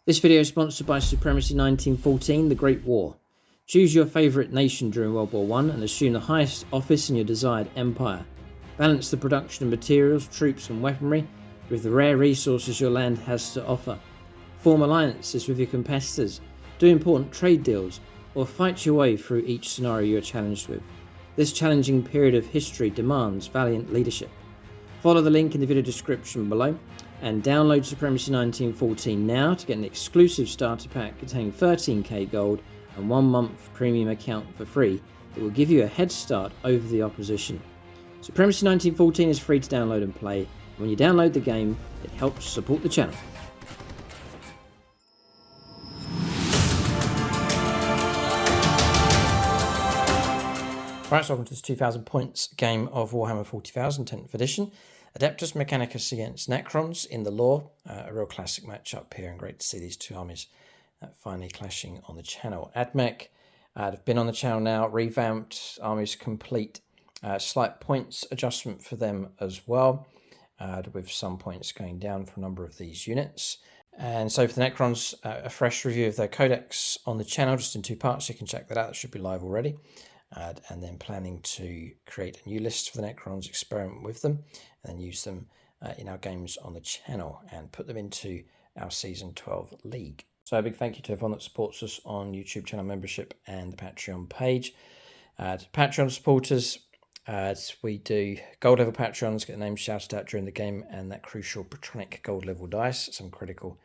This video is sponsored by Supremacy 1914, The Great War. Choose your favourite nation during World War I and assume the highest office in your desired empire. Balance the production of materials, troops and weaponry with the rare resources your land has to offer. Form alliances with your competitors, do important trade deals, or fight your way through each scenario you are challenged with. This challenging period of history demands valiant leadership. Follow the link in the video description below and download Supremacy 1914 now to get an exclusive starter pack containing 13k gold and 1 month premium account for free that will give you a head start over the opposition. Supremacy 1914 is free to download and play, and when you download the game, it helps support the channel. Right, so welcome to this 2000 points game of Warhammer 40,000 10th edition. Adeptus Mechanicus against Necrons in the lore. A real classic matchup here, and great to see these two armies finally clashing on the channel. Admech have been on the channel now, revamped, armies complete. Slight points adjustment for them as well, with some points going down for a number of these units. And so for the Necrons, a fresh review of their codex on the channel, just in 2 parts. You can check that out, it should be live already. And then planning to create a new list for the Necrons, experiment with them, and then use them in our games on the channel and put them into our Season 12 League. So a big thank you to everyone that supports us on YouTube channel membership and the Patreon page. To Patreon supporters, we do gold level Patreons, get their names shouted out during the game, and that crucial Patronic gold level dice, some critical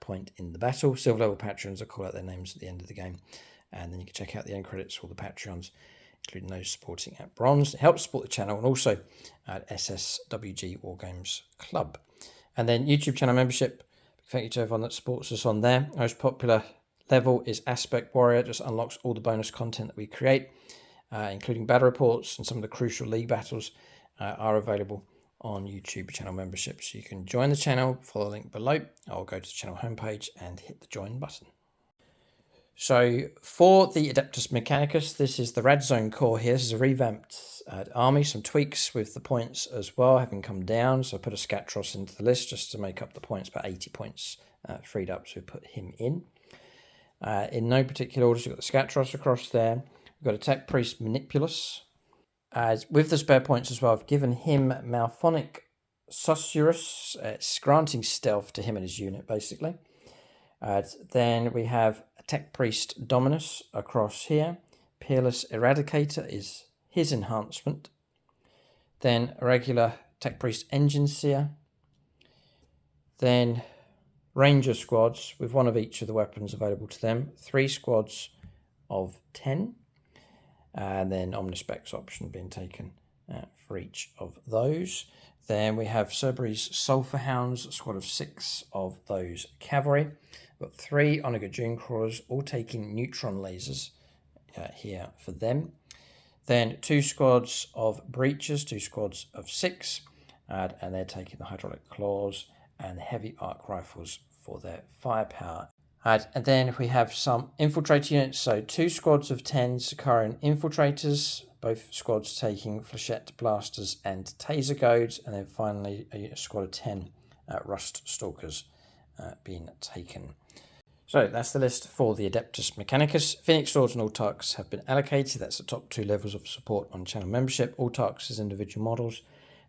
point in the battle. Silver level Patrons, I call out their names at the end of the game. And then you can check out the end credits for all the Patreons, including those supporting at bronze. It helps support the channel, and also at SSWG Wargames Club. And then YouTube channel membership. Thank you to everyone that supports us on there. Most popular level is Aspect Warrior. Just unlocks all the bonus content that we create, including battle reports, and some of the crucial league battles are available on YouTube channel membership. So you can join the channel, follow the link below, or go to the channel homepage and hit the join button. So for the Adeptus Mechanicus, this is the Radzone core here. This is a revamped army, some tweaks with the points as well, having come down. So I put a Scatros into the list just to make up the points, about 80 points freed up, so we put him in. In no particular order, so we've got the Scatros across there. We've got a Tech Priest Manipulus. With the spare points as well, I've given him Malphonic Susurrus. It's granting stealth to him and his unit, basically. Then we have a Tech Priest Dominus across here. Peerless Eradicator is his enhancement. Then a regular Tech Priest Engine Seer. Then Ranger squads with 1 of each of the weapons available to them. 3 squads of 10. And then Omnispecs option being taken for each of those. Then we have Cerberus Sulphur Hounds, a squad of 6 of those cavalry. We've got 3 Onager Dune Crawlers, all taking neutron lasers here for them. Then 2 squads of Breachers, 2 squads of 6, and they're taking the Hydraulic Claws and the Heavy Arc Rifles for their firepower. And then we have some Infiltrator units, so 2 squads of 10 Sicarian Infiltrators, both squads taking Flechette Blasters and Taser Goads, and then finally a squad of 10 Rust Stalkers being taken. So that's the list for the Adeptus Mechanicus. Phoenix Lords and Autarchs have been allocated. That's the top 2 levels of support on channel membership. Autarchs as individual models,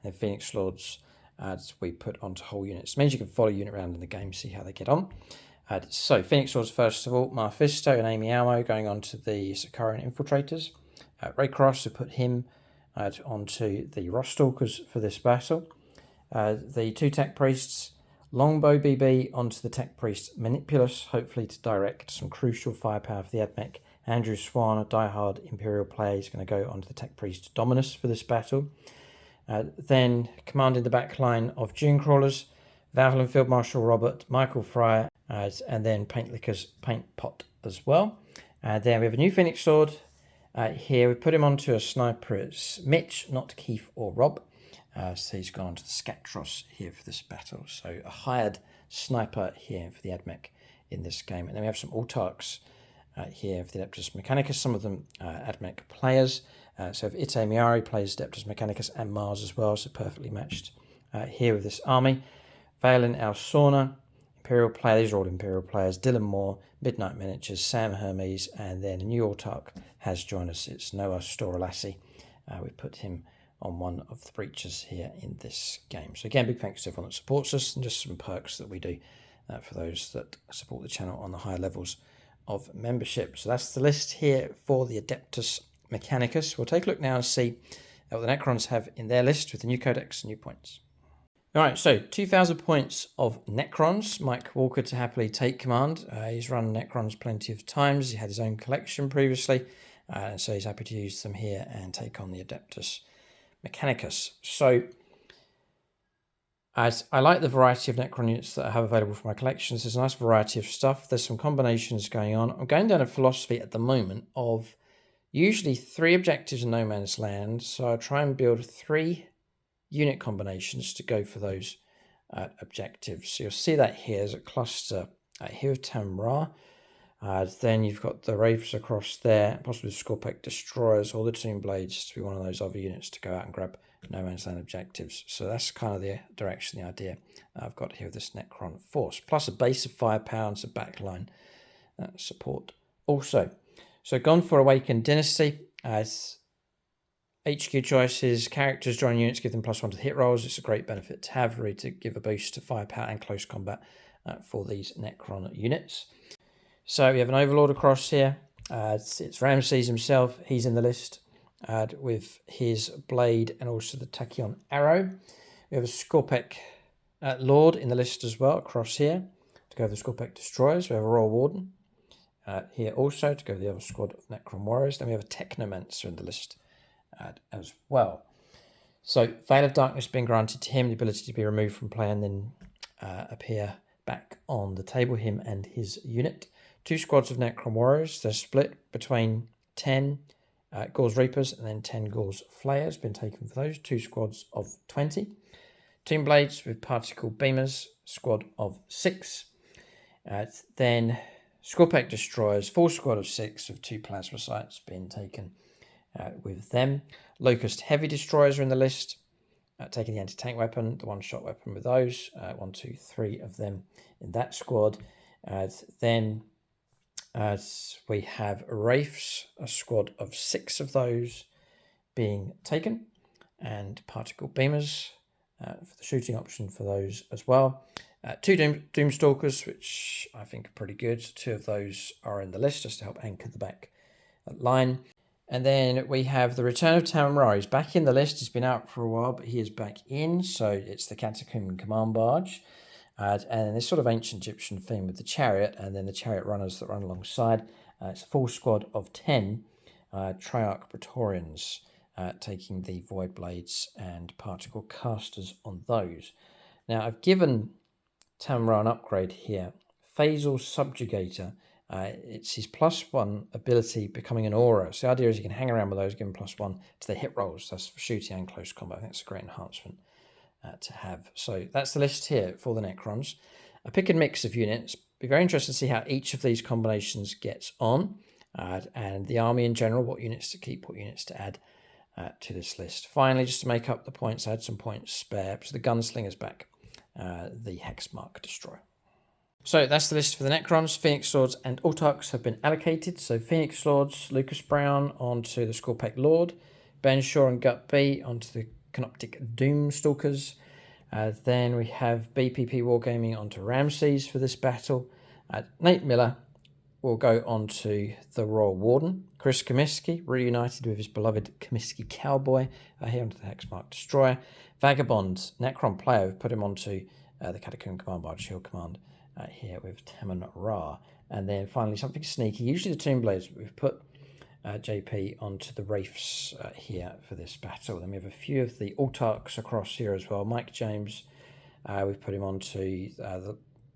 and then Phoenix Lords as we put onto whole units. It means you can follow a unit around in the game, see how they get on. So Phoenix Lords first of all, Mephisto and Amy Almo going on to the Sicarian Infiltrators. Raycross, who put him onto the Rostalkers for this battle. The 2 Tech Priests, Longbow BB onto the Tech Priest Manipulus, hopefully to direct some crucial firepower for the Admech. Andrew Swan, a diehard Imperial player, is going to go onto the Tech Priest Dominus for this battle. Then commanding the back line of Dune Crawlers, Valhallan Field Marshal Robert, Michael Fryer, and then Paintlicker's Paint Pot as well. Then we have a new Phoenix Sword. Here we put him onto a sniper. It's Mitch, not Keith or Rob. So he's gone on to the Scatros here for this battle. So a hired sniper here for the Admech in this game. And then we have some Autarchs here for the Adeptus Mechanicus, some of them Admech players. So if Ite Miari plays Adeptus Mechanicus and Mars as well, so perfectly matched here with this army. Valen Alsorna, Imperial player. These are all Imperial players. Dylan Moore, Midnight Miniatures, Sam Hermes, and then a new Autarch has joined us. It's Noah Storalassi. We put him on one of the breaches here in this game. So again, big thanks to everyone that supports us, and just some perks that we do for those that support the channel on the higher levels of membership. So that's the list here for the Adeptus Mechanicus. We'll take a look now and see what the Necrons have in their list with the new codex and new points. All right, so 2,000 points of Necrons. Mike Walker to happily take command. He's run Necrons plenty of times. He had his own collection previously, so he's happy to use them here and take on the Adeptus Mechanicus. So as I like the variety of Necron units that I have available for my collections. There's a nice variety of stuff. There's some combinations going on. I'm going down a philosophy at the moment of usually 3 objectives in no man's land. So I try and build 3 unit combinations to go for those objectives. So you'll see that here. There's a cluster here of Tamra. Then you've got the Wraiths across there, possibly the Scorpec Destroyers or the Tomb Blades to be one of those other units to go out and grab no man's land objectives. So that's kind of the direction, the idea I've got here with this Necron force. Plus a base of firepower and some backline support also. So gone for Awakened Dynasty. As HQ choices, characters join units, give them +1 to the hit rolls. It's a great benefit to have, really, to give a boost to firepower and close combat for these Necron units. So we have an Overlord across here. It's Ramses himself. He's in the list with his blade and also the Tachyon arrow. We have a Scorpec Lord in the list as well across here to go with the Scorpec Destroyers. We have a Royal Warden here also to go with the other squad of Necron Warriors. Then we have a Technomancer in the list as well. So Veil of Darkness being granted to him, the ability to be removed from play and then appear back on the table, him and his unit. 2 squads of Necron Warriors. They're split between 10 Gauls Reapers and then 10 Gauls Flayers, been taken for those. 2 squads of 20. Tomb Blades with Particle Beamers, squad of 6. Then Scorpec Destroyers, 4 squad of 6 with 2 Plasma Sights being taken with them. Locust Heavy Destroyers are in the list, taking the anti-tank weapon, the one-shot weapon with those. 1, 2, 3 of them in that squad. Then we have Wraiths, a squad of 6 of those being taken, and Particle Beamers for the shooting option for those as well. 2 Doomstalkers, which I think are pretty good. 2 of those are in the list just to help anchor the back line. And then we have the return of Tamra. He's back in the list. He's been out for a while, but he is back in. So it's the Catacomb Command Barge. And this sort of ancient Egyptian theme with the chariot and then the chariot runners that run alongside. It's a full squad of 10 Triarch Praetorians taking the Void Blades and Particle Casters on those. Now I've given Tamra an upgrade here. Phasal Subjugator. It's his +1 ability becoming an aura. So the idea is you can hang around with those, give him +1 to the hit rolls. That's for shooting and close combat. I think it's a great enhancement to have. So that's the list here for the Necrons. I pick a mix of units. Be very interested to see how each of these combinations gets on, and the army in general, what units to keep, what units to add to this list. Finally, just to make up the points, I had some points spare. So the Gunslinger's back, the Hexmark Destroyer. So that's the list for the Necrons. Phoenix Swords and Autarchs have been allocated. So Phoenix Swords, Lucas Brown onto the Scorpec Lord, Ben Shaw and Gut B onto the Canoptic Doomstalkers. Then we have BPP Wargaming onto Ramses for this battle. Nate Miller will go onto the Royal Warden. Chris Comiskey reunited with his beloved Comiskey Cowboy here onto the Hexmark Destroyer. Vagabond, Necron player, we've put him onto the Catacomb Command Barge Shield Command here with Temen Ra. And then finally something sneaky, usually the Tomb Blades, but we've put JP onto the Wraiths here for this battle. Then we have a few of the Autarchs across here as well. Mike James, we've put him onto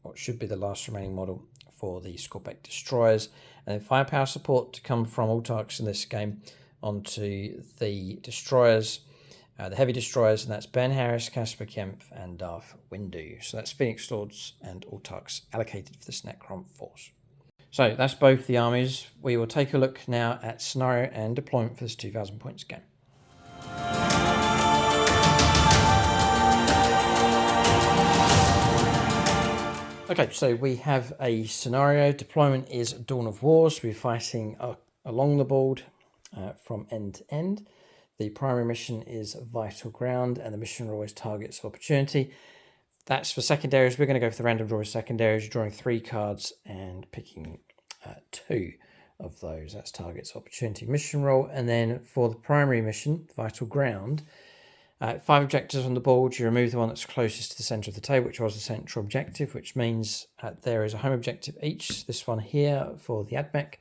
what should be the last remaining model for the Scorpec Destroyers. And then firepower support to come from Autarchs in this game onto the Destroyers, the Heavy Destroyers, and that's Ben Harris, Casper Kemp, and Darth Windu. So that's Phoenix Swords and Autarchs allocated for this Necron force. So that's both the armies. We will take a look now at scenario and deployment for this 2,000 points game. Okay, so we have a scenario. Deployment is Dawn of Wars. We're fighting along the board from end to end. The primary mission is Vital Ground, and the mission rule is Targets of Opportunity. That's for secondaries. We're going to go for the random draw of secondaries. You're drawing 3 cards and picking 2 of those. That's Targets of Opportunity mission roll. And then for the primary mission, Vital Ground, 5 objectives on the board. You remove the one that's closest to the centre of the table, which was the central objective, which means there is a home objective each. This one here for the AdMech.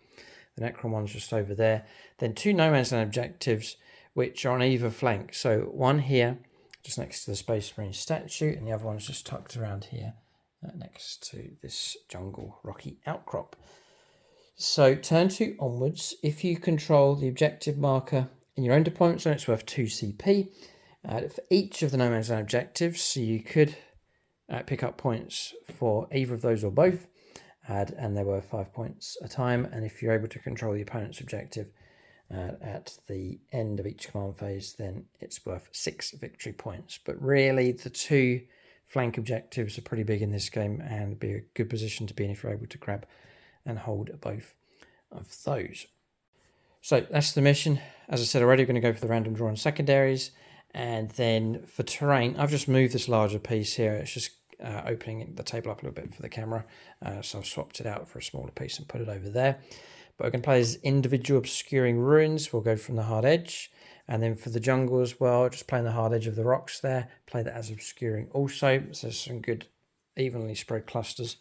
The Necron one's just over there. Then 2 no man's land objectives, which are on either flank. So one here, just next to the Space Marine statue, and the other one's just tucked around here, next to this jungle rocky outcrop. So turn 2 onwards, if you control the objective marker in your own deployment zone, it's worth 2 CP. For each of the no man's land objectives, so you could pick up points for either of those or both, and they're worth 5 points a time. And if you're able to control the opponent's objective at the end of each command phase, then it's worth 6 victory points. But really, the 2 flank objectives are pretty big in this game and be a good position to be in if you're able to grab and hold both of those. So that's the mission. As I said already, we're going to go for the random draw on secondaries. And then for terrain, I've just moved this larger piece here. It's just opening the table up a little bit for the camera. So I've swapped it out for a smaller piece and put it over there. But we're going to play as individual obscuring ruins. We'll go from the hard edge. And then for the jungle as well, just playing the hard edge of the rocks there. Play that as obscuring also. So there's some good evenly spread clusters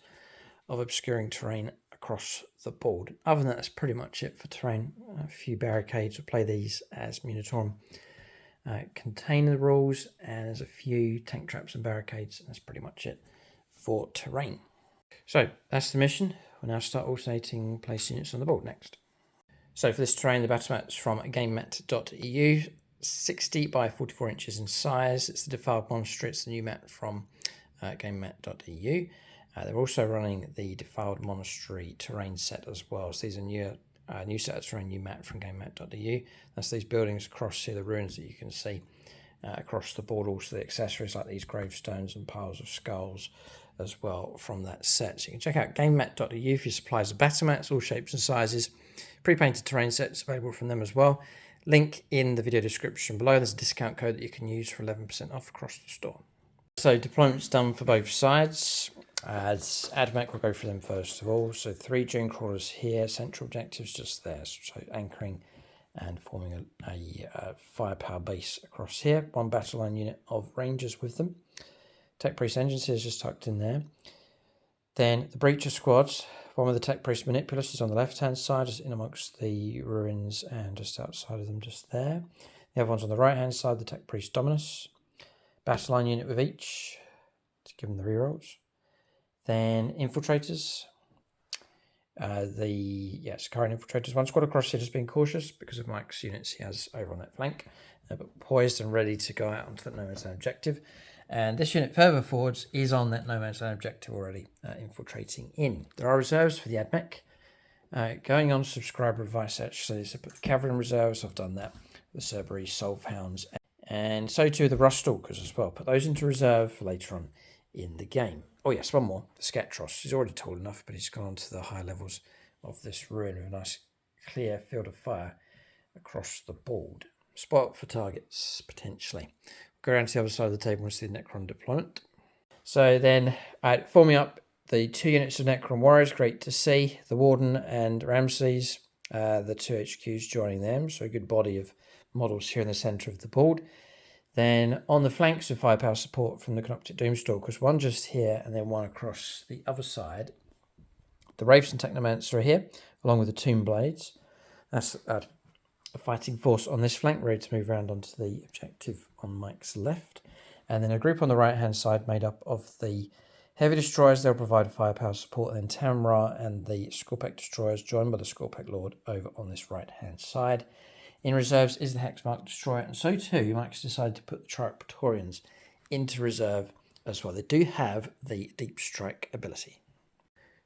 of obscuring terrain across the board. Other than that, that's pretty much it for terrain. A few barricades. We'll play these as Munitorum. Container rules, and there's a few tank traps and barricades, and that's pretty much it for terrain. So that's the mission. We'll now start alternating place units on the board next. So for this terrain, the battle map's from gamemat.eu, 60 by 44 inches in size. It's the Defiled Monastery. It's the new map from gamemat.eu. They're also running the Defiled Monastery terrain set as well. So these are new sets for a new map from gamemat.eu. That's these buildings across here, the ruins that you can see across the board. Also the accessories like these gravestones and piles of skulls as well from that set. So you can check out gamemat.eu for your supplies of battle mats, all shapes and sizes. Pre-painted terrain sets available from them as well. Link in the video description below. There's a discount code that you can use for 11% off across the store. So deployment's done for both sides. As AdMech, we'll go for them first of all. So 3 dune crawlers here, central objectives just there. So anchoring and forming a firepower base across here. 1 battle line unit of rangers with them. Tech Priest engines here is just tucked in there. Then the Breacher squads. One with the Tech Priest Manipulus is on the left-hand side, just in amongst the ruins and just outside of them, just there. The other one's on the right-hand side, the Tech Priest Dominus. Battle line unit with each, to give them the rerolls. Then Infiltrators. Sicarian Infiltrators. 1 squad across here, just being cautious because of Mike's units he has over on that flank. But poised and ready to go out onto that no man's land objective. And this unit further forwards is on that no man's land objective already, infiltrating in. There are reserves for the AdMech. Going on subscriber advice, actually, so put the cavalry in reserves. I've done that. The Cerberus, Solvehounds, and so too the Ruststalkers as well. Put those into reserve for later on in the game. Oh yes, one more. The Sketros. He's already tall enough, but he's gone on to the higher levels of this ruin with a nice clear field of fire across the board. Spot for targets, potentially. Go around to the other side of the table and see the Necron deployment. So then, forming up the 2 units of Necron warriors, great to see. The Warden and Ramses, the 2 HQs joining them. So a good body of models here in the centre of the board. Then on the flanks of firepower support from the Canoptic Doomstalkers, 1 just here and then 1 across the other side. The Wraiths and Technomancer are here, along with the Tomb Blades. That's a fighting force on this flank, ready to move around onto the objective on Mike's left. And then a group on the right-hand side made up of the Heavy Destroyers. They'll provide firepower support. And then Tamra and the Scorpec Destroyers, joined by the Scorpec Lord over on this right-hand side. In reserves is the Hexmark Destroyer, and so too Mike's decided to put the Triarch Praetorians into reserve as well. They do have the Deep Strike ability.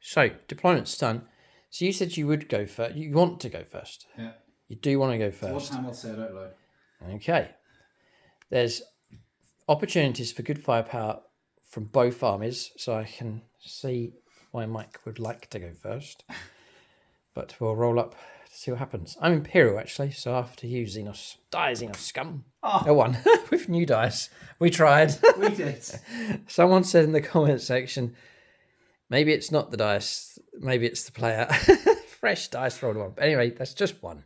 So, deployment's done. So you said you would go first. You want to go first. Yeah. You do want to go first. So what time I'll say it out loud. Okay. There's opportunities for good firepower from both armies, so I can see why Mike would like to go first. But we'll roll up to see what happens. I'm Imperial, actually, so after you, Xenos. Die, Xenos scum. Oh. One. With new dice. We tried. We did. Someone said in the comment section, maybe it's not the dice, maybe it's the player. Fresh dice rolled one. But anyway, that's just one.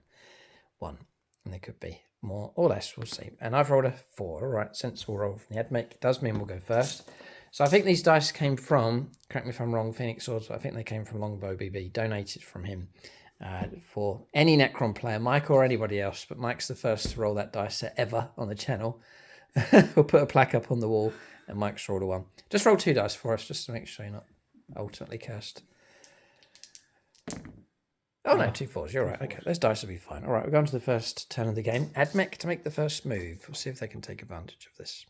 And there could be more or less, we'll see. And I've rolled a 4. All right, sensible roll from the admech. It does mean we'll go first. So I think these dice came from, correct me if I'm wrong, Phoenix Swords, but I think they came from Longbow BB, donated from him for any Necron player, Mike or anybody else. But Mike's the first to roll that dice set ever on the channel. We'll put a plaque up on the wall, and Mike's rolled a 1. Just roll 2 dice for us, just to make sure you're not ultimately cursed. Oh no, 2 4s, you're right. Okay, those dice will be fine. All right, we're going to the first turn of the game. Admech to make the first move. We'll see if they can take advantage of this.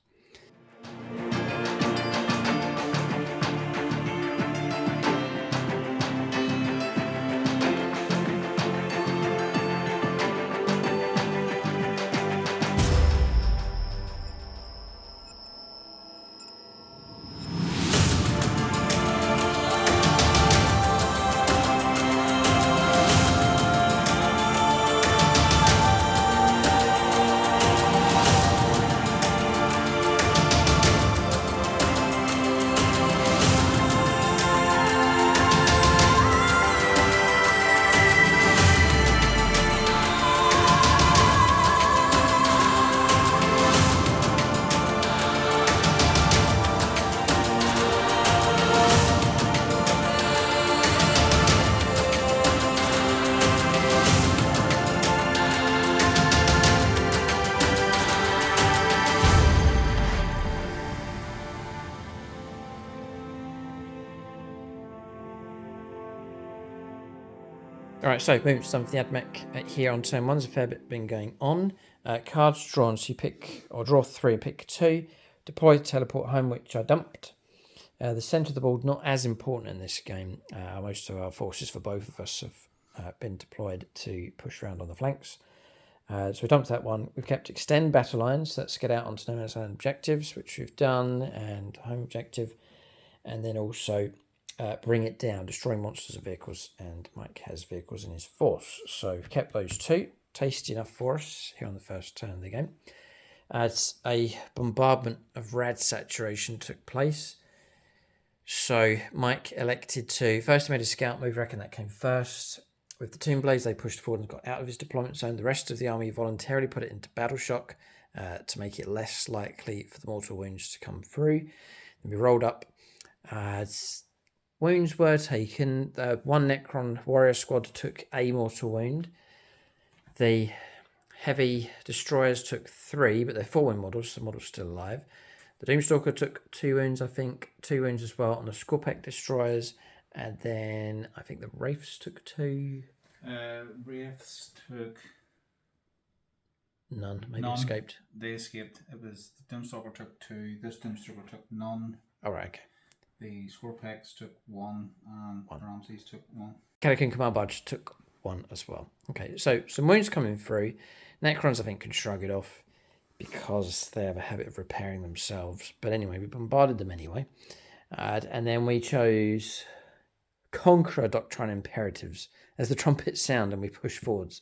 All right, so moving some for the admech here on turn 1. There's a fair bit been going on. Cards drawn, so you pick or draw 3 and pick 2. Deploy, teleport home, which I dumped. The centre of the board, not as important in this game. Most of our forces for both of us have been deployed to push around on the flanks. So we dumped that one. We've kept extend battle lines. Let's get out onto no man's land objectives, which we've done, and home objective. And then also bring it down, destroying monsters and vehicles. And Mike has vehicles in his force. So we've kept those 2. Tasty enough for us here on the first turn of the game. As a bombardment of rad saturation took place. So Mike elected to, first he made a scout move, I reckon that came first. With the Tomb Blades, they pushed forward and got out of his deployment zone. The rest of the army voluntarily put it into battle shock to make it less likely for the mortal wounds to come through. Then we rolled up. Wounds were taken. One Necron warrior squad took a mortal wound. The heavy destroyers took 3, but they're 4-wound models, so the model's still alive. The Doomstalker took 2 wounds, I think. 2 wounds as well on the Scorpec destroyers. And then I think the Wraiths took 2. Wraiths took... None. Maybe none. Escaped. They escaped. It was the Doomstalker took 2. This Doomstalker took none. All right, okay. The Scorpecs took 1, and Ramses took 1. Cadian Command Barge took 1 as well. Okay, so some wounds coming through. Necrons, I think, can shrug it off because they have a habit of repairing themselves. But anyway, we bombarded them anyway. And then we chose Conqueror Doctrine Imperatives as the trumpets sound and we push forwards.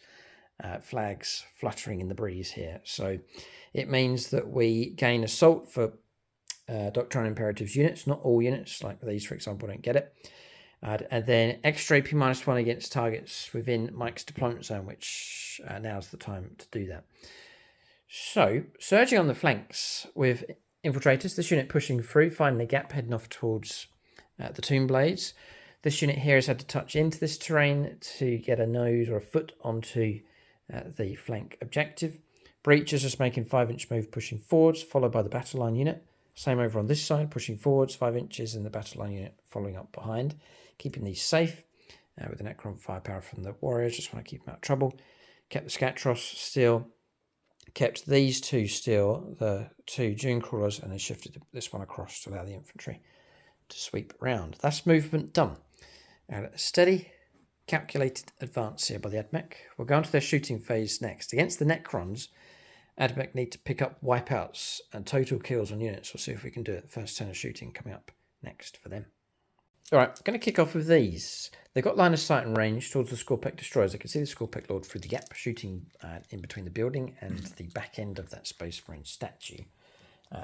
Flags fluttering in the breeze here. So it means that we gain assault for Doctrine Imperatives units, not all units, like these, for example, don't get it. And then extra AP -1 against targets within Mike's deployment zone, which now's the time to do that. So, surging on the flanks with Infiltrators, this unit pushing through, finding a gap, heading off towards the Tomb Blades. This unit here has had to touch into this terrain to get a nose or a foot onto the flank objective. Breach is just making 5-inch move, pushing forwards, followed by the battle line unit. Same over on this side, pushing forwards 5 inches, and the battle line unit following up behind. Keeping these safe with the Necron firepower from the warriors. Just want to keep them out of trouble. Kept the Scatros still. Kept these 2 still, the 2 Dune Crawlers, and then shifted this one across to allow the infantry to sweep round. That's movement done. And a steady, calculated advance here by the Admech. We'll go on to their shooting phase next. Against the Necrons, Admech need to pick up wipeouts and total kills on units. We'll see if we can do it. First turn of shooting coming up next for them. All right, I'm going to kick off with these. They've got line of sight and range towards the Scorpec destroyers. I can see the Scorpec Lord through the gap, shooting in between the building and the back end of that Space Marine statue.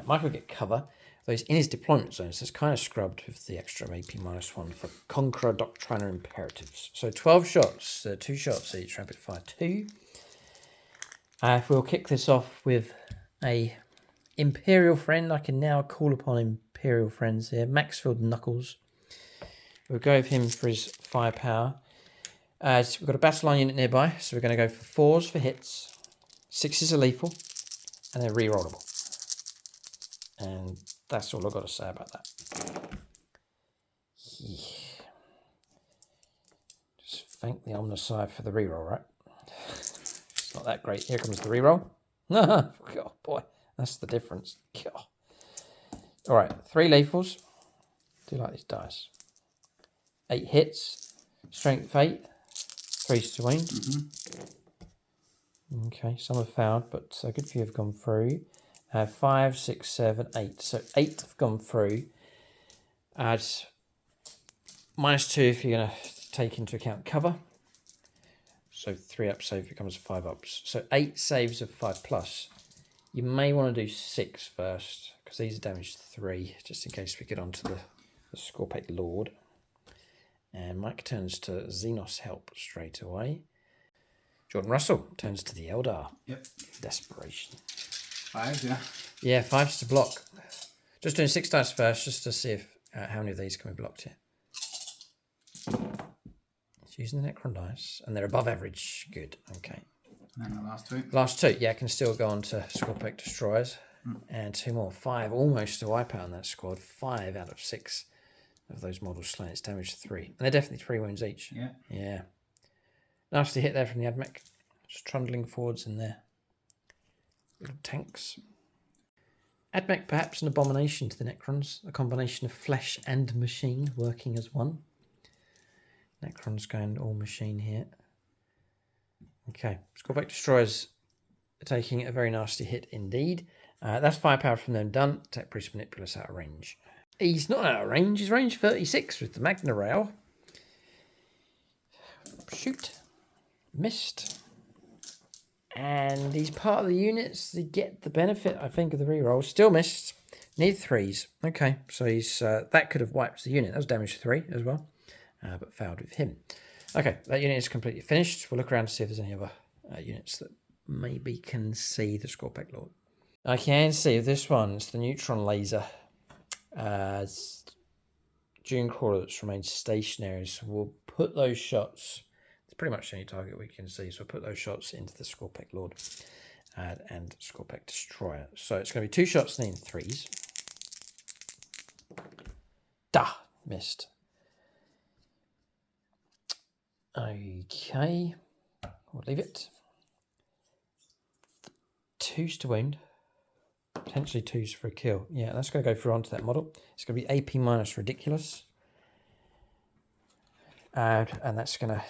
Michael will get cover. Though he's in his deployment zone, so it's kind of scrubbed with the extra AP-1 for Conqueror Doctriner Imperatives. So 12 shots, 2 shots each, rapid fire 2. We'll kick this off with a Imperial friend. I can now call upon Imperial friends here. Maxfield Knuckles. We'll go with him for his firepower. So we've got a battle line unit nearby, so we're going to go for 4s for hits. 6s are lethal, and they're re-rollable. And that's all I've got to say about that. Yeah. Just thank the Omnicide for the reroll, right? It's not that great. Here comes the reroll. Oh boy, that's the difference. God. All right, 3 lethals. Do like these dice. 8 hits. Strength 8. 3s to wound. Okay, some have failed, but a good few have gone through. 5, 6, 7, 8. So 8 have gone through. Add -2 if you're going to take into account cover. So 3 up save becomes 5 ups. So 8 saves of 5+. You may want to do 6 first, because these are damaged 3, just in case we get onto the Scorpec Lord. And Mike turns to Xenos Help straight away. Jordan Russell turns to the Eldar. Yep. Desperation. 5, yeah. Yeah, 5's to block. Just doing 6 dice first, just to see if how many of these can be blocked here. It's using the Necron dice, and they're above average. Good, okay. And then the last 2. Last 2, yeah, can still go on to Scorpec Destroyers. And 2 more. 5, almost to wipe out on that squad. 5 out of 6 of those models slain. It's damage 3. And they're definitely 3 wounds each. Yeah. Yeah. Nasty hit there from the Admech. Just trundling forwards in there. Little tanks. Admech perhaps an abomination to the Necrons. A combination of flesh and machine working as one. Necrons going all machine here. Okay. Scorpec Destroyers taking a very nasty hit indeed. That's firepower from them done. Tech Priest Manipulus out of range. He's not out of range. He's range 36 with the Magna Rail. Shoot. Missed. And he's part of the units that get the benefit, I think, of the reroll. Still missed. Need 3s. Okay, so he's that could have wiped the unit. That was damage 3 as well, but failed with him. Okay, that unit is completely finished. We'll look around to see if there's any other units that maybe can see the Scorpec Lord. I can see this one. It's the neutron laser. Dune Crawler that's remained stationary. So we'll put those shots. It's pretty much the only target we can see. So we'll put those shots into the Scorpec Lord and Scorpec Destroyer. So it's going to be 2 shots and then 3s. Missed. Okay. We'll leave it. 2s to wound. Potentially 2s for a kill. Yeah, that's going to go through onto that model. It's going to be AP minus ridiculous. And that's going to...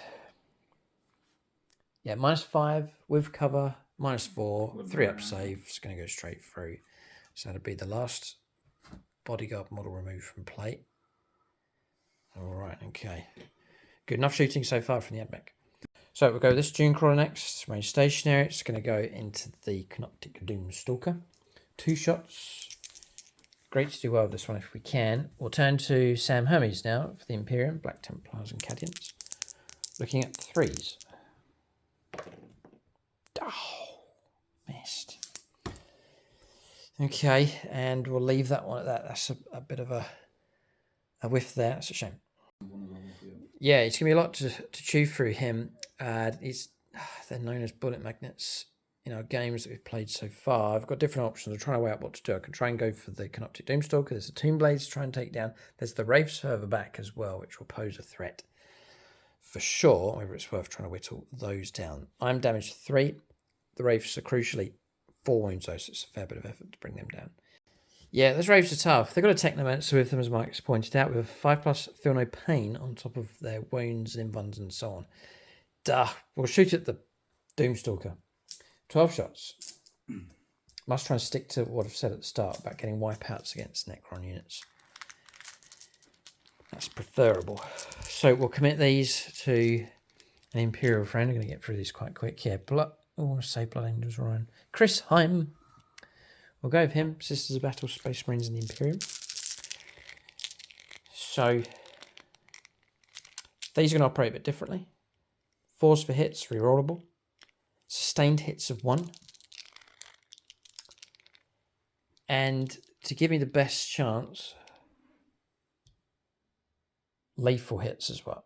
Yeah, -5 with cover. -4. 3 up save. It's going to go straight through. So that'll be the last bodyguard model removed from plate. All right, okay. Good enough shooting so far from the Admech. So we'll go with this Dune Crawler next. Range stationary. It's going to go into the Canoptic Doomstalker. 2 shots. Great to do well with this one if we can. We'll turn to Sam Hermes now for the Imperium, Black Templars and Cadians. Looking at 3s. Oh, missed. Okay, and we'll leave that one at that. That's a bit of a whiff there. That's a shame. Yeah, it's going to be a lot to chew through him. They're known as bullet magnets. In our games that we've played so far, I've got different options. I'm trying to weigh out what to do. I can try and go for the Canoptic Doomstalker. There's the Tomb Blades to try and take down. There's the Wraiths further back as well, which will pose a threat for sure. Whether it's worth trying to whittle those down. I'm damaged 3. The Wraiths are crucially 4 wounds though, so it's a fair bit of effort to bring them down. Yeah, those Wraiths are tough. They've got a Technomancer with them, as Mike's pointed out, with a 5+ feel no pain on top of their wounds, invuns, and so on. We'll shoot at the Doomstalker. 12 shots. Must try and stick to what I've said at the start about getting wipeouts against Necron units. That's preferable. So we'll commit these to an Imperial friend. I'm going to get through these quite quick. Yeah, Blood. I want to say Blood Angels Ryan. Chris Heim. We'll go with him. Sisters of Battle, Space Marines, and the Imperium. So these are going to operate a bit differently. 4s for hits, rerollable. Sustained hits of 1. And to give me the best chance, lethal hits as well.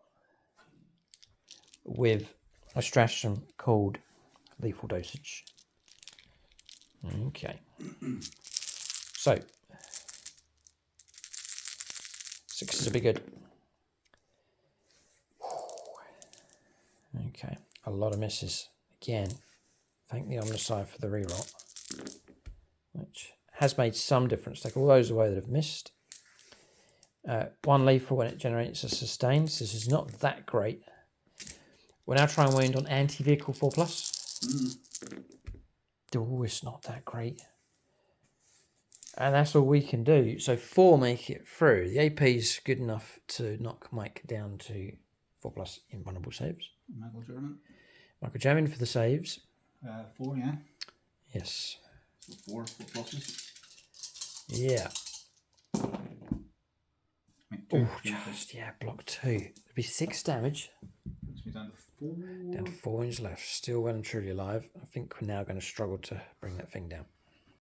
With a stratagem called lethal dosage. Okay. So 6s will be good. Okay. A lot of misses. Again, thank the Omnicide for the reroll, which has made some difference. Take all those away that have missed. 1 lethal when it generates a sustain. So this is not that great. We're now trying wound on anti-vehicle 4+. Oh, it's not that great. And that's all we can do. So 4 make it through. The AP is good enough to knock Mike down to 4+ invulnerable saves. Michael German for the saves. 4, yeah. Yes. So 4 pluses. Yeah. Oh, just, yeah, block 2. It'd be 6 damage. Puts me down to 4. Down to 4 wounds left. Still well and truly alive. I think we're now going to struggle to bring that thing down.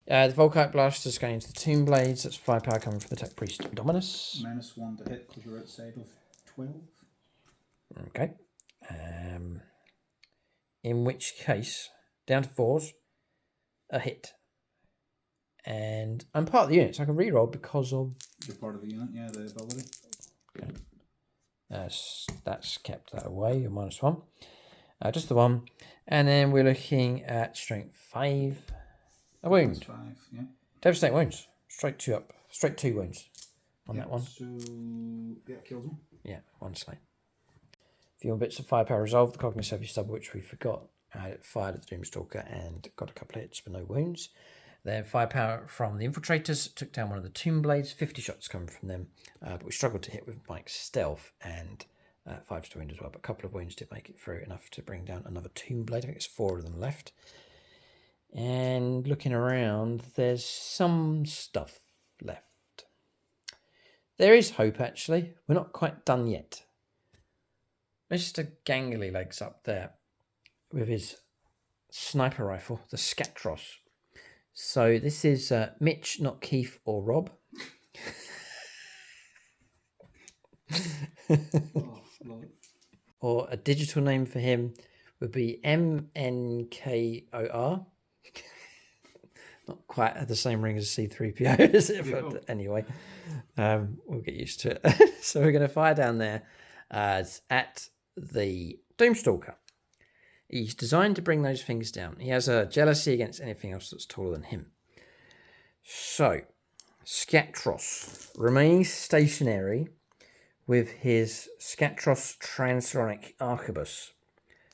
The Volkite Blast is going into the Tomb Blades. That's 5 power coming from the Tech Priest Dominus. -1 to hit because you're outside of 12. Okay. In which case, down to 4s, a hit. And I'm part of the unit, so I can reroll because of... You're part of the unit, yeah, the ability. Okay. That's kept that away, you're -1. Just the 1. And then we're looking at strength 5. A wound. 5, yeah. Devastating wounds. Straight 2 up. Straight 2 wounds on that one. So, yeah, kills him. Yeah, 1 slain. A few more bits of firepower resolved. The Cognitive Heavy Stubble, which we forgot. I had it fired at the Doomstalker and got a couple of hits but no wounds. Then firepower from the Infiltrators. Took down one of the Tomb Blades. 50 shots coming from them. But we struggled to hit with Mike's stealth and 5 to wound as well. But a couple of wounds did make it through enough to bring down another Tomb Blade. I think it's 4 of them left. And looking around, there's some stuff left. There is hope, actually. We're not quite done yet. Mr. Gangly Legs up there with his sniper rifle, the Scatros. So this is Mitch, not Keith or Rob. Or a digital name for him would be MNKOR. Not quite the same ring as C3PO, is it? But anyway, we'll get used to it. So we're going to fire down there at the Doomstalker. He's designed to bring those things down. He has a jealousy against anything else that's taller than him. So, Scatros, remaining stationary with his Scatros Transonic Arquebus.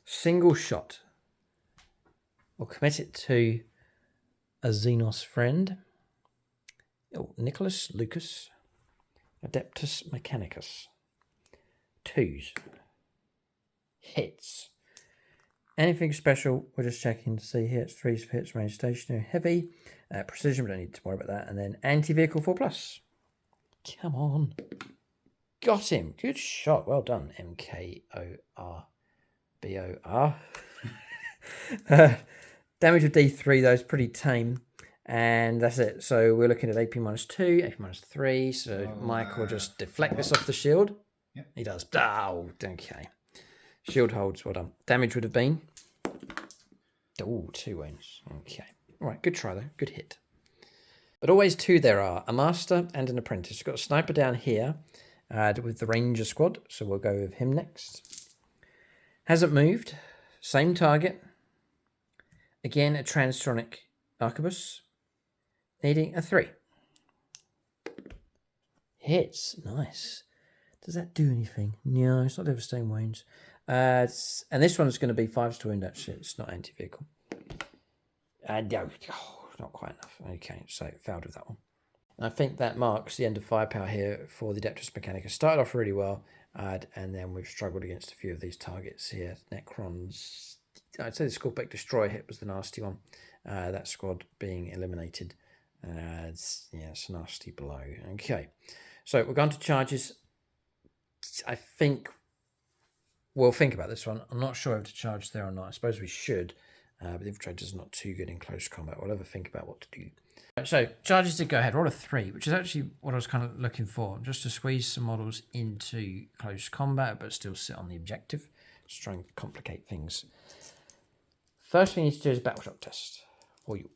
Single shot. We'll commit it to a Xenos friend. Oh, Nicholas Lucas. Adeptus Mechanicus. 2s. Hits. Anything special, we're just checking to see here. It's 3s for hits, range stationary, heavy. Precision, we don't need to worry about that. And then anti-vehicle 4+. Come on. Got him. Good shot. Well done. MKORBOR. Damage of D3, though, is pretty tame. And that's it. So we're looking at AP -2, AP -3. So Mike will just deflect this off the shield. Yep. He does. Oh, okay. Shield holds, well done. Damage would have been... Oh, 2 wounds. Okay. All right, good try, though. Good hit. But always 2 there are. A master and an apprentice. We've got a sniper down here with the ranger squad. So we'll go with him next. Hasn't moved. Same target. Again, a Transonic Arquebus. Needing a 3. Hits. Nice. Does that do anything? No, it's not devastating wounds. And this one's going to be 5s to wound, actually. It's not anti-vehicle. No, not quite enough. Okay, so failed with that one. And I think that marks the end of firepower here for the Adeptus Mechanicus. Started off really well, and then we've struggled against a few of these targets here. Necrons, I'd say the Scorpic Destroyer hit was the nasty one. That squad being eliminated. It's a nasty blow. Okay, so we're going to charges. I think we'll think about this one. I'm not sure if to charge there or not. I suppose we should, but the Infiltrator's not too good in close combat. We'll ever think about what to do. Right, so charges did go ahead. Roll a 3, which is actually what I was kind of looking for, just to squeeze some models into close combat, but still sit on the objective. Just try and complicate things. First thing you need to do is a battle shock test for you.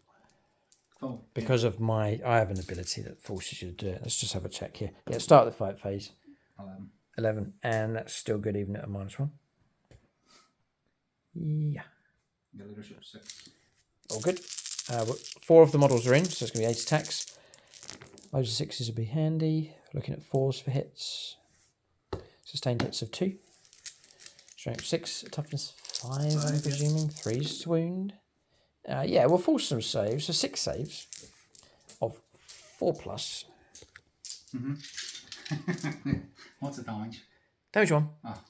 Oh, Because of I have an ability that forces you to do it. Let's just have a check here. Yeah, start the fight phase. 11, and that's still good even at a -1. Yeah. The leadership 6. All good. 4 of the models are in, so it's going to be 8 attacks. Loads of 6s would be handy. Looking at 4s for hits. Sustained hits of 2. Strength 6, toughness 5, I'm presuming. 3's to wound. Yeah, we'll force some saves. So 6 saves of 4+. What's the damage? Damage 1. Ah.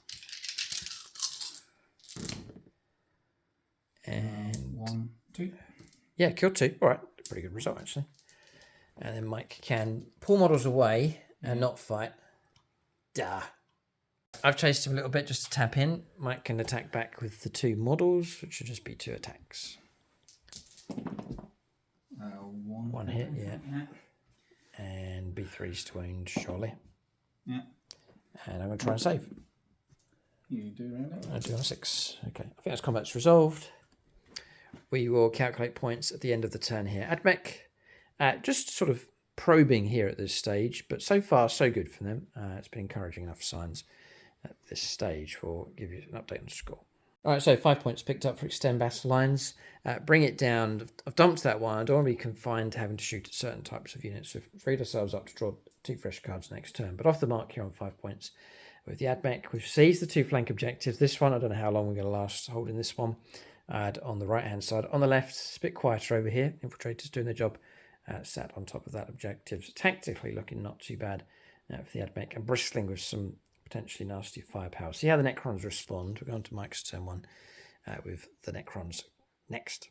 And 1, 2. yeah, killed 2. All right, pretty good result actually. And then Mike can pull models away and not fight. Duh. I've chased him a little bit just to tap in. Mike can attack back with the 2 models, which should just be 2 attacks. 1 hit, yeah. And B3's to wound, surely. Yeah. And I'm going to try and save. You do, really? I do on a 6. Okay, I think that's combat's resolved. We will calculate points at the end of the turn here. Admech, just sort of probing here at this stage, but so far so good for them. It's been encouraging enough signs at this stage. We'll give you an update on the score. All right, so 5 points picked up for extend battle lines. Bring it down. I've dumped that one. I don't want to be confined to having to shoot at certain types of units. So we've freed ourselves up to draw 2 fresh cards next turn. But off the mark here on 5 points with the Admech. We've seized the 2 flank objectives. This one, I don't know how long we're going to last holding this one. On the right-hand side. On the left, it's a bit quieter over here. Infiltrators doing their job. Sat on top of that objectives. Tactically looking not too bad for the Admech and bristling with some potentially nasty firepower. See how the Necrons respond. We're going to Mike's turn 1 with the Necrons next.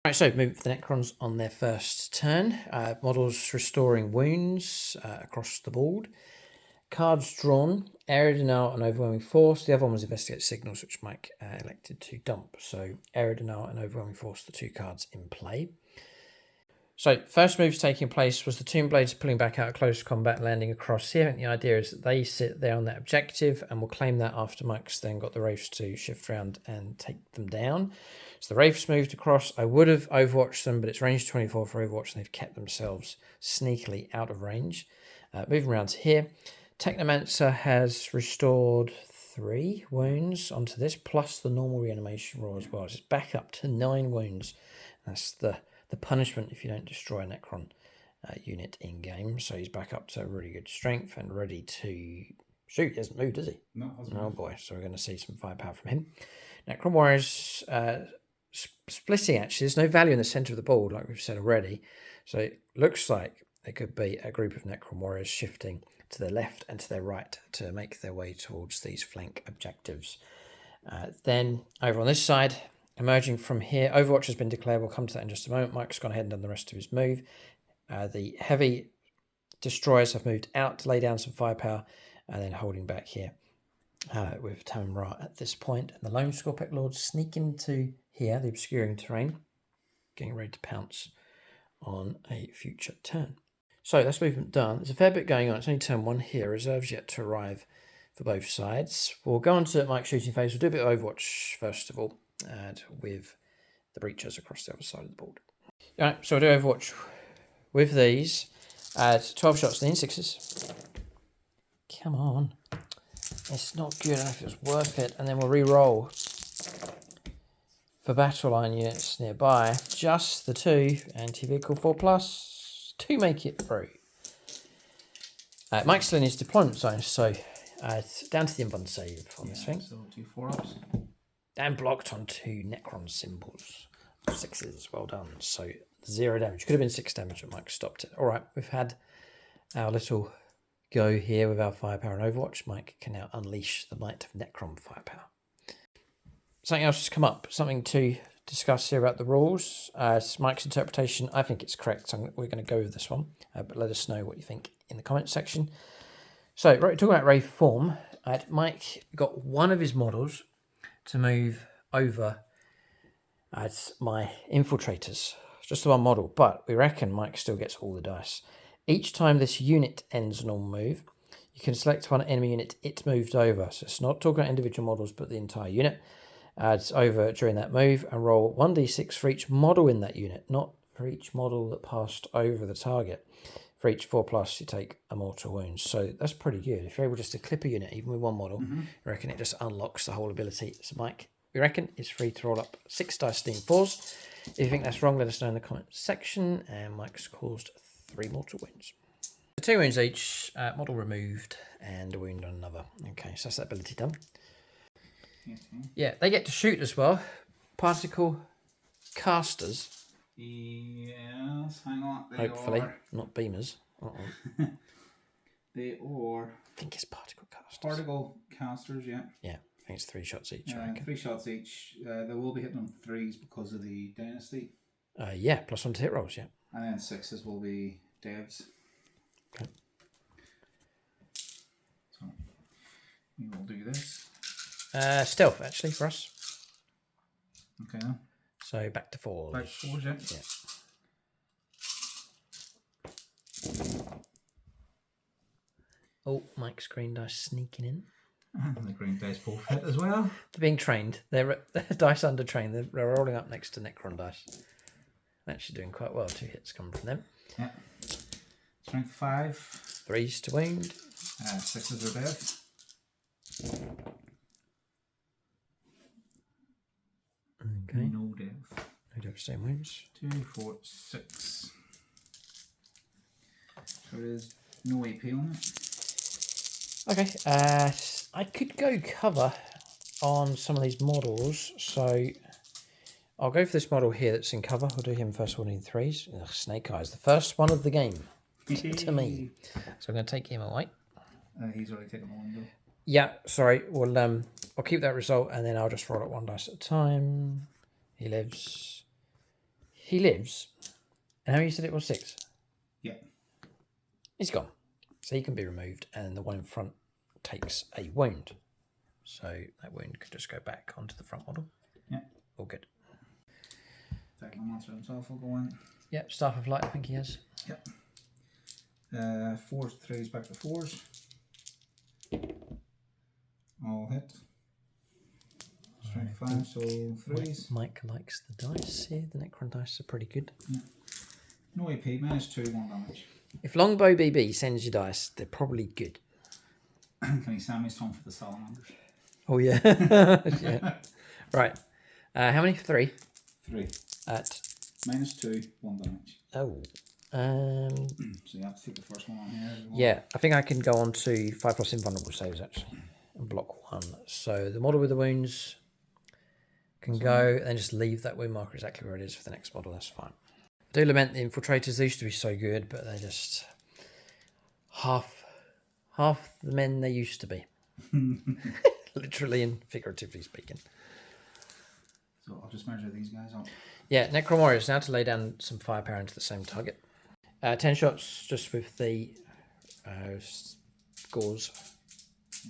All right, so moving for the Necrons on their first turn. Models restoring wounds across the board. Cards drawn, Area Denial and Overwhelming Force. The other one was Investigate Signals, which Mike elected to dump. So Area Denial and Overwhelming Force, the 2 cards in play. So first moves taking place was the Tomb Blades pulling back out of close combat, landing across here. And the idea is that they sit there on that objective and will claim that after Mike's then got the Wraiths to shift around and take them down. So the Wraiths moved across. I would have Overwatched them, but it's range 24 for Overwatch, and they've kept themselves sneakily out of range. Moving around to here. Technomancer has restored 3 wounds onto this, plus the normal reanimation roll as well. So it's back up to 9 wounds. That's the punishment if you don't destroy a Necron unit in-game. So he's back up to really good strength and ready to shoot. He hasn't moved, has he? No, hasn't Oh moved. boy, so we're going to see some firepower from him. Necron Warriors splitting actually. There's no value in the centre of the board, like we've said already. So it looks like there could be a group of Necron Warriors shifting to their left and to their right to make their way towards these flank objectives. Then over on this side, emerging from here, Overwatch has been declared. We'll come to that in just a moment. Mike's gone ahead and done the rest of his move. The heavy destroyers have moved out to lay down some firepower and then holding back here with Tamim Ra at this point. And the Lone Scorpic Lords sneak into here, the obscuring terrain, getting ready to pounce on a future turn. So that's movement done. There's a fair bit going on. It's only turn 1 here. Reserves yet to arrive for both sides. We'll go on to Mike's shooting phase. We'll do a bit of Overwatch first of all, with the breachers across the other side of the board. All right, so we'll do Overwatch with these. 12 shots in 6s. Come on. It's not good enough. It's worth it. And then we'll re-roll for battle line units nearby. Just the 2 anti-vehicle 4+. 2 make it through. Mike's still in his deployment zone, so it's down to the invuln save on this thing. So 2 4-ups. And blocked on 2 Necron symbols. 6s, well done. So 0 damage. Could have been 6 damage, but Mike stopped it. All right, we've had our little go here with our firepower and Overwatch, Mike can now unleash the might of Necron firepower. Something else has come up, something to discuss here about the rules. Mike's interpretation, I think it's correct, so we're going to go with this one, but let us know what you think in the comments section. So, right, talking about Wraith form, Mike got one of his models to move over as my infiltrators, just the one model, but we reckon Mike still gets all the dice. Each time this unit ends a normal move, you can select one enemy unit it moved over. So it's not talking about individual models, but the entire unit. Adds over during that move and roll 1d6 for each model in that unit, not for each model that passed over the target. For each 4+, you take a mortal wound. So that's pretty good. If you're able just to clip a unit, even with one model, I reckon it just unlocks the whole ability. So Mike, we reckon it's free to roll up 6 dice steam 4s. If you think that's wrong, let us know in the comments section. And Mike's caused 3 mortal wounds. 2 wounds each, model removed, and a wound on another. Okay, so that's that ability done. Yeah, they get to shoot as well. Particle casters. Yes, hang on. Hopefully, not beamers. They are. I think it's particle casters. Particle casters, yeah. Yeah, I think it's 3 shots each. I reckon. 3 shots each. They will be hitting on 3s because of the dynasty. Yeah, +1 to hit rolls, yeah. And then 6s will be devs. Okay. So we will do this. Stealth, actually, for us. Okay, then. So back to 4s. Back to 4s, yeah. Oh, Mike's green dice sneaking in. And the green dice both hit as well. They're being trained. They're dice under trained. They're rolling up next to Necron dice. Actually doing quite well. 2 hits come from them. Yeah. Strength 5. 3s to wound. 6s are death. Okay. No death. No devastating wounds. 2, 4, 6. So there is no AP on it. Okay. I could go cover on some of these models. So I'll go for this model here that's in cover. I'll do him first one in 3s. Ugh, Snake Eyes, the first one of the game to me. So I'm going to take him away. He's already taken one though. Yeah, sorry. Well, I'll keep that result and then I'll just roll it 1 dice at a time. He lives. He lives. And how many you said it was 6? Yeah. He's gone. So he can be removed and the one in front takes a wound. So that wound could just go back onto the front model. Yeah. All good. Second monster himself will go in. Yep, Staff of Light I think he has. Yep. 4s, 3s, back to 4s. All hit. Strength 5, so 3s. Mike likes the dice here. The Necron dice are pretty good. Yeah. No AP, -2, 1 damage. If Longbow BB sends you dice, they're probably good. Can he send me some for the salamanders? Oh, yeah. Yeah. Right. How many? 3? 3. At -2, 1 damage. Oh. So you have to take the first one on here. Yeah, I think I can go on to 5+ invulnerable saves actually and block 1. So the model with the wounds can go and just leave that wound marker exactly where it is for the next model. That's fine. I do lament the infiltrators. They used to be so good, but they're just half the men they used to be. Literally and figuratively speaking. So I'll just measure these guys up. Yeah, Necron Warriors now to lay down some firepower into the same target. 10 shots just with the Gauze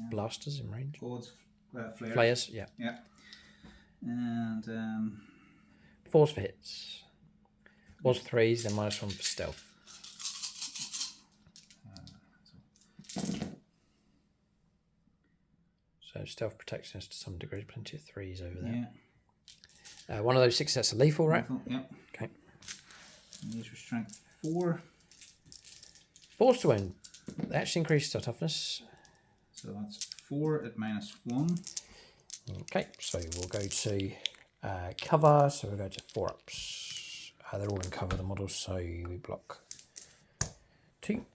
blasters in range. Gauze flares. Flares, yeah. Yeah. And 4s for hits. Was 3s, then -1 for stealth. So stealth protects us to some degree. Plenty of 3s over there. Yeah. One of those 6 sets are lethal, right? Lethal, yeah. Okay. And these are strength 4. 4s to wound. They actually increase our toughness. So that's 4 at -1. Okay, so we'll go to cover. So we'll go to 4-ups. They're all in cover, the models, so we block 2.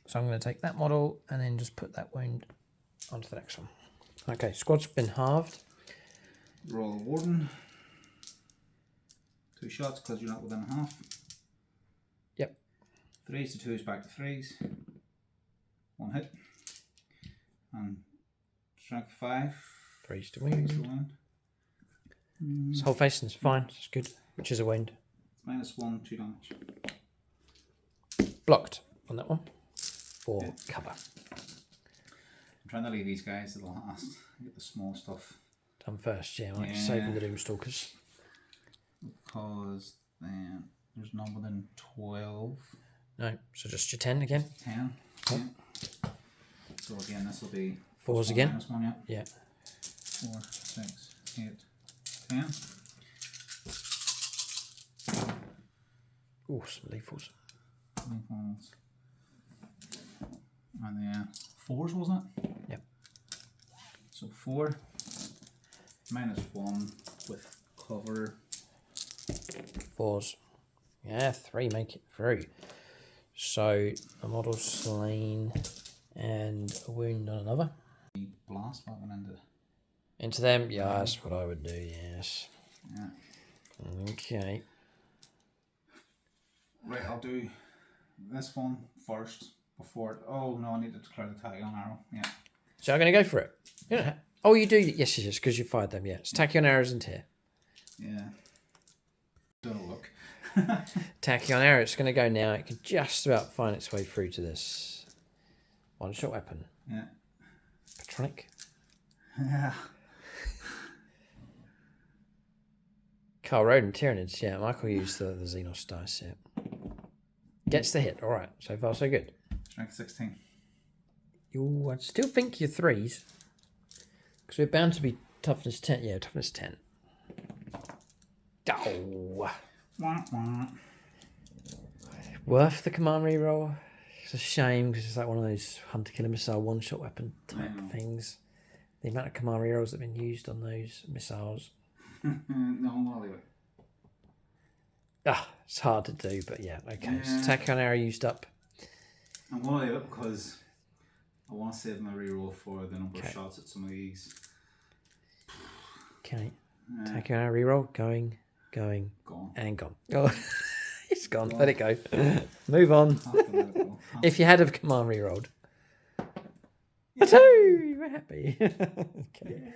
So I'm going to take that model and then just put that wound onto the next one. Okay, squad's been halved. Roll a warden. 2 shots because you're not within half. Yep. 3s to 2s back to 3s. 1 hit. And strength 5. 3's to wound. Wound. His whole facing's fine. It's good. Which is a wound. -1, 2 damage. Blocked on that one. For cover. I'm trying to leave these guys to the last. Get the small stuff. Done first, yeah. I like to save them the Doomstalkers. Because then there's none within 12. No, so just your 10 again. 10. Yep. Yeah. So again, this will be 4s again. -1, yeah. Yeah. 4, 6, 8, 10. Oh, some lethals. And then 4s, wasn't it? Yep. So 4 -1 with cover. 4s. Yeah, 3 make it through. So a model slain and a wound on another. Blast that one into them. Yeah, that's what I would do. Yes. Yeah. Okay. Right, I'll do this one first before. Oh no, I need to declare the Tachyon arrow. Yeah. So I'm going to go for it. You know, oh, you do. Yes, because you fired them. Yeah. It's Tachyon arrows into here. Yeah. Don't look. Tachyon arrow. It's going to go now. It can just about find its way through to this one-shot weapon. Yeah. Patronic. Yeah. Carl Roden, Tyranids. Yeah, Michael used the Xenos dice. Yeah. Gets the hit. All right. So far, so good. Strength 16. You, I still think you're 3s. Because we're bound to be toughness 10. Yeah, toughness 10. Oh. Wah, wah. Worth the command reroll. It's a shame because it's like one of those hunter killer missile one-shot weapon type things. The amount of command rerolls that have been used on those missiles. No, I'll leave it. Ah, it's hard to do, but yeah, okay. So Tachyon arrow used up. I'm going to leave it because I want to save my reroll for the number of shots at some of these. Okay. Tachyon arrow reroll. Going, Gone. and gone. Oh, it's gone. Let it go. Move on. If you had have command rerolled. Two! We're happy. Okay.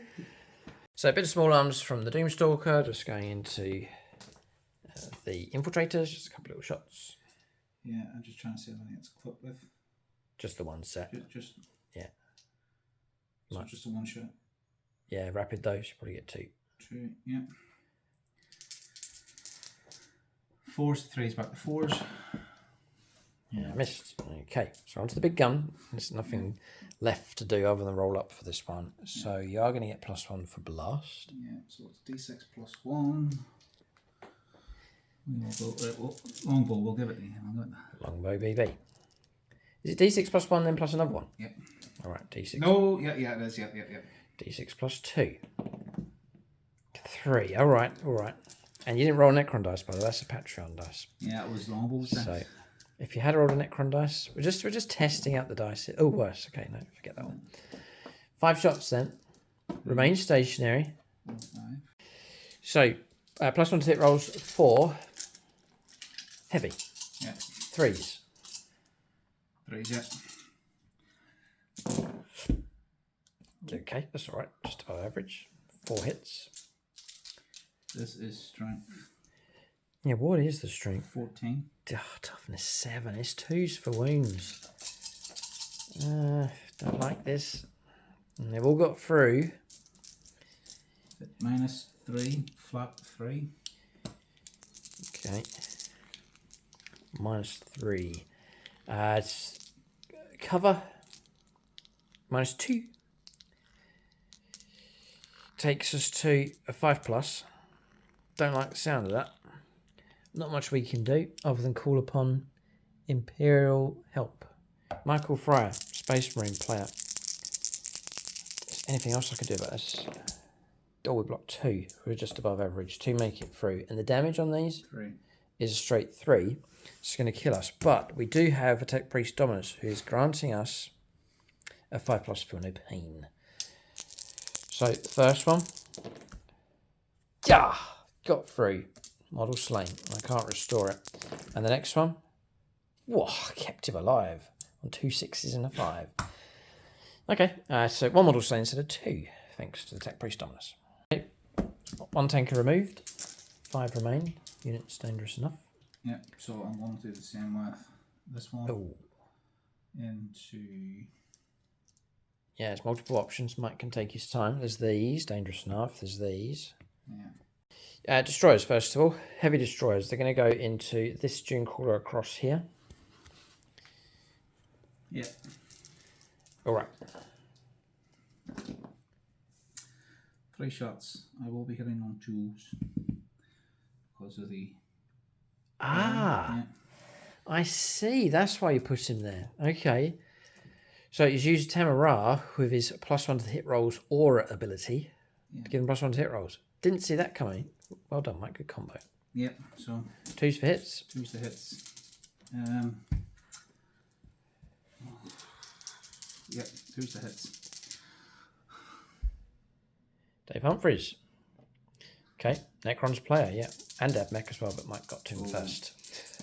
So a bit of small arms from the Doomstalker, just going into the Infiltrators, just a couple little shots. Yeah, I'm just trying to see anything it's equipped with. Just the one set. Just yeah. So just a one shot. Yeah, rapid though, should probably get 2. 2, yeah. 4s, 3s, back to 4s. Yeah, missed. Okay, so onto the big gun. There's nothing left to do other than roll up for this one. So you are going to get +1 for blast. Yeah, so it's D6 +1. We'll go, well, longbow, we'll give it to him. Longbow BB. Is it D6 +1 then plus another one? Yep. All right, D6. No, yeah, it is. Yep. D6 +2. 3. All right. And you didn't roll a Necron dice, by the way. That's a Patreon dice. Yeah, it was longbow. So, if you had rolled a Necron dice, we're just testing out the dice. Oh, worse. Okay, no, forget that one. 5 shots then. Remain stationary. 5. So, +1 to hit rolls 4. Heavy. Yeah. 3s. 3s, yeah. Okay, that's all right. Just above average. 4 hits. This is strength. Yeah, what is the strength? 14. Oh, toughness 7. It's 2s for wounds. Don't like this. And they've all got through. -3, flat 3. Okay. -3. It's cover. -2. Takes us to a 5+. Don't like the sound of that. Not much we can do other than call upon Imperial help. Michael Fryer, Space Marine player. Is anything else I can do about this? Oh, we blocked 2. We're just above average. 2 make it through. And the damage on these 3. is a straight 3. It's going to kill us. But we do have a Tech Priest Dominus who is granting us a 5+ for no pain. So, the first one. Yeah! Got through. Model slain. I can't restore it. And the next one. Whoa, kept him alive. on 2 6s and a 5. Okay, so 1 model slain instead of 2, thanks to the Tech Priest Dominus. Okay. 1 tanker removed, 5 remain. Units dangerous enough. Yeah, so I'm going to do the same with this one. Oh. Into... Yeah, there's multiple options. Mike can take his time. There's these, dangerous enough. There's these. Yeah. Destroyers, first of all. Heavy destroyers. They're going to go into this dune crawler across here. Yeah. All right. 3 shots. I will be hitting on 2s because of the... Yeah. I see. That's why you put him there. Okay. So he's used Tamara with his +1 to the hit rolls aura ability to give him +1 to hit rolls. Didn't see that coming. Well done, Mike. Good combo. Yep. So 2s for hits. 2s to hits. Yep. 2s to hits. Dave Humphries. Okay. Necrons player. Yeah. And Admech as well, but Mike got to him first.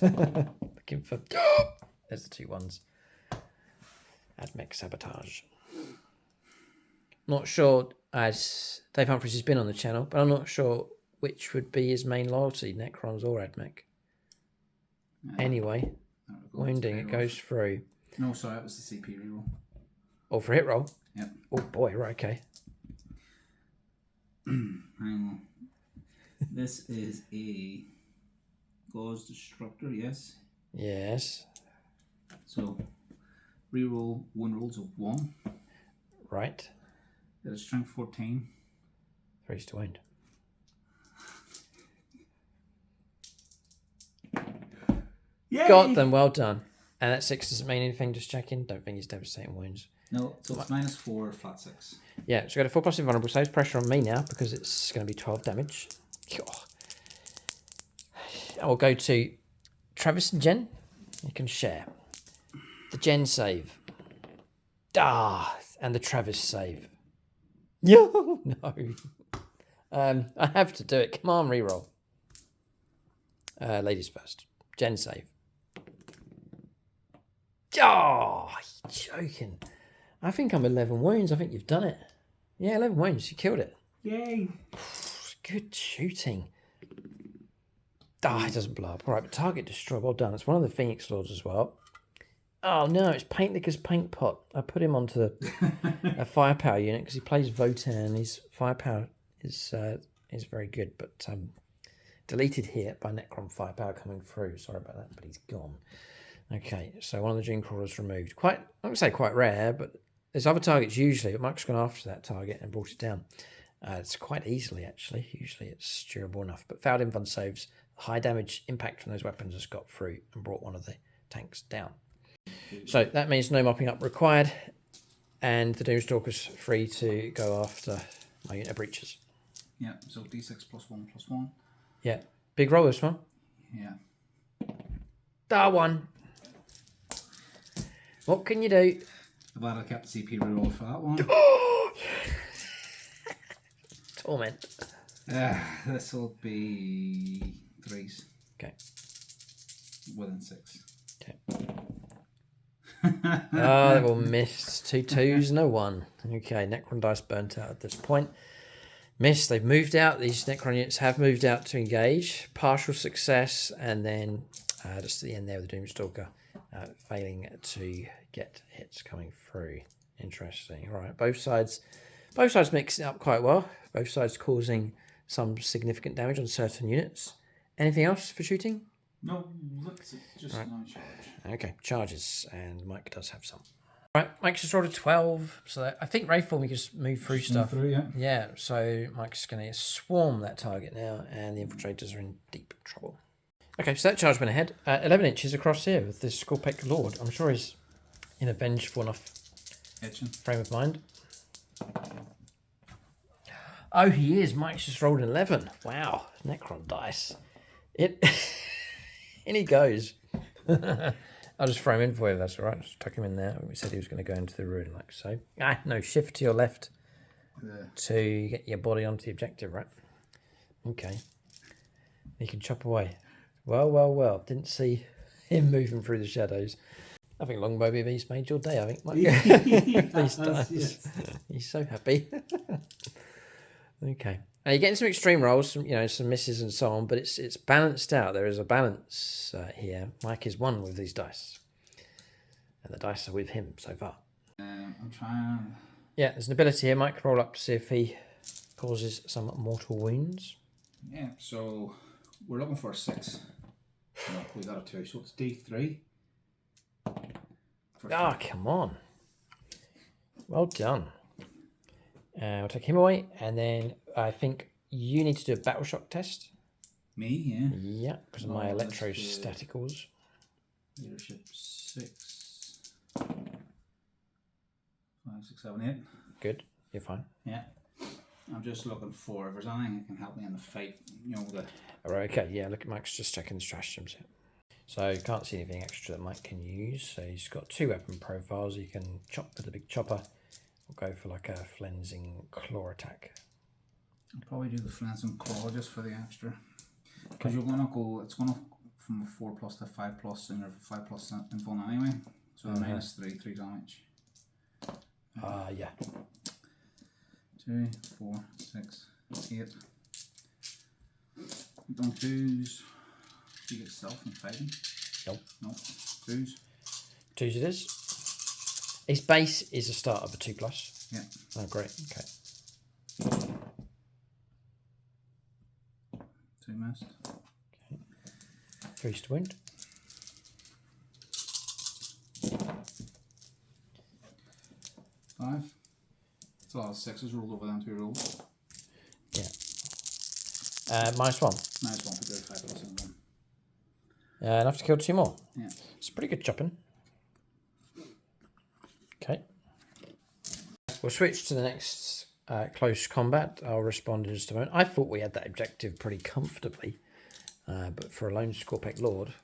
Looking for... There's the 2 ones. Admech sabotage. Not sure, as Dave Humphries has been on the channel, but I'm not sure which would be his main loyalty, Necrons or Admech. Anyway, wounding, it goes through. No, sorry, that was the CP reroll. Oh, for hit roll? Yep. Oh boy, right, okay. Hang on. This is a Gauze Destructor, yes? Yes. So, reroll 1 rolls of 1. Right. That is strength 14. 3's to wound. Yay! Got them, well done. And that 6 doesn't mean anything, just checking. Don't think he's devastating wounds. No, so it's -4, flat 6. Yeah, so we got a 4+ invulnerable saves. Pressure on me now because it's going to be 12 damage. I will go to Travis and Jen. You can share. The Jen save. And the Travis save. No. I have to do it. Come on, reroll. Ladies first. Jen save. Oh, you're joking. I think I'm 11 wounds. I think you've done it. Yeah, 11 wounds. You killed it. Yay. Good shooting. It doesn't blow up. All right, but target destroy. Well done. It's one of the Phoenix Lords as well. Oh, no, it's Paint Licker's Paint Pot. I put him onto a firepower unit because he plays Votan. His firepower is very good, but deleted here by Necron firepower coming through. Sorry about that, but he's gone. Okay, so one of the Dune Crawlers removed. I wouldn't say quite rare, but there's other targets usually, but Mike's gone after that target and brought it down. It's quite easily, actually. Usually it's durable enough, but failed invuln saves. High damage impact from those weapons has got through and brought one of the tanks down. So that means no mopping up required, and the Doomstalker's free to go after my unit of breaches. Yeah, so D6 +1/+1. Yeah, big roll this one. Yeah. 1. What can you do? I've had a kept CP reroll for that one. Torment. This will be 3s. Okay. Within 6. Okay. They've all missed. 2 2s, no 1. Okay, Necron dice burnt out at this point. Missed. They've moved out. These Necron units have moved out to engage. Partial success, and then just at the end there with the Doomstalker failing to get hits coming through. Interesting. All right, both sides mix it up quite well. Both sides causing some significant damage on certain units. Anything else for shooting? No, that's just right. no charge. Okay, charges, and Mike does have some. All right, Mike's just rolled a 12, so I think Wraithform we can just move through stuff. Yeah, so Mike's going to swarm that target now, and the infiltrators are in deep trouble. Okay, so that charge went ahead. 11 inches across here with this Scorpec Lord. I'm sure he's in a vengeful enough frame of mind. Oh, he is. Mike's just rolled an 11. Wow, Necron dice. In he goes. I'll just throw him in for you, that's all right. Just tuck him in there. We said he was going to go into the ruin like so. No, shift to your left to get your body onto the objective, right? Okay. You can chop away. Well. Didn't see him moving through the shadows. I think Longbow BB's made your day, I think, Mike. These dice. Yes. He's so happy. Okay. Now you're getting some extreme rolls, some misses and so on, but it's balanced out. There is a balance here. Mike is one with these dice. And the dice are with him so far. I'm trying. Yeah, there's an ability here. Mike, roll up to see if he causes some mortal wounds. Yeah, so we're looking for a 6. No, we got a 2, so it's D3. Ah, come on. Well done. We'll take him away, and then I think you need to do a battle shock test. Me, yeah. Yeah, because of my electrostaticals. Leadership 6. 5, 6, 7, 8. Good, you're fine. Yeah. I'm just looking for if there's anything that can help me in the fight. All right, okay, yeah, look at Mike's just checking the stratagems here. So you can't see anything extra that Mike can use. So he's got 2 weapon profiles. You can chop with the big chopper. We'll go for like a flensing claw attack. I'll probably do the flensing claw just for the extra. Because you're going to go, it's going to from 4+ to 5+, and you're 5+ in fun anyway. So -3, 3 damage. Yeah. 2, 4, 6, 8. Don't choose. Do you get stealth and fighting? Nope. Nope. 2s. 2s it is. His base is a start of a 2+. Yeah. Oh, great. Okay. 2 missed. Okay. 3's to wound. 5. It's a lot of 6s rolled over them 2 rolls. Yeah. -1. -1 for good 5+ and 1. Enough to kill 2 more. Yeah. It's pretty good chopping. Okay. We'll switch to the next close combat. I'll respond in just a moment. I thought we had that objective pretty comfortably, but for a lone Scorpec Lord,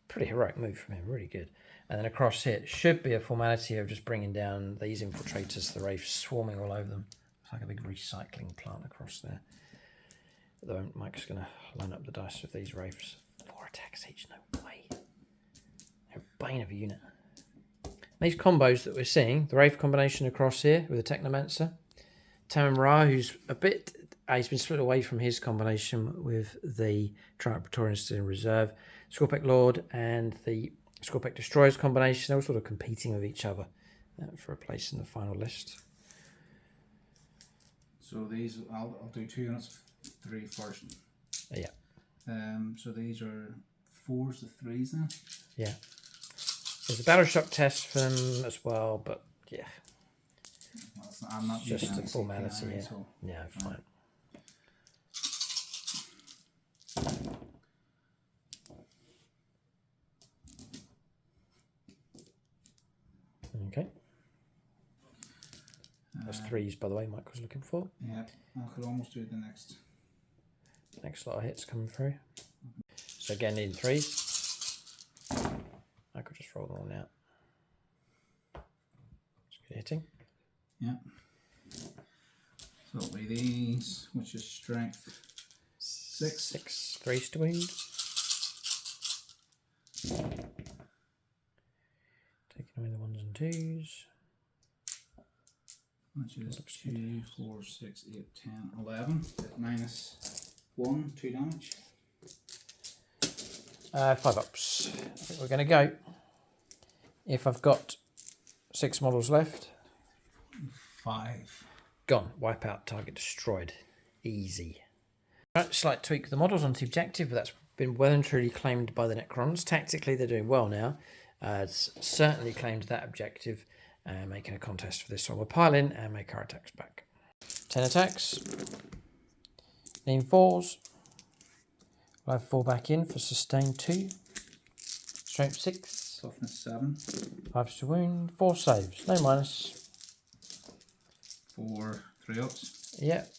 pretty heroic move from him. Really good. And then across here, it should be a formality of just bringing down these infiltrators, the Wraiths swarming all over them. It's like a big recycling plant across there. At the moment, Mike's going to line up the dice with these Wraiths. 4 attacks each, no way. They're a bane of a unit. These combos that we're seeing, the Wraith combination across here with the Technomancer. Tamim Ra, who's a bit... he's been split away from his combination with the Triumph Praetorians in reserve. Scorpec Lord and the Scorpec Destroyers combination, they're all sort of competing with each other for a place in the final list. So these, I'll do 2 units, 3 first. Yeah. So these are 4s to 3s then? Yeah. There's a battle shock test for them as well, but yeah. Well, I'm not just a formality, anyway, yeah. So, yeah, fine. Okay. That's 3s, by the way, Mike was looking for. Yeah, I could almost do the next. Next lot of hits coming through. So again, needing 3s. I could just roll them all now. It's good hitting. Yeah. So it'll be these, which is strength 6. 6 3s to wound. Taking away the 1s and 2s. Which is 2, 4, 6, 8, 10, 11. -1, 2 damage. 5 ups. I think we're going to go. If I've got 6 models left. 5. Gone. Wipe out. Target destroyed. Easy. Right, slight tweak of the models onto the objective, but that's been well and truly claimed by the Necrons. Tactically, they're doing well now. It's certainly claimed that objective, making a contest for this one. We'll pile in and make our attacks back. 10 attacks. Lean 4s. We'll have 4 back in for sustain 2. Strength 6. Toughness 7. 5 to wound. 4 saves. No minus. 4 3 ups. Yep.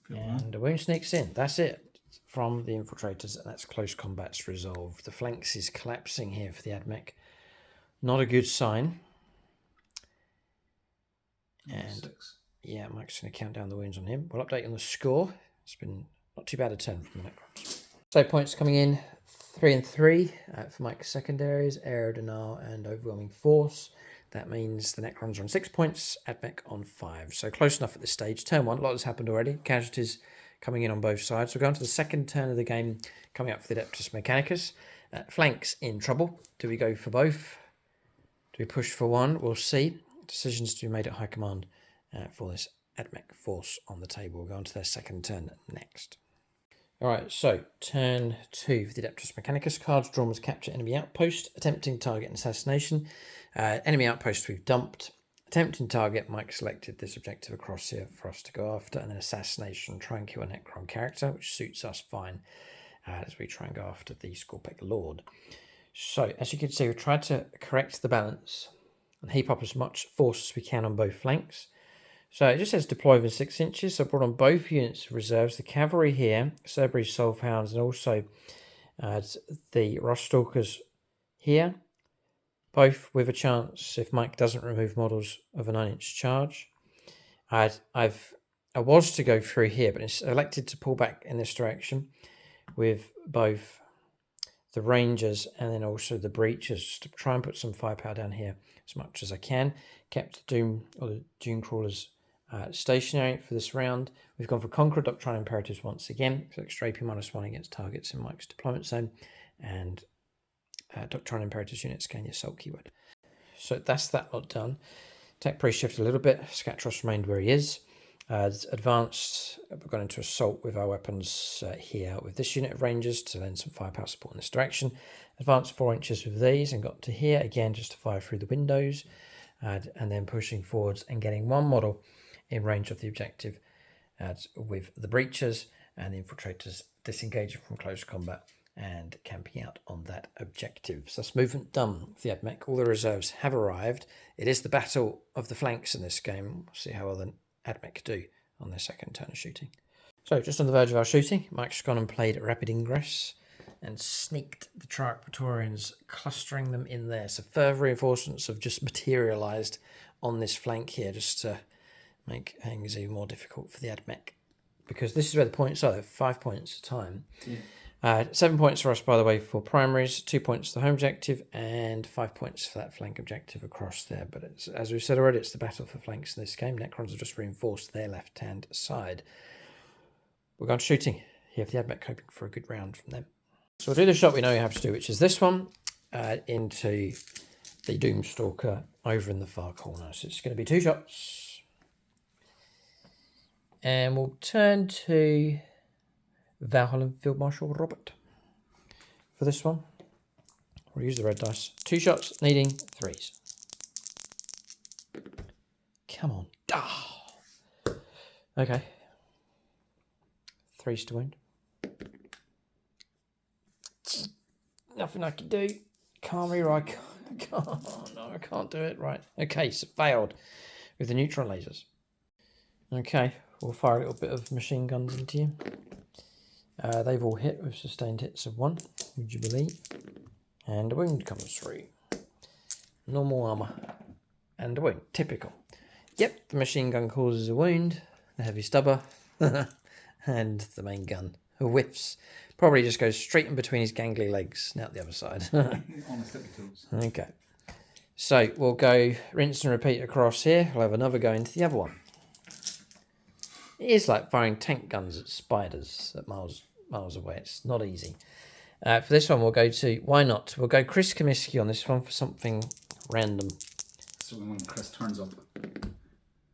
And the wound sneaks in. That's it from the infiltrators, and that's close combat's resolved. The flanks is collapsing here for the Admech. Not a good sign. And 6. yeah, Mike's going to count down the wounds on him. We'll update on the score. It's been not too bad a turn from the Necrons. So points coming in 3 and 3 for Mike's secondaries, Aerodynal and Overwhelming Force. That means the Necrons are on 6 points, Admech on 5. So close enough at this stage. Turn 1, a lot has happened already. Casualties coming in on both sides. We're going to the second turn of the game, coming up for the Adeptus Mechanicus. Flanks in trouble. Do we go for both? Do we push for one? We'll see. Decisions to be made at high command for this Admech force on the table. We'll go on to their second turn next. Alright, so turn 2 for the Adeptus Mechanicus. Cards drawn was capture enemy outpost, attempting target and assassination. Enemy outpost we've dumped. Attempting target, Mike selected this objective across here for us to go after, and then assassination, try and kill a Necron character, which suits us fine as we try and go after the Scorpec Lord. So, as you can see, we've tried to correct the balance and heap up as much force as we can on both flanks. So it just says deploy within 6 inches. So I brought on both units of reserves, the cavalry here, Cerberus Soulhounds, and also the Rostalkers here. Both with a chance, if Mike doesn't remove models, of a 9-inch charge. I was to go through here, but it's elected to pull back in this direction with both the Rangers and then also the Breachers, just to try and put some firepower down here as much as I can. Kept the Doom or the Dune Crawlers stationary for this round. We've gone for Conqueror Doctrine Imperatives once again. So Extrapium -1 against targets in Mike's deployment zone. And Doctrine Imperatives units gain the assault keyword. So that's that lot done. Tech Priest shifted a little bit. Scatros remained where he is. Advanced, we've gone into assault with our weapons here with this unit of Rangers to lend some firepower support in this direction. Advanced 4 inches with these and got to here again just to fire through the windows. And then pushing forwards and getting one model in range of the objective with the Breachers and the Infiltrators disengaging from close combat and camping out on that objective. So that's movement done for the Admech. All the reserves have arrived. It is the battle of the flanks in this game. We'll see how well the Admech do on their second turn of shooting. So just on the verge of our shooting, Mike's gone and played Rapid Ingress and sneaked the Triarch Praetorians, clustering them in there. So further reinforcements have just materialised on this flank here, just to make things even more difficult for the Admech. Because this is where the points are, they're 5 points at a time. Yeah. 7 points for us, by the way, for primaries, 2 points for the home objective, and 5 points for that flank objective across there. But it's, as we've said already, it's the battle for flanks in this game. Necrons have just reinforced their left-hand side. We're going to shooting here for the Admech, hoping for a good round from them. So we'll do the shot we know you have to do, which is this one, into the Doomstalker over in the far corner. So it's going to be 2 shots. And we'll turn to Valhalla Field Marshal Robert for this one. We'll use the red dice. 2 shots, needing 3s. Come on. Oh. Okay. 3s to wound. Nothing I can do. Can't rewrite. No, I can't do it. Right. Okay, so failed with the neutron lasers. Okay, we'll fire a little bit of machine guns into you. They've all hit with sustained hits of 1, would you believe? And a wound comes through. Normal armour. And a wound. Typical. Yep, the machine gun causes a wound. The heavy stubber. And the main gun whiffs. Probably just goes straight in between his gangly legs and out the other side. Okay. So we'll go rinse and repeat across here. We'll have another go into the other one. It is like firing tank guns at spiders at miles away. It's not easy. For this one, we'll go to, why not? We'll go Chris Comiskey on this one for something random. So when Chris turns up.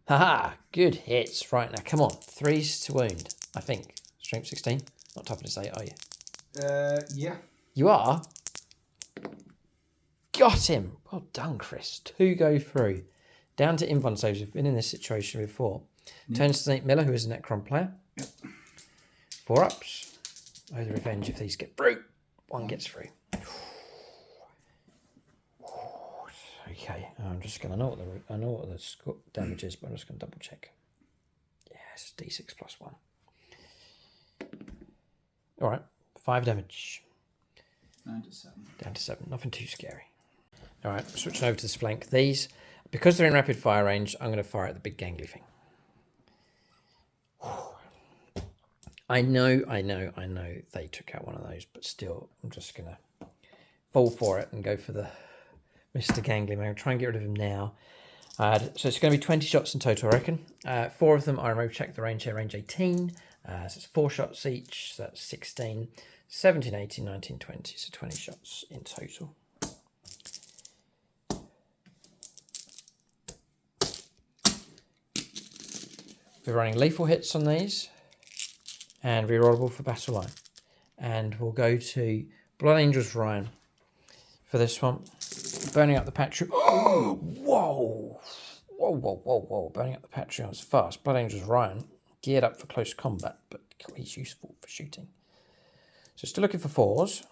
Haha, good hits. Right, now come on. 3s to wound, I think. Strength 16. Not tough to say, are you? Yeah. You are? Got him. Well done, Chris. 2 go through. Down to invuln saves. We've been in this situation before. Yep. Turns to Nate Miller, who is a Necron player. Yep. 4 ups. Oh, the revenge if these get through. 1 gets through. Okay, I'm just going to know what the damage is, but I'm just going to double check. Yes, D6 plus 1. All right, 5 damage. Down to 7. Down to 7. Nothing too scary. All right, switching over to this flank. These, because they're in rapid fire range, I'm going to fire at the big gangly thing. I know they took out one of those, but still, I'm just going to fall for it and go for the Mr. Gangly Man. Try and get rid of him now. So it's going to be 20 shots in total, I reckon. 4 of them, I remember check the range here, range 18. So it's 4 shots each, so that's 16, 17, 18, 19, 20. So 20 shots in total. We're running lethal hits on these and rerollable for battle line. And we'll go to Blood Angels Ryan for this one. Burning up the Patreon. Oh, whoa! Whoa. Burning up the Patreon's fast. Blood Angels Ryan, geared up for close combat, but he's useful for shooting. So still looking for 4s.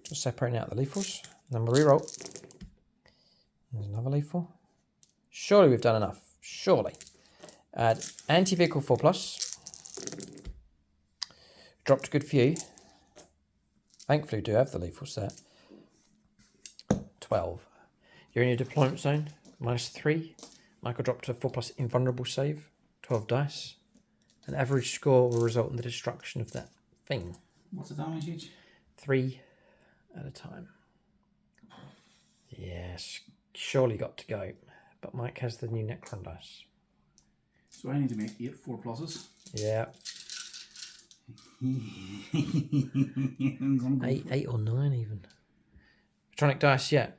Just separating out the lethals. Then we'll reroll. There's another lethal. Surely we've done enough. Surely. Add anti-vehicle 4+. Dropped a good few. Thankfully we do have the lethals there. 12. You're in your deployment zone. -3. Michael dropped a 4+ invulnerable save. 12 dice. An average score will result in the destruction of that thing. What's the damage each? 3 at a time. Yes. Surely got to go. But Mike has the new Necron dice. So I need to make 8 4+. Yeah. 8 or 9 even. Electronic dice, yeah.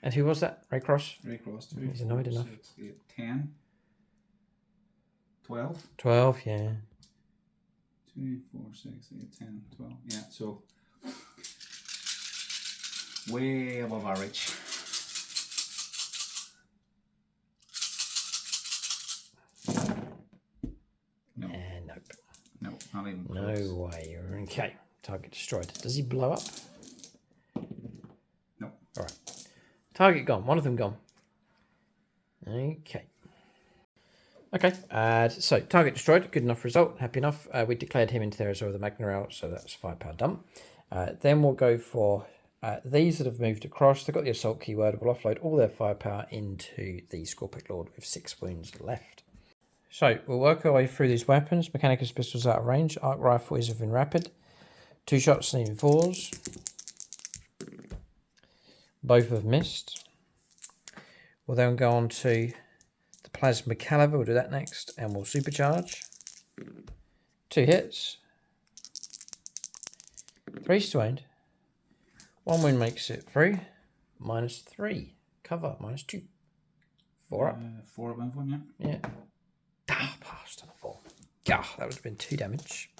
And who was that? Ray Cross? Ray Cross. He's annoyed enough. 6, 8, 10. 12. 12, yeah. 2, 4, 6, 8, 10, 12. Yeah, so way above average. No. Nope. No, not even close. No way. Okay. Target destroyed. Does he blow up? No. Alright. Target gone. One of them gone. Okay. Okay. So target destroyed. Good enough result. Happy enough. We declared him into there as well with the Magna Rail, so that's 5-power dump. Then we'll go for these that have moved across. They've got the assault keyword. We'll offload all their firepower into the Scorpic Lord with 6 wounds left. So we'll work our way through these weapons. Mechanicus pistols out of range. Arc rifle is within rapid. 2 shots needing 4s. Both have missed. We'll then go on to the plasma caliber. We'll do that next, and we'll supercharge. 2 hits. 3 wound. 1 wound makes it through. -3. Cover. -2. 4 up. 4 up and 1, yeah. Yeah. Ah, passed on a 4. Gah, that would have been 2 damage.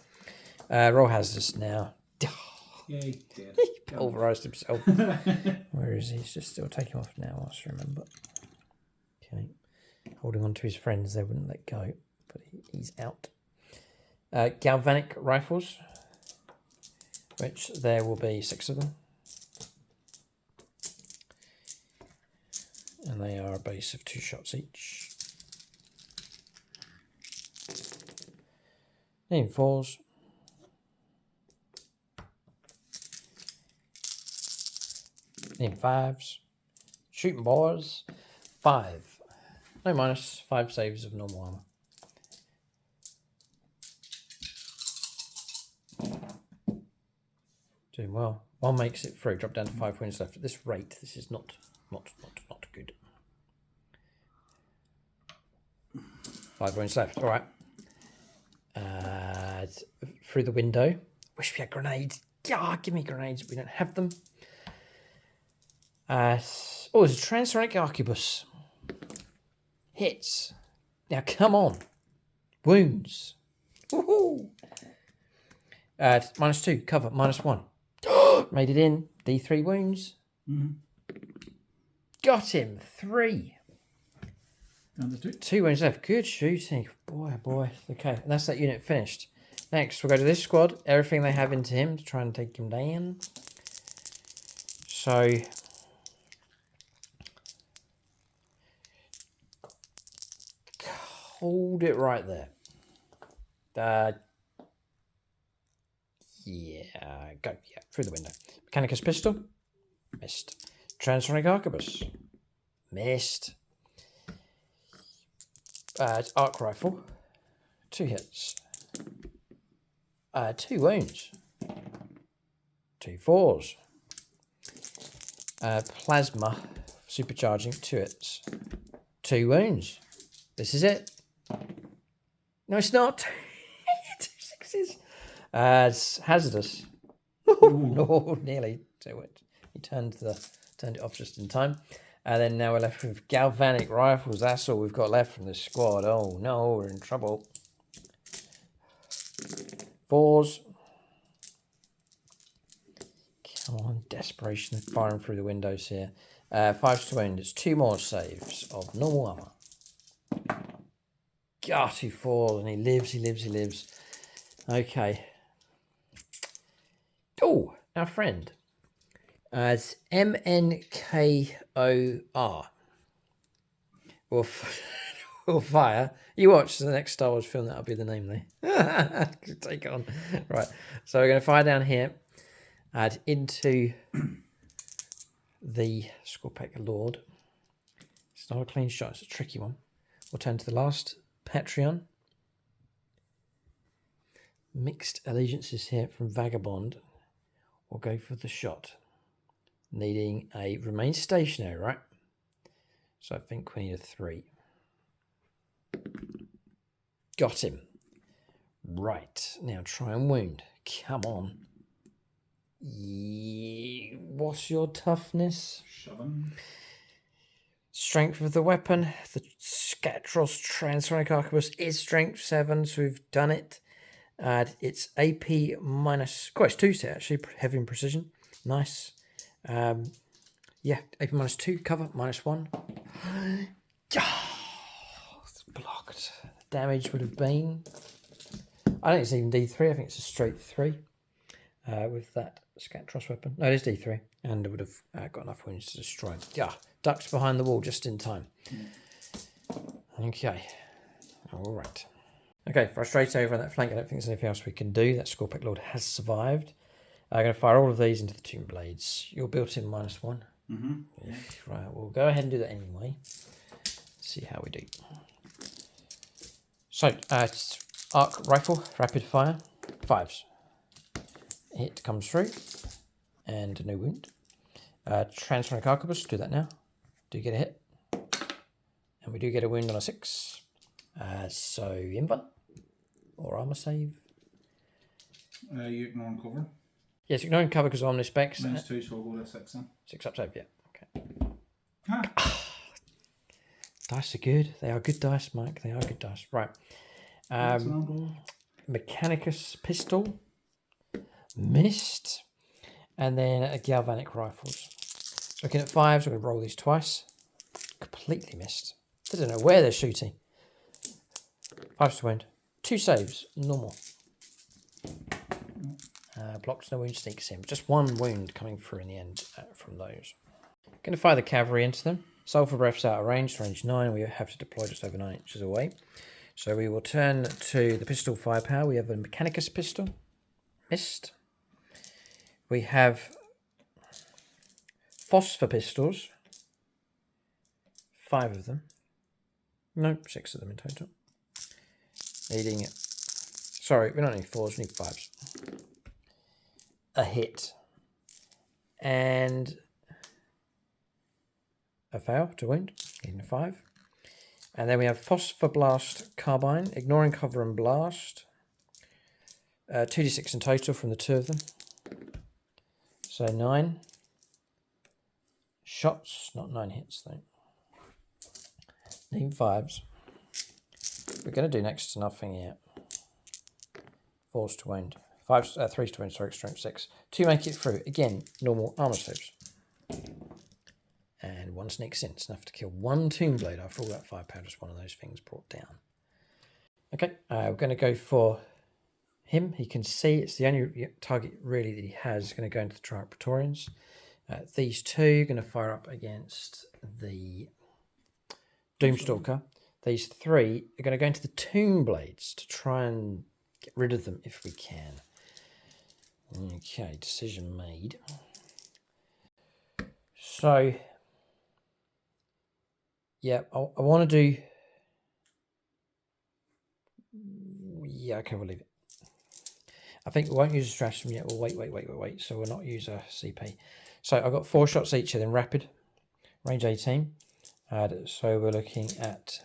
Roll hazardous now. Yay, dead. He pulverised himself. Where is he? He's just still taking off now, whilst I remember. Okay. Holding on to his friends, they wouldn't let go, but he's out. Galvanic rifles, which there will be 6 of them. And they are a base of 2 shots each. Needing 4s. Needing 5s. Shooting boys. 5. No minus. 5 saves of normal armor. Doing well. 1 makes it through. Drop down to 5 wounds left. At this rate, this is not good. 5 wounds left. All right. Through the window. Wish we had grenades. Yeah, give me grenades. We don't have them. There's a transonic arquebus. Hits. Now, come on. Wounds. Woohoo! -2. Cover. -1. Made it in. D3 wounds. Mm-hmm. Got him. 3. Down to 2. 2 wounds left. Good shooting. Boy. Okay, and that's that unit finished. Next, we'll go to this squad. Everything they have into him to try and take him down. So, hold it right there. Yeah, go. Yeah, through the window. Mechanicus pistol. Missed. Transonic arquebus. Missed. arc rifle. 2 hits. 2 wounds. 2 4s. Plasma supercharging. 2 hits. 2 wounds. This is it. No, it's not. 2 6s. It's hazardous. No, nearly. So he turned it off just in time. And then now we're left with galvanic rifles. That's all we've got left from this squad. Oh no, we're in trouble. 4s. Come on, desperation firing through the windows here. 5s to wound. It's 2 more saves of normal armor. God, 2 4s, and he lives. Okay. Oh, our friend. It's MNKOR. Or fire. You watch the next Star Wars film, that'll be the name there. Take it on. Right. So we're going to fire down here. Add into the Scorpec Lord. It's not a clean shot, it's a tricky one. We'll turn to the last Patreon. Mixed allegiances here from Vagabond. We'll go for the shot. Needing a remain stationary, right? So I think we need a 3. Got him. Right. Now try and wound. Come on. What's your toughness? 7. Strength of the weapon. The Scatros Transonic Arquebus is strength 7, so we've done it. It's AP minus... Quite, it's 2 set actually. Heavy and precision. Nice. Yeah, AP minus 2, cover, minus 1. It's blocked. Damage would have been... I don't think it's even D3, I think it's a straight 3. With that Scatros weapon. No, it is D3. And it would have got enough wounds to destroy him. Yeah, ducks behind the wall just in time. Okay. Alright. Okay, frustrated over on that flank. I don't think there's anything else we can do. That Scorpec Lord has survived. I'm going to fire all of these into the Tomb Blades. You're built in -1. Mm-hmm. Yeah, right, we'll go ahead and do that anyway. See how we do. So, arc rifle, rapid fire, 5s. Hit comes through, and no wound. Transonic Arquebus, do that now. Do get a hit. And we do get a wound on a 6. So, Inva, or armor save. You ignore and cover. Yes, ignoring cover because I'm -specs. -2, so we'll go to 6 then. 6 up save, yeah. Okay. Ah. Dice are good. They are good dice, Mike. They are good dice. Right. Mechanicus pistol. Missed. And then a galvanic rifles. So looking at 5s, we're going to roll these twice. Completely missed. I don't know where they're shooting. 5s to wound. 2 saves. Normal. Blocks, no wound, sneaks in. Just 1 wound coming through in the end from those. Going to fire the cavalry into them. Sulphur Breath's out of range, range 9. We have to deploy just over 9 inches away. So we will turn to the pistol firepower. We have a Mechanicus pistol. Missed. We have phosphor pistols. 5 of them. No, 6 of them in total. Needing it. Sorry, we don't need 4s, we need 5s. A hit. And a fail to wound. Needing a 5. And then we have Phosphor Blast Carbine, ignoring cover and blast. 2d6 in total from the 2 of them. So 9 shots, not 9 hits though. Need 5s. We're going to do next to nothing here. 4s to wound. 3s to wound, sorry, strength 6. 2 make it through. Again, normal armor saves. And 1 sneaks in. It's enough to kill 1 Tomb Blade after all that firepower. Just one of those things brought down. Okay, we're going to go for him. He can see it's the only target really that he has. He's going to go into the Triarch Praetorians. These 2 are going to fire up against the Doomstalker. These 3 are going to go into the Tomb Blades to try and get rid of them if we can. Okay, decision made. So, yeah, I want to do Yeah, okay, we'll leave it. I think we won't use a stratagem yet. We'll wait. So we'll not use a CP. So I've got 4 shots each of them, rapid, range 18. So we're looking at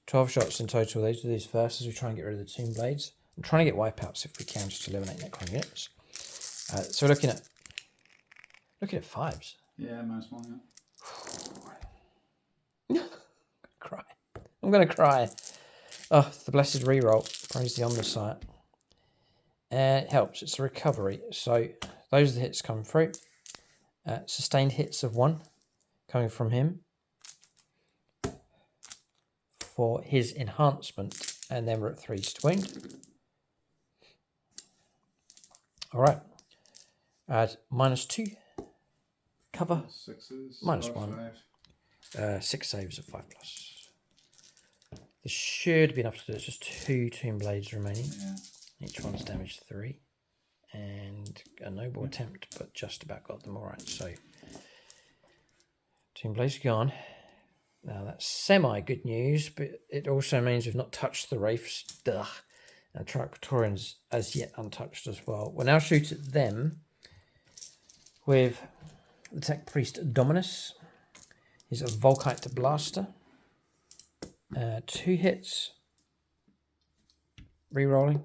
12 shots in total. Those do these first as we try and get rid of the Tomb Blades. I'm trying to get wipeouts if we can, just to eliminate Necron units. So we're looking at 5s. Yeah, -1, yeah. Cry. I'm going to cry. Oh, the blessed reroll. Praise the Omniscient. It helps. It's a recovery. So those are the hits coming through. Sustained hits of 1 coming from him for his enhancement. And then we're at 3 to wound. All right. Add -2. Cover. 6s. -1. 6 saves of 5+. There should be enough to do. It's just 2 Tomb Blades remaining. Yeah. Each one's damaged 3. And a noble attempt, but just about got them all right. So, Tomb Blades gone. Now, that's semi-good news, but it also means we've not touched the Wraiths. Duh. And Triquetorian's as yet untouched as well. We'll now shoot at them with the Tech Priest Dominus. He's a Volkite Blaster. 2 hits. Rerolling.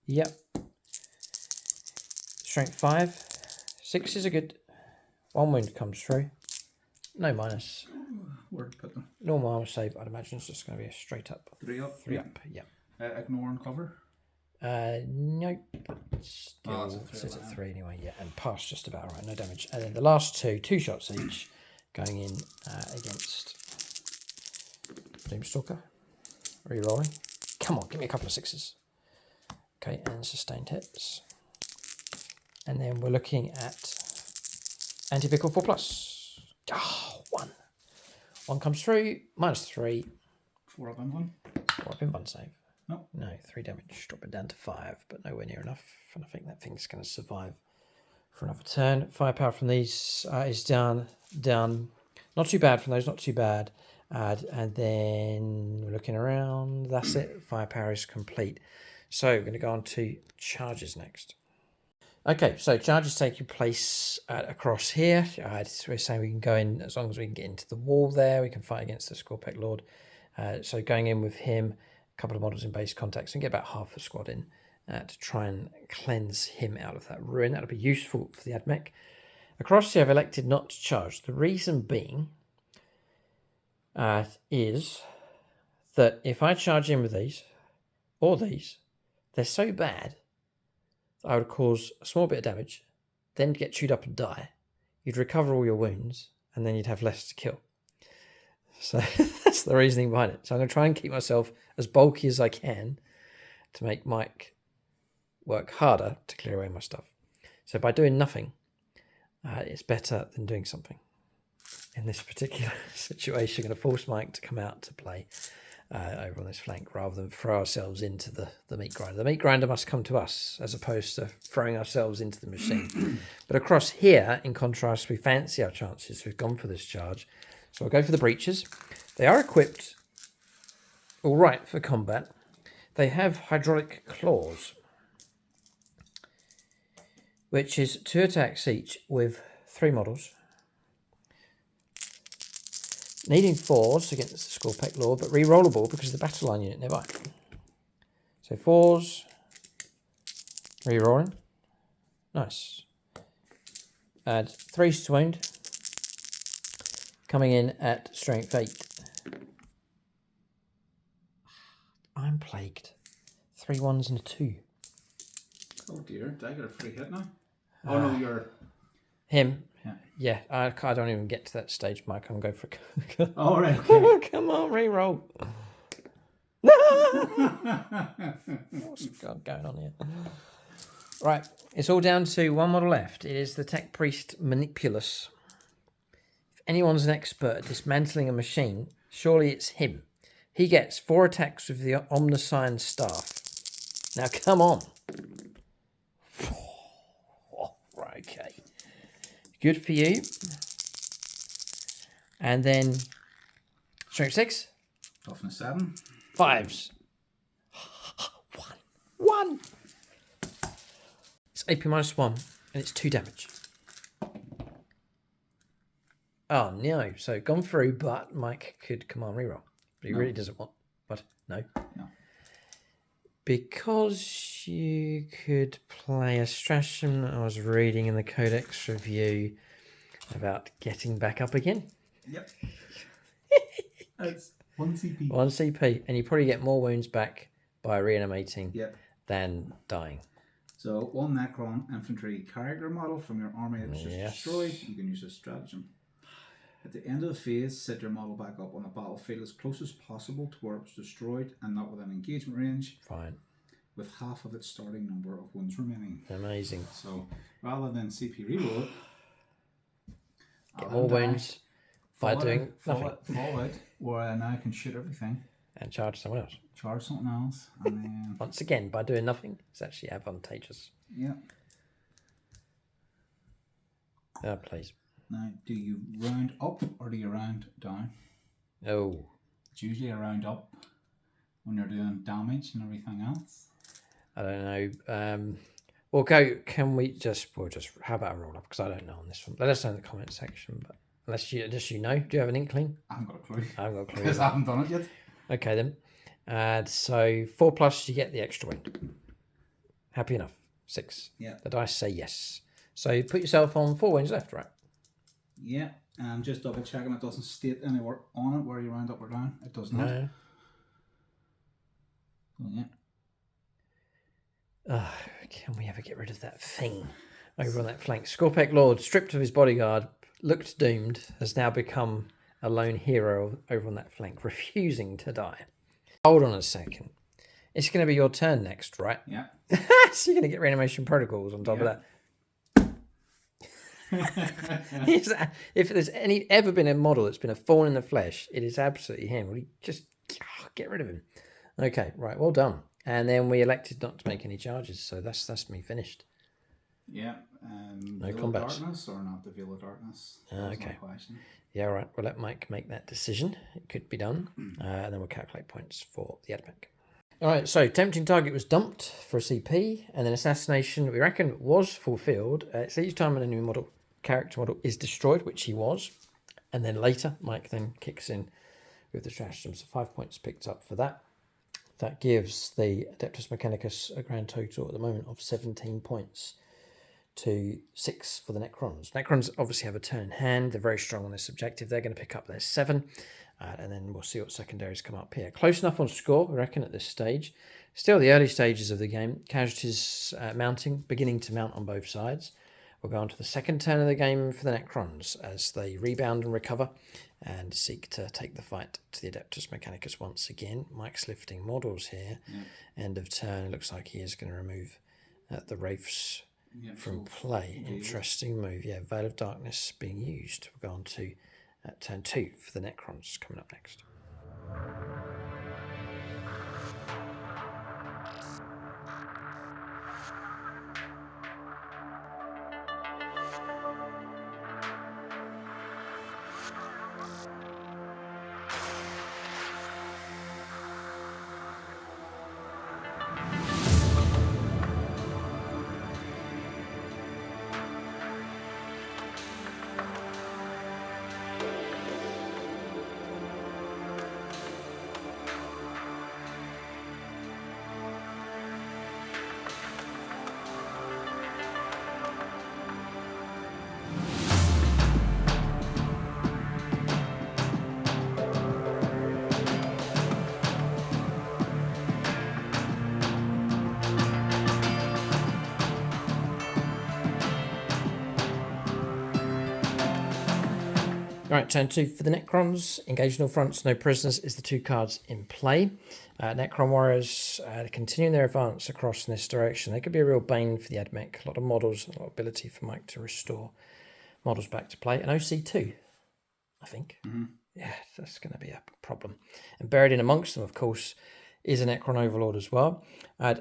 Yep. Strength 5. 6s are good. 1 wound comes through. No minus. Where to put them? Normal armor save, I'd imagine it's just going to be a straight up. 3 up? 3 up, yeah. Ignore and cover? Nope. Still That's sits at 3 anyway, yeah. And pass just about right, no damage. And then the last 2 shots each, going in against Doomstalker. Rerolling. Come on, give me a couple of 6s. Okay, and sustained hits. And then we're looking at anti-vehicle 4+. Oh, 1. 1 comes through, -3. 4 up and 1. 4 up in 1 save. No. No, 3 damage. Drop it down to 5, but nowhere near enough. And I think that thing's going to survive for another turn. Firepower from these is down. Not too bad from those, not too bad. And then we're looking around. That's it. Firepower is complete. So we're going to go on to charges next. Okay, so charges taking place across here. We're saying we can go in as long as we can get into the wall there. We can fight against the Scorpec Lord. So going in with him, a couple of models in base contacts, and get about half the squad in to try and cleanse him out of that ruin. That'll be useful for the AdMech. Across here, I've elected not to charge. The reason being is that if I charge in with these, or these, they're so bad that I would cause a small bit of damage, then get chewed up and die. You'd recover all your wounds, and then you'd have less to kill. So that's the reasoning behind it. So I'm going to try and keep myself as bulky as I can to make Mike work harder to clear away my stuff. So by doing nothing, it's better than doing something. In this particular situation, I'm going to force Mike to come out to play over on this flank rather than throw ourselves into the meat grinder. The meat grinder must come to us as opposed to throwing ourselves into the machine. But across here, in contrast, we fancy our chances. We've gone for this charge. So I'll go for the breaches. They are equipped all right for combat. They have hydraulic claws, which is 2 attacks each with 3 models. Needing 4s against the Scorpec Lord, but re-rollable because of the battle line unit nearby. So 4s, re-rolling. Nice. Add 3s to wound. Coming in at strength 8. I'm plagued. 3 1s and a 2. Oh dear, did I get a free hit now? Oh no, you're... Him. Yeah, I don't even get to that stage, Mike. I'm going for a... Oh, right, okay. Come on, re-roll. What's going on here? Right, it's all down to 1 model left. It is the Tech Priest Manipulus. If anyone's an expert at dismantling a machine, surely it's him. He gets 4 attacks with the Omniscient staff. Now, come on. Right, okay. Good for you. And then strength 6. Toughness 7. 5s. 1. 1. It's AP -1, and it's 2 damage. Oh, no. So gone through, but Mike could command reroll. But he really doesn't want... What? No? No. Because you could play a stratagem I was reading in the codex review about getting back up again. Yep. That's 1 CP. 1 CP, and you probably get more wounds back by reanimating than dying. So 1 Necron infantry character model from your army that's just destroyed, you can use this stratagem. At the end of the phase, set your model back up on the battlefield as close as possible to where it was destroyed and not within engagement range. Fine. With half of its starting number of wounds remaining. Amazing. So rather than CP reroll it, get more wounds by doing nothing. Fall out, where now I can shoot everything. And charge someone else. Charge something else. And then... Once again, by doing nothing, it's actually advantageous. Yeah. Please. Now, do you round up or do you round down? Oh. It's usually a round up when you're doing damage and everything else. I don't know. We'll go. Can we we'll just, how about a roll up? Because I don't know on this one. Let us know in the comment section. But unless you know, do you have an inkling? I haven't got a clue. I haven't got a clue. Because I haven't done it yet. Okay then. So 4+, you get the extra wound. Happy enough. 6. Yeah. The dice say yes. So you put yourself on 4 wounds left, right? Yeah. And just double checking it doesn't state anywhere on it where you round up or down. It does not. No. So, yeah. Can we ever get rid of that thing over on that flank? Scorpec Lord, stripped of his bodyguard, looked doomed, has now become a lone hero over on that flank, refusing to die. Hold on a second. It's going to be your turn next, right? Yeah. So you're going to get reanimation protocols on top of that. If there's ever been a model that's been a thorn in the flesh, it is absolutely him. We just get rid of him. Okay, right, well done. And then we elected not to make any charges, so that's me finished. Yeah. No Veil of combat. Darkness or not the Veil of Darkness? Okay. Yeah, right. We'll let Mike make that decision. It could be done. And then we'll calculate points for the AdMech. All right, so Tempting Target was dumped for a CP, and then Assassination, we reckon, was fulfilled. It's each time an enemy character model is destroyed, which he was. And then later, Mike then kicks in with the stratagem. So 5 points picked up for that. That gives the Adeptus Mechanicus a grand total at the moment of 17 points to 6 for the Necrons. Necrons obviously have a turn in hand. They're very strong on this objective. They're going to pick up their 7. And then we'll see what secondaries come up here. Close enough on score, we reckon, at this stage. Still the early stages of the game. Casualties mounting, beginning to mount on both sides. We'll go on to the second turn of the game for the Necrons as they rebound and recover and seek to take the fight to the Adeptus Mechanicus once again. Mike's lifting models here. Yeah. End of turn. It looks like he is going to remove the Wraiths from play. Interesting move. Yeah, Veil of Darkness being used. We'll go on to turn 2 for the Necrons coming up next. Right, turn 2 for the Necrons. Engaged in all fronts, no prisoners is the 2 cards in play. Necron warriors continuing their advance across in this direction. They could be a real bane for the AdMech. A lot of models, a lot of ability for Mike to restore models back to play. An OC2, I think. Mm-hmm. Yeah, that's going to be a problem. And buried in amongst them, of course, is a Necron Overlord as well.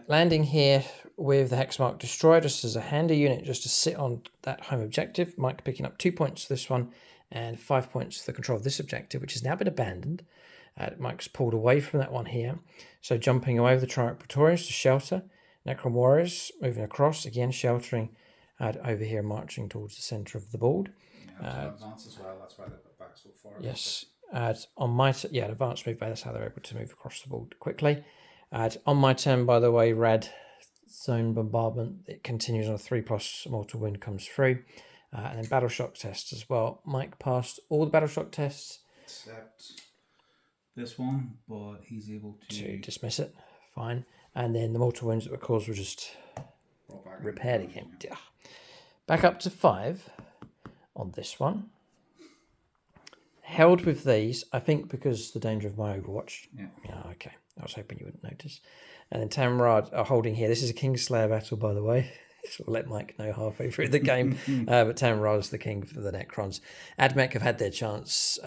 Landing here with the Hexmark Destroyer just as a handy unit just to sit on that home objective. Mike picking up 2 points for this one and 5 points for the control of this objective, which has now been abandoned. Mike's pulled away from that one here. So jumping away with the Triarch Praetorians to shelter. Necron warriors moving across, again sheltering over here, marching towards the centre of the board. Advance as well, that's why they put back so far. Yes, on my advanced move, that's how they're able to move across the board quickly. On my turn, by the way, red zone bombardment, it continues on a 3+ mortal wound comes through. And then battle shock tests as well. Mike passed all the battle shock tests. Except this one, but he's able to dismiss it. Fine. And then the mortal wounds that were caused were just repaired again. Yeah. Back up to 5 on this one. Held with these, I think because the danger of my Overwatch. Yeah. Okay. I was hoping you wouldn't notice. And then Tamrad are holding here. This is a Kingslayer battle, by the way. So we'll let Mike know halfway through the game. But Tamrad is the king for the Necrons. Admech have had their chance.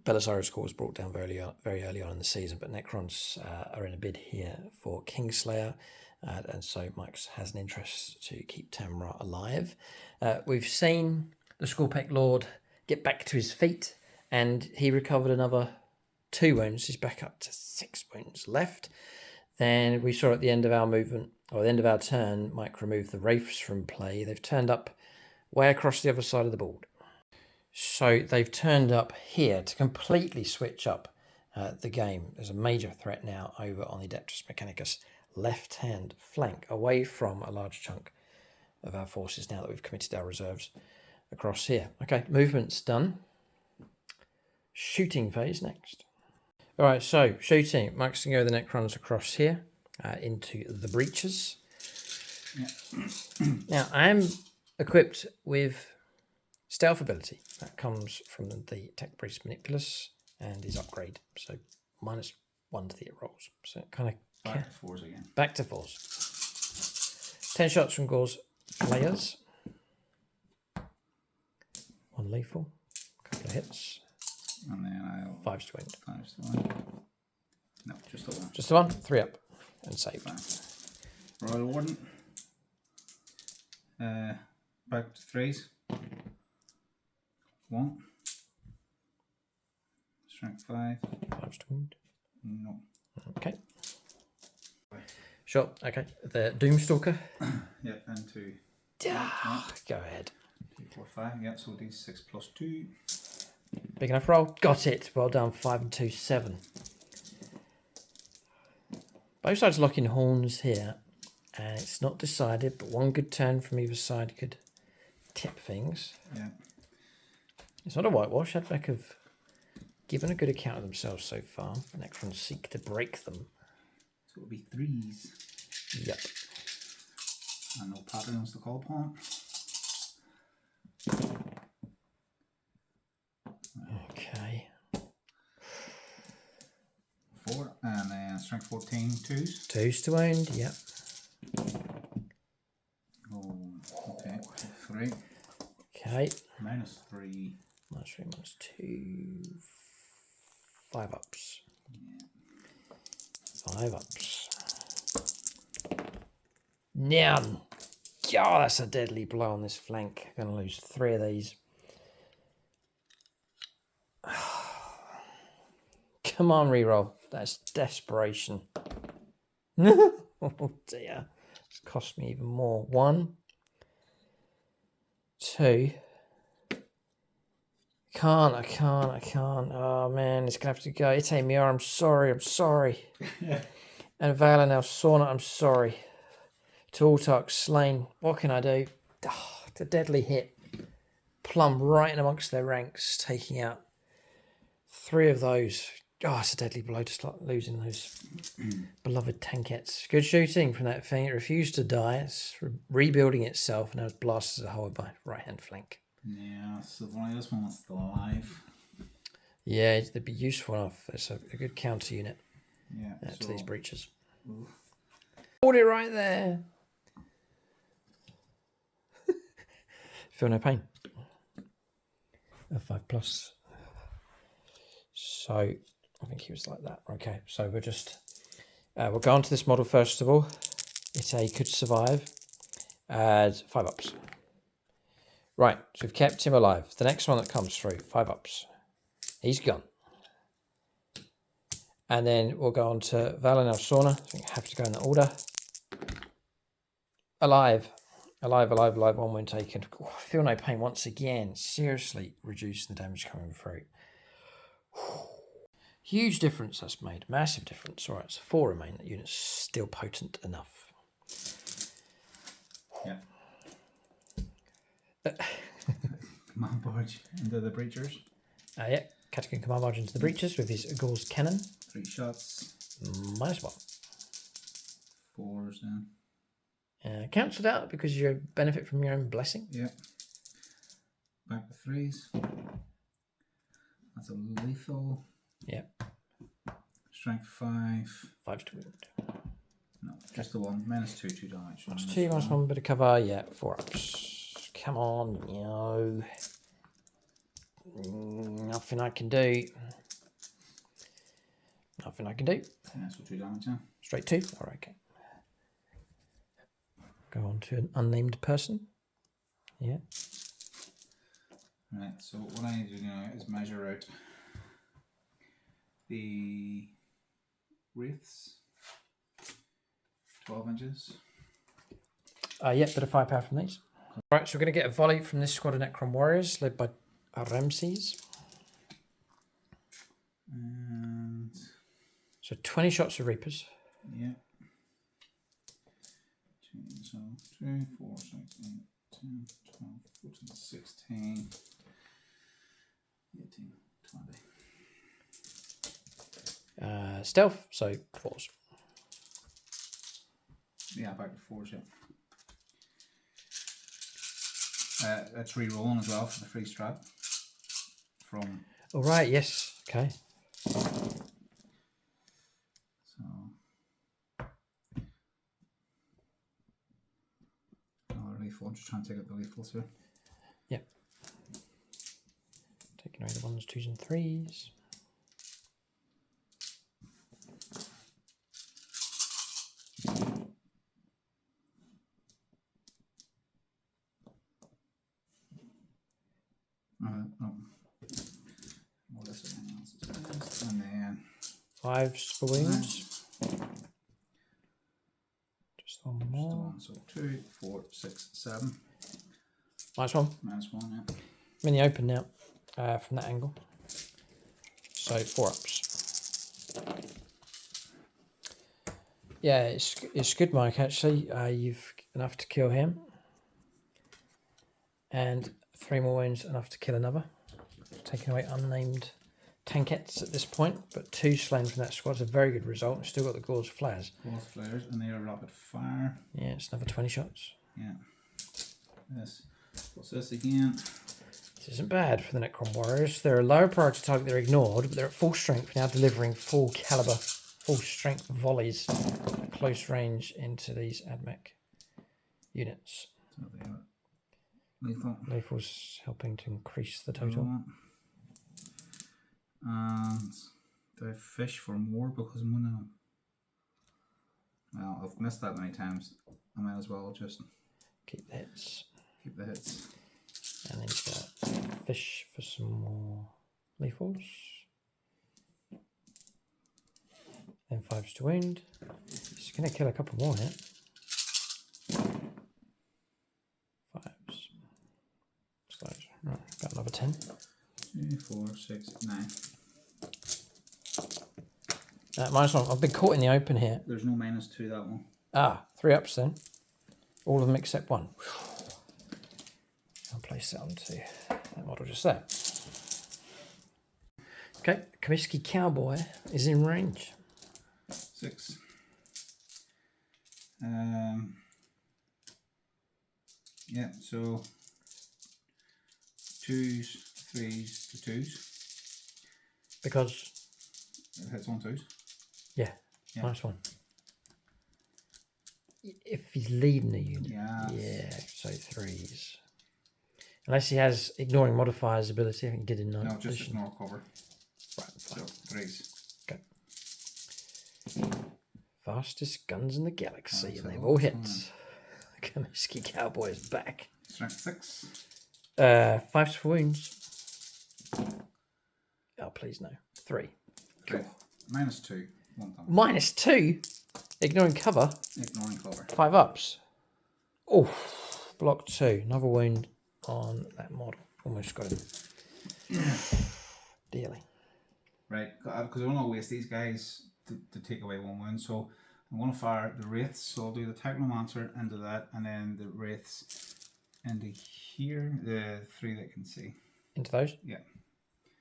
Belisarius Core was brought down very early on in the season, but Necrons are in a bid here for Kingslayer. And so Mike has an interest to keep Tamra alive. We've seen the Scorpec Lord get back to his feet, and he recovered another 2 wounds. He's back up to 6 wounds left. Then we saw at the end of our movement, or the end of our turn, Mike removed the Wraiths from play. They've turned up way across the other side of the board. So they've turned up here to completely switch up the game. There's a major threat now over on the Adeptus Mechanicus left-hand flank, away from a large chunk of our forces now that we've committed our reserves across here. Okay, movement's done. Shooting phase next. All right, so shooting. Mike's going to go the Necrons across here into the breaches. Yeah. Now, I am equipped with stealth ability. That comes from the Tech Priest Manipulus and his upgrade. So -1 to the hit rolls. So it kind of back to 4s again. Back to 4s. 10 shots from Gore's Flayers. 1 lethal. Couple of hits. And then I'll 5 to wind. 5 to wind. No, just the 1. Just the 1. 3 up and save. Royal Warden. Back to 3s. 1. Strength 5. 5 to wind. No. Okay. Sure. Okay. The Doomstalker. Yep, and 2. Go ahead. 2, 4, 5. Yep, so these 6 plus 2. Big enough roll. Got it. Well done. 5 and 2, 7. Both sides locking horns here. And it's not decided, but one good turn from either side could tip things. Yeah. It's not a whitewash. Advec have given a good account of themselves so far. The Necrons seek to break them. So it'll be 3s. Yep. And no patterns to call upon. Okay. 4, and then strength 14, 2s. 2s to wound, yep. Oh, okay. 3. Okay. -3. -3, -2. 5 ups. Yeah. 5 ups. Now, oh, that's a deadly blow on this flank. Going to lose 3 of these. Come on, reroll. That's desperation. Oh dear. It's cost me even more. 1, 2. I can't. Oh man, it's gonna have to go. Ite Miar, I'm sorry. And Valen El Sauna, I'm sorry. Tortark slain. What can I do? Oh, it's a deadly hit. Plumb right in amongst their ranks, taking out 3 of those. Oh, it's a deadly blow to start losing those beloved tankettes. Good shooting from that thing. It refused to die. It's rebuilding itself, and now it's blasted as a whole by right-hand flank. Yeah, so only this one is still alive. Yeah, it'd be useful enough. It's a good counter unit to these breaches. Oof. Hold it right there. Feel no pain. A 5+. So I think he was like that. Okay, so we're just we'll go on to this model first of all. It could survive. Add 5 ups. Right, so we've kept him alive. The next one that comes through, 5 ups. He's gone. And then we'll go on to Valen El Sauna. So we have to go in that order. Alive. Alive, alive, alive. 1 wound taken. Oh, I feel no pain once again. Seriously reduce the damage coming through. Huge difference that's made. Massive difference. All right, so 4 remain. That unit's still potent enough. Yeah. Command barge into the breachers. Yeah. Cadian command barge into the breachers with his Gauls cannon. 3 shots. -1. 4s then. Cancelled out because you benefit from your own blessing. Yeah. Back to 3s. That's a lethal. Yeah. Strength 5. 5 to wound. No, just the 1. -2, 2 damage. -2, -1, bit of cover. Yeah, 4 ups. Come on, no. Nothing I can do. Nothing I can do. Yeah, so 2 damage now. Straight 2. All right, okay. Go on to an unnamed person. Yeah. Right, so what I need to do now is measure out the wraiths. 12 inches. Yeah, bit of firepower from these. Right, so we're going to get a volley from this squad of Necron warriors led by Ramses. And so 20 shots of Reapers. Yeah. So 2, 4, 6, 8, 10, 12, 14, 16, 18, 20. Stealth, so 4s. Yeah, back to 4s, yeah. That's re-rolling as well for the free strap. From. All right, yes, okay. So. Another lethal. I'm just trying to take out the lethals here. Yep. Taking away the 1s, 2s, and 3s. And then 5s for wounds. Just one more. So 2, 4, 6, 7. -1. -1, yeah. I'm in the open now from that angle. So 4 ups. Yeah, it's good, Mike, actually. You've enough to kill him. And 3 more wounds, enough to kill another. Taking away unnamed tankettes at this point, but 2 slain from that squad's a very good result. We've still got the Gauls flares. Gauls flares, and they are rapid fire. Yeah, it's another 20 shots. Yeah. This. What's this again? This isn't bad for the Necron warriors. They're a lower priority target, they're ignored, but they're at full strength now, delivering full caliber, full strength volleys at close range into these AdMech units. So they are lethal. Lethal's helping to increase the total. And do I fish for more because I'm gonna. Well, I've missed that many times. I might as well just keep the hits. Keep the hits. And then you've got fish for some more lethals. Then 5s to wound. Just gonna kill a couple more here. 5s. Right, got another 10. 2, 4, 6, 9. -1. I've been caught in the open here. There's no -2 that one. 3 ups then. All of them except 1. I'll place that onto that model just there. Okay, Comiskey Cowboy is in range. 6. Yeah, so 2s, 3s to 2s. Because it hits on 2s. Yeah, -1. If he's leading the unit. Yeah, so 3s. Unless he has ignoring modifiers ability, I think he did in 9th No, just position. ignore cover. Right, fine. So 3s. Okay. Fastest guns in the galaxy, and they've all hit. Comiskey Cowboy is back. Strength 6. 5s for wounds. Oh, please no. 3. Cool. -2. 1 damage. -2? Ignoring cover? Ignoring cover. 5 ups. Oh, block 2. Another wound on that model. Almost got him. Dearly. Right, because I don't want to waste these guys to take away 1 wound. So I'm going to fire the Wraiths. So I'll do the Technomancer into that, and then the Wraiths into here. The 3 that can see. Into those? Yeah.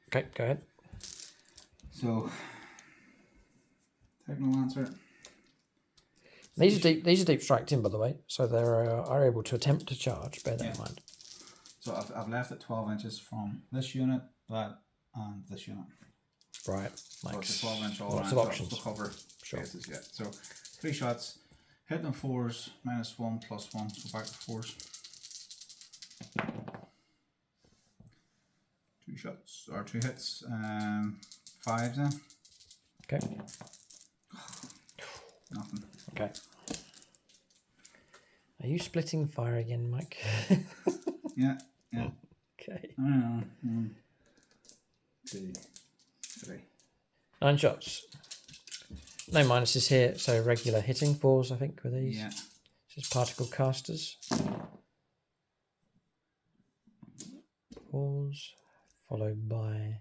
Okay, go ahead. So Technomancer. These are deep striked in, by the way, so they are able to attempt to charge. Bear that in mind. So I've left it 12 inches from this unit, that, and this unit. Right, so it's a 12 inch all lots around, of options to cover spaces. Yeah. So 3 shots, hitting on 4s, -1, +1, so back to 4s. 2 shots or 2 hits, 5s then. Okay. Nothing. Okay. Are you splitting fire again, Mike? Yeah. Okay. 1, 2, 3. 9 shots. No minuses here, so regular hitting 4s, I think, with these. Yeah. Just particle casters. 4s, followed by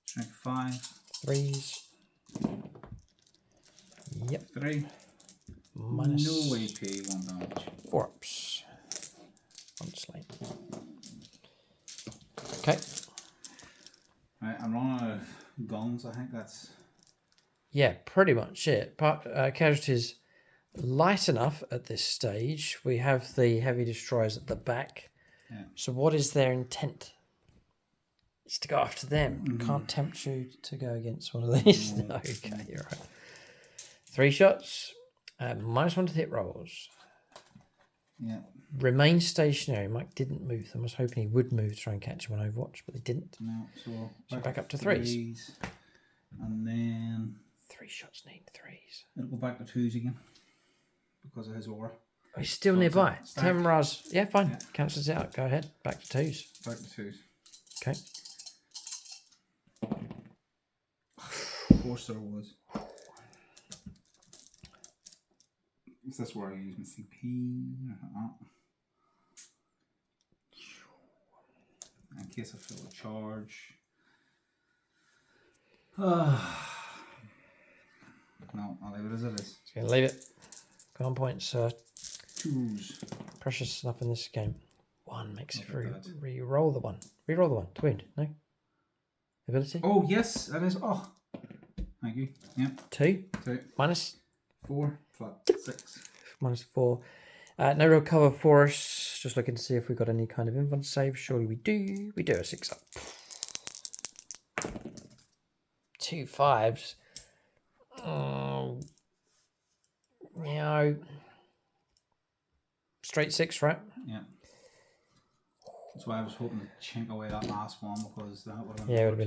Strength 5. 3s. Yep. 3. Minus No AP, 1 damage. 4 ups. 1 slain. Okay. Right, I'm running out of guns. I think that's. Yeah, pretty much it. Casualties light enough at this stage. We have the heavy destroyers at the back. Yeah. So what is their intent? It's to go after them. Can't tempt you to go against one of these. No, okay, you're right. 3 shots. -1 to hit rolls. Yeah. Remain stationary. Mike didn't move them. I was hoping he would move to try and catch him on Overwatch, but he didn't. No, so back up to 3s. And then 3 shots need 3s. it'll go back to 2s again because of his aura. Oh, he's still So nearby. stack. 10 Raz. Yeah, fine. Yeah. Cancels it out. Go ahead. Back to 2s. Back to 2s. Okay. Of course there was. Is this where I use my CP? In case I feel a charge. No, I'll leave it as it is. Just going to leave it. Command points, 2s. precious stuff in this game. 1 makes it through. that. Re-roll the 1. Re-roll the 1 to wound. No? Ability? Oh, yes, that is. Oh, thank you. Yep. 2. 2. Minus 4. Flat. 6. -4. No real cover for us. Just looking to see if we've got any kind of invuln save. Surely we do. We do a 6 up. 2 5s. Oh, you know, straight 6, right? Yeah. That's why I was hoping to chink away that last one because that would have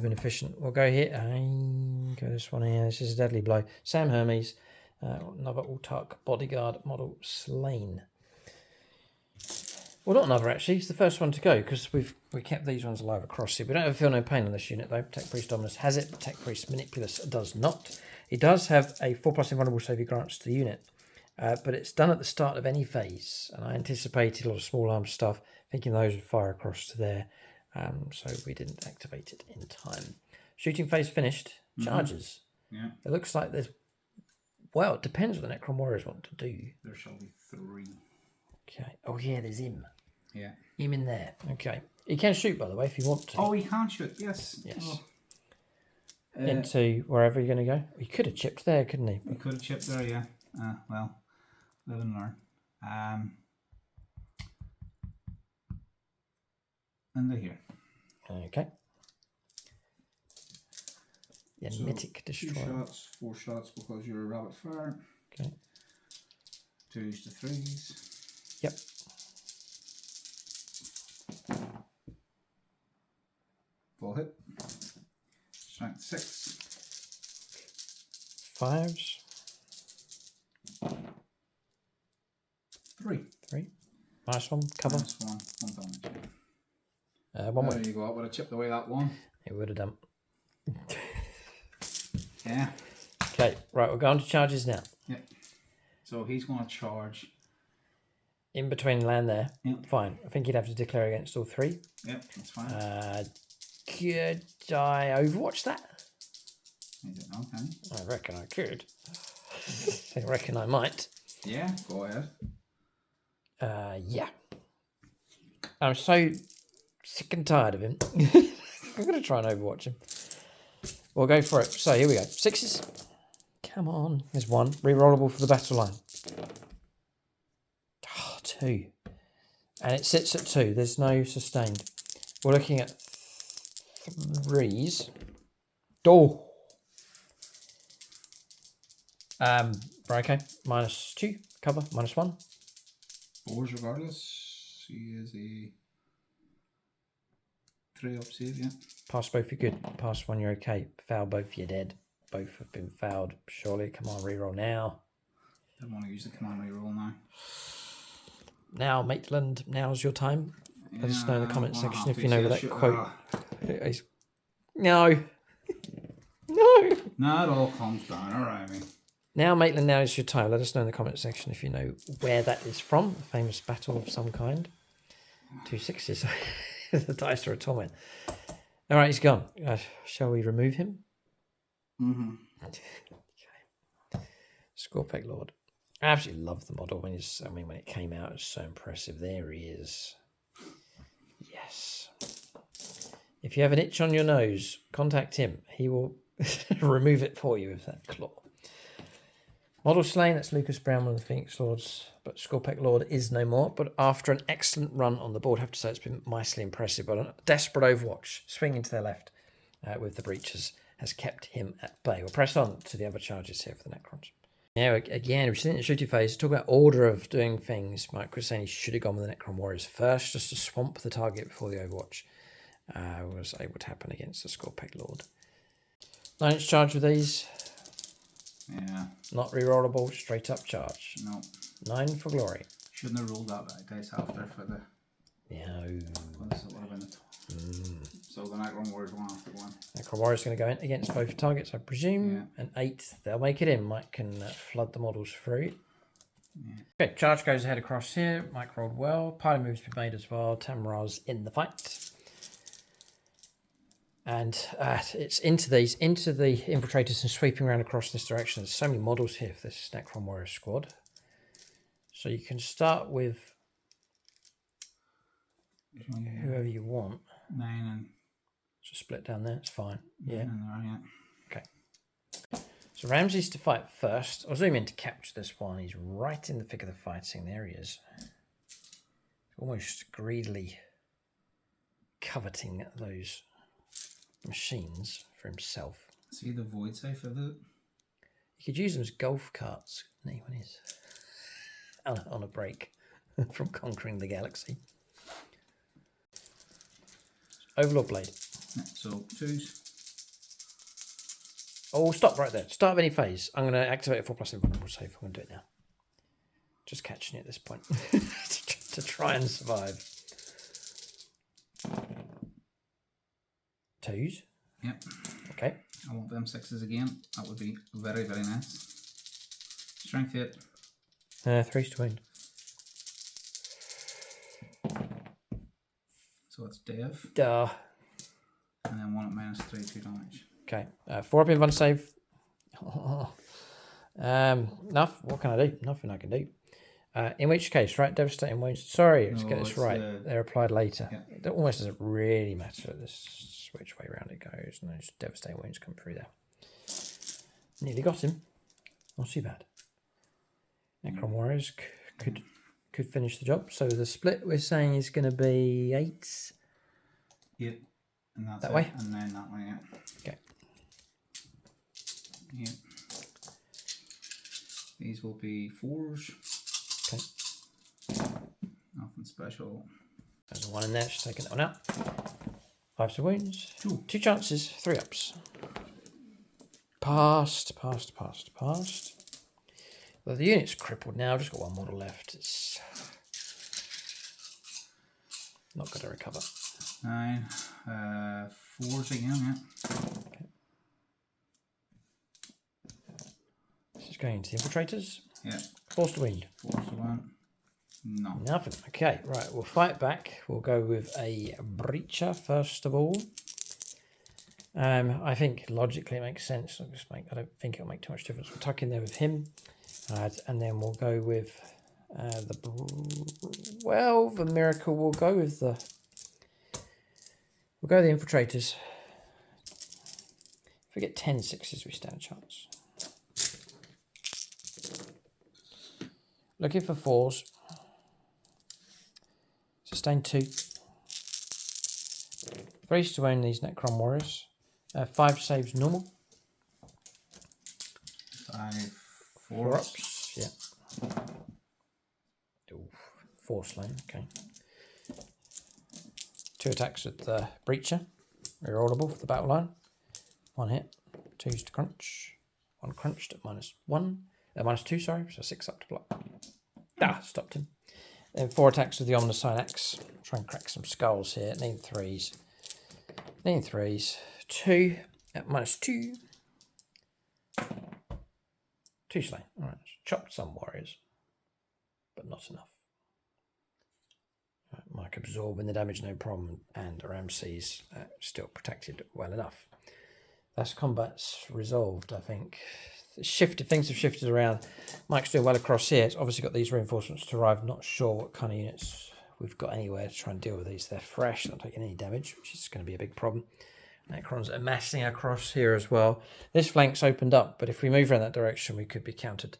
been efficient. We'll go here. Go this one here. This is a deadly blow. Sam Hermes, another Autark bodyguard model slain. Well, not another actually. It's the first one to go because we kept these ones alive across here. We don't feel no pain on this unit though. Tech Priest Dominus has it, but Tech Priest Manipulus does not. It does have a 4+ invulnerable save he grants to the unit, but it's done at the start of any phase, and I anticipated a lot of small arms stuff, thinking those would fire across to there, so we didn't activate it in time. Shooting phase finished. Charges. Yeah. It looks like there's. Well, it depends what the Necron Warriors want to do. There shall be 3. Okay. Oh yeah, there's him. Yeah. Him in there. Okay. He can shoot, by the way, if you want to. Oh, he can shoot. Yes. Yes. Oh. Into wherever you're going to go. He could have chipped there, couldn't he? He could have chipped there, yeah. Well, live and learn. Into here. Okay. The So, Mythic 2 Destroyer. shots, 4 shots because you're a rabbit fire. Okay. 2s to 3s. Yep. Full hit. Strength 6. 5s. 3. 3. Nice one. Cover. -1. 1 damage. 1 There win. you go. I would have chipped away that one. It would have done. Yeah. Okay. Right. We're going to charges now. Yep. So he's going to charge In between land there. Yep. Fine. I think you'd have to declare against all 3. Yep, that's fine. Could I overwatch that? I don't know, can you? I reckon I could. I reckon I might. Yeah, go ahead. Yeah. I'm so sick and tired of him. I'm going to try and overwatch him. We'll go for it. So here we go. 6s. Come on. There's 1. Rerollable for the battle line. Oh, 2. And it sits at 2. There's no sustained. We're looking at 3s. Oh. Right, okay. -2. Cover. -1. 4s regardless. He is a 3-up save, yeah. Pass both, you're good. Pass 1, you're okay. Foul both, you're dead. Both have been fouled. Surely, come on, reroll now. Don't want to use the command reroll now. Now, Maitland, now's your time. Let us know in the comment section if you know that that quote. No. No. No, it all comes down around me. Now, Maitland, now is your time. Let us know in the comment section if you know where that is from. A famous battle of some kind. 2 6s. The dice are a torment. All right, he's gone. Shall we remove him? Mm-hmm. Okay. Scorpec Lord. I absolutely love the model. When it came out, it's so impressive. There he is. Yes. If you have an itch on your nose, contact him. He will remove it for you with that claw. Model slain, that's Lucas Brown, one of the Phoenix Lords, but Scorpec Lord is no more. But after an excellent run on the board, I have to say it's been mightily impressive. But a desperate Overwatch, swinging to their left with the breaches, has kept him at bay. We'll press on to the other charges here for the Necrons. Now, again, we've seen it in the shooting phase. Talk about order of doing things. Mike was saying he should have gone with the Necron Warriors first, just to swamp the target before the Overwatch was able to happen against the Scorpec Lord. 9-inch charge with these. Yeah. Not rerollable, straight up charge. No. 9 for glory. Shouldn't have rolled that dice after for the. Yeah. So the Necron Warriors one after one. Necron Warriors going to go in against both targets, I presume. Yeah. An 8, they'll make it in. Mike can flood the models through. Yeah. Okay, charge goes ahead across here. Mike rolled well. Party moves been made as well. Tamraz in the fight. And it's into the infiltrators and sweeping around across this direction. There's so many models here for this Necron Warrior squad. So you can start with whoever you want. 9 and. So split down there, it's fine. Yeah. Yeah. Okay. So Ramsey's to fight first. I'll zoom in to capture this one. He's right in the thick of the fighting. There he is. Almost greedily coveting those machines for himself. See the void safe of it? You could use them as golf carts. No one is on a break from conquering the galaxy. Overlord Blade. Yeah, so 2s. Oh, stop right there. Start of any phase. I'm going to activate a 4+ invulnerable save. I'm going to do it now. Just catching it at this point to try and survive. 2s. Yep. Okay. I want them 6s again. That would be very, very nice. Strength 8. 3s to wound. So it's Dev. Duh. And then 1 at -3, 2 damage. Okay. 4 up in one save. What can I do? Nothing I can do. In which case, right, devastating wounds. Sorry, let's get this right. They're applied later. Yeah. It almost doesn't really matter which way around it goes. And those devastating wounds come through there. Nearly got him. Not too bad. Necron Warriors could finish the job. So the split we're saying is going to be 8. Yep. And that's that way. And then that way. Yeah. Okay. Yep. These will be 4s. Okay. Nothing special. There's 1 in there. Just taking that one out. 5 of wounds. 2 chances. 3 ups. Passed. Well, the unit's crippled now. I've just got 1 model left. It's not going to recover. 9. 4s again, yeah. Okay. This is going into the infiltrators. Yeah. 4s to wound. 4s to 1. No. Nothing. Okay, right. We'll fight back. We'll go with a breacher first of all. I think logically it makes sense. I don't think it'll make too much difference. We'll tuck in there with him, and then we'll go with the miracle. We'll go with the infiltrators. If we get 10 6s, we stand a chance. Looking for 4s. Sustain 2. 3s to own these Necron warriors. 5 saves normal. 5 4 ups. Yeah. Ooh, 4 slain. Okay. 2 attacks with the breacher. Rerollable for the battle line. 1 hit. 2s to crunch. 1 crunched at -2. Sorry, so 6 up to block. Stopped him. Then 4 attacks with the Omnicide Axe. Try and crack some skulls here. Need 3s. 2 at -2. 2 slain. Alright, chopped some warriors, but not enough. Mike absorbing the damage, no problem, and Ramses still protected well enough. That's combat's resolved, I think. Things have shifted around. Mike's doing well across here. It's obviously got these reinforcements to arrive. Not sure what kind of units we've got anywhere to try and deal with these. They're fresh, not taking any damage, which is going to be a big problem. Necrons are massing across here as well. This flank's opened up, but if we move around that direction, we could be countered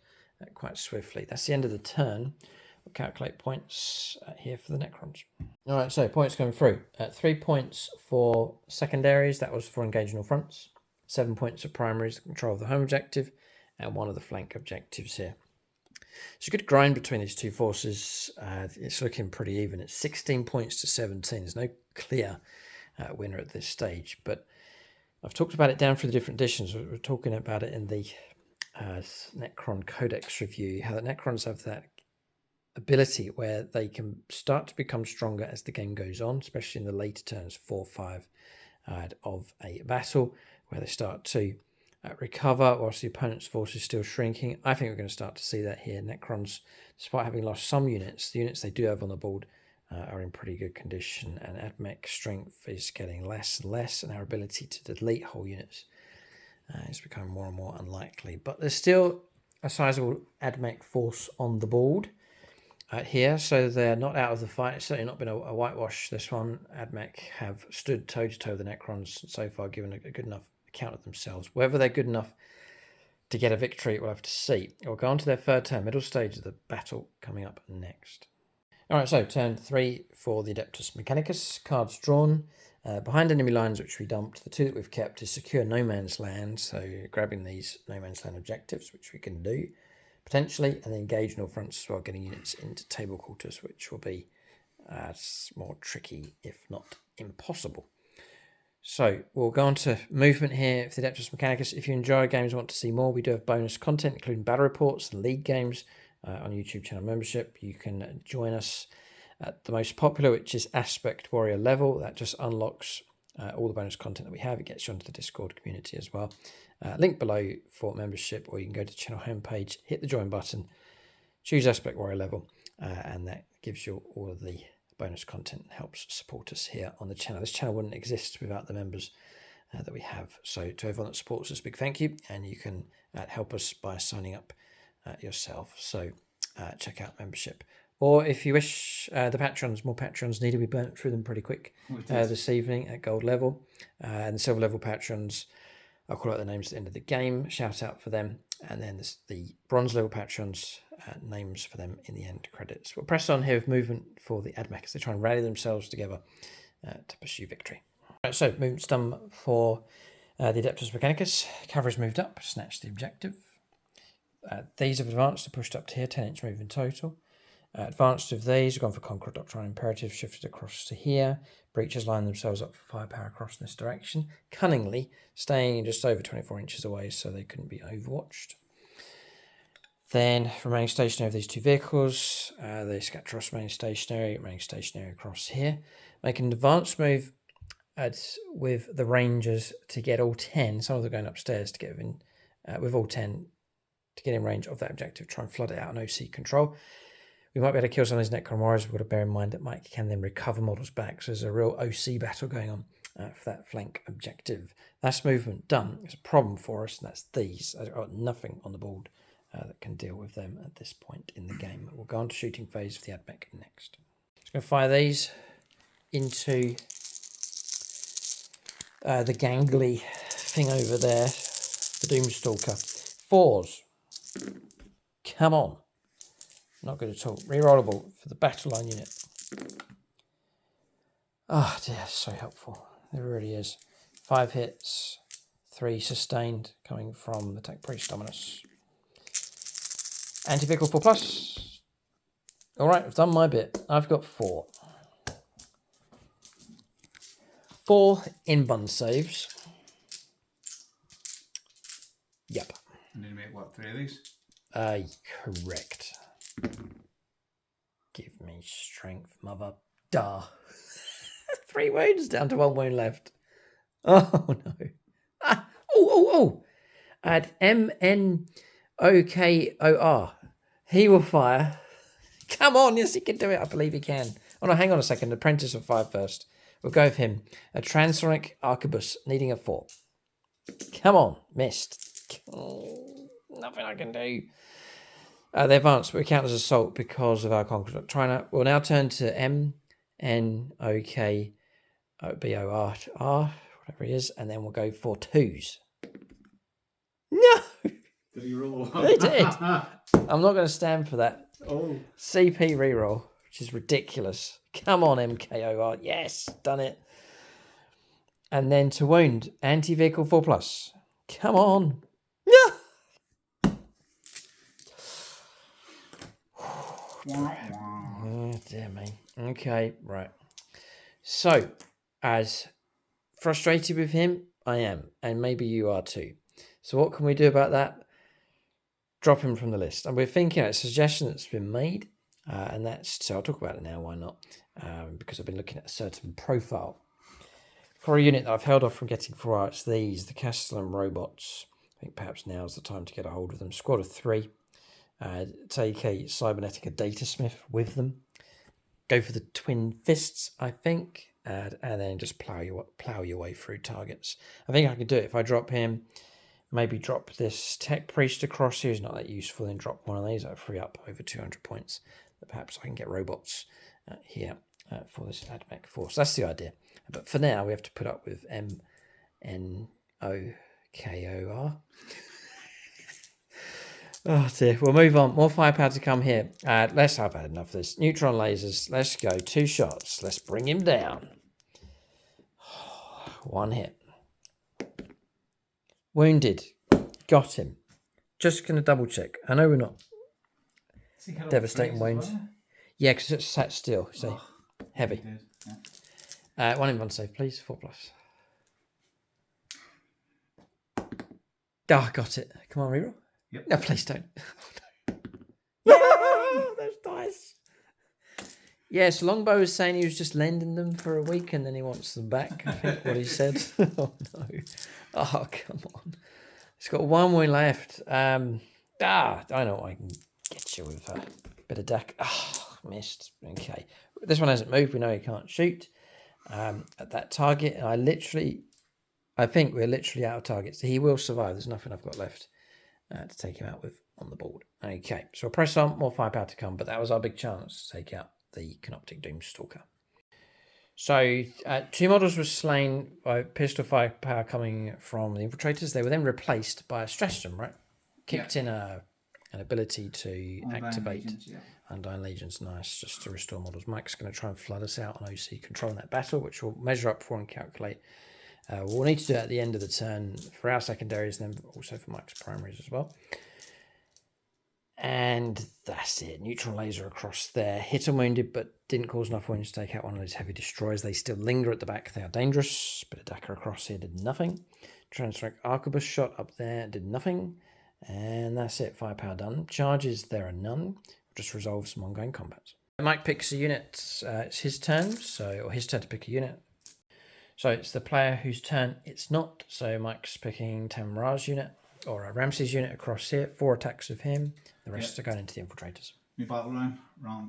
quite swiftly. That's the end of the turn. We'll calculate points here for the Necrons. All right, so points coming through. 3 points for secondaries. That was for engaging all fronts. 7 points of primaries, control of the home objective, and 1 of the flank objectives here. It's a good grind between these two forces. It's looking pretty even. It's 16 points to 17. There's no clear winner at this stage, but I've talked about it down through the different editions. We're talking about it in the Necron Codex review, how the Necrons have that ability where they can start to become stronger as the game goes on, especially in the later turns 4-5 of a battle, where they start to recover whilst the opponent's force is still shrinking. I think we're going to start to see that here. Necrons, despite having lost some units, the units they do have on the board are in pretty good condition, and AdMech strength is getting less and less, and our ability to delete whole units is becoming more and more unlikely. But there's still a sizable AdMech force on the board here, so they're not out of the fight. It's certainly not been a whitewash, this one. AdMech have stood toe-to-toe with the Necrons so far, given a good enough account of themselves. Whether they're good enough to get a victory, we'll have to see. We'll go on to their third turn, middle stage of the battle, coming up next. Alright, so turn 3 for the Adeptus Mechanicus. Cards drawn. Behind enemy lines, which we dumped, the 2 that we've kept is secure no man's land, so grabbing these no man's land objectives, which we can do, potentially, and then engage in all fronts as well, getting units into table quarters, which will be more tricky, if not impossible. So we'll go on to movement here for the Adeptus Mechanicus. If you enjoy our games and want to see more, we do have bonus content, including battle reports and league games on YouTube channel membership. You can join us at the most popular, which is Aspect Warrior level. That just unlocks all the bonus content that we have. It gets you onto the Discord community as well. Link below for membership, or you can go to the channel homepage, hit the join button, choose Aspect Warrior level, and that gives you all of the bonus content, helps support us here on the channel. This channel wouldn't exist without the members that we have. So to everyone that supports us, big thank you, and you can help us by signing up yourself. So check out membership. Or if you wish, the patrons, more patrons needed. We burnt through them pretty quick this evening at gold level. And the silver level patrons, I'll call out the names at the end of the game, shout out for them. And then the bronze level patrons, names for them in the end credits. We'll press on here with movement for the AdMech as they try and rally themselves together to pursue victory. Right, so movement's done for the Adeptus Mechanicus. Cavalry's moved up, snatched the objective. These have advanced and pushed up to here, 10-inch move in total. Advanced with these, we've gone for Conqueror Doctrine Imperative, shifted across to here. Breachers line themselves up for firepower across this direction, cunningly staying just over 24 inches away so they couldn't be overwatched. Then, remaining stationary of these two vehicles, the Scatteros remaining stationary across here. Make an advanced move with the Rangers to get all 10, some of them going upstairs to get in, with all 10 to get in range of that objective, try and flood it out and OC control. We might be able to kill some of these Necron warriors. We've got to bear in mind that Mike can then recover models back. So there's a real OC battle going on for that flank objective. That's movement done. It's a problem for us, and that's these. I've got nothing on the board that can deal with them at this point in the game. We'll go on to shooting phase for the AdMech next. Just going to fire these into the gangly thing over there, the Doomstalker. 4s. Come on. Not good at all. Rerollable for the battle line unit. Oh dear, so helpful. It really is. 5 hits, 3 sustained, coming from the Tech Priest Dominus. Anti-vehicle 4+. Alright, I've done my bit. I've got 4. 4 in-bun saves. Yep. And then make what, 3 of these? Correct. Give me strength, mother. Duh. 3 wounds down to 1 wound left. Oh no. Add MNOKOR. He will fire. Come on, yes, he can do it. I believe he can. Oh no, hang on a second. Apprentice of 5 first. We'll go with him. A transonic arquebus needing a 4. Come on, missed. Oh, nothing I can do. They advance, but we count as assault because of our conquest. We'll now turn to MNOKBOR, whatever he is, and then we'll go for 2s. No! Did he roll? He did. I'm not going to stand for that. Oh. CP reroll, which is ridiculous. Come on, MKOR. Yes, done it. And then to wound, anti-vehicle 4+. Come on. No! Oh, dear me. Okay, right. So, as frustrated with him, I am. And maybe you are too. So what can we do about that? Drop him from the list. And we're thinking, a suggestion that's been made. And that's, so I'll talk about it now, why not? Because I've been looking at a certain profile. For a unit that I've held off from getting for it's these, the Castellan robots. I think perhaps now's the time to get a hold of them. Squad of 3. Take a cybernetic, a datasmith with them. Go for the twin fists, I think, and then just plow your way through targets. I think I can do it if I drop him. Maybe drop this tech priest across here. He's not that useful. Then drop one of these. I'll free up over 200 points. But perhaps I can get robots here for this AdMech force. That's the idea. But for now, we have to put up with MNOKOR. Oh dear, we'll move on. More firepower to come here. I've had enough of this. Neutron lasers, let's go. 2 shots. Let's bring him down. 1 hit. Wounded. Got him. Just going to double check. I know we're not devastating wounds. Yeah, because it's sat still. So heavy. Yeah. 1 in 1 save, please. 4+. Oh, got it. Come on, reroll. Yep. No, please don't. No, those dice. Yes, Longbow was saying he was just lending them for a week and then he wants them back. I think what he said. Oh no. Oh, come on. It's got 1 wound left. I know I can get you with a bit of deck. Oh, missed. Okay. This one hasn't moved. We know he can't shoot at that target. And I think we're literally out of targets. He will survive. There's nothing I've got left to take him out with on the board. Okay, so we'll press on, more firepower to come, but that was our big chance to take out the Canoptic Doomstalker. So 2 models were slain by pistol firepower coming from the Infiltrators. They were then replaced by a stratagem, right? Kicked in an ability to activate Undying Legions. Nice, just to restore models. Mike's going to try and flood us out on OC controlling that battle, which we'll measure up for and calculate. We'll need to do it at the end of the turn for our secondaries and then also for Mike's primaries as well. And that's it. Neutron laser across there. Hit and wounded, but didn't cause enough wounds to take out one of those heavy destroyers. They still linger at the back. They are dangerous. Bit of Dakar across here did nothing. Transonic arquebus shot up there did nothing. And that's it. Firepower done. Charges, there are none. Just resolve some ongoing combat. Mike picks a unit. It's his turn. Or his turn to pick a unit. So it's the player whose turn it's not. So Mike's picking Tamra's unit or Ramsey's unit across here. 4 attacks of him. The rest are going into the Infiltrators. new battle round.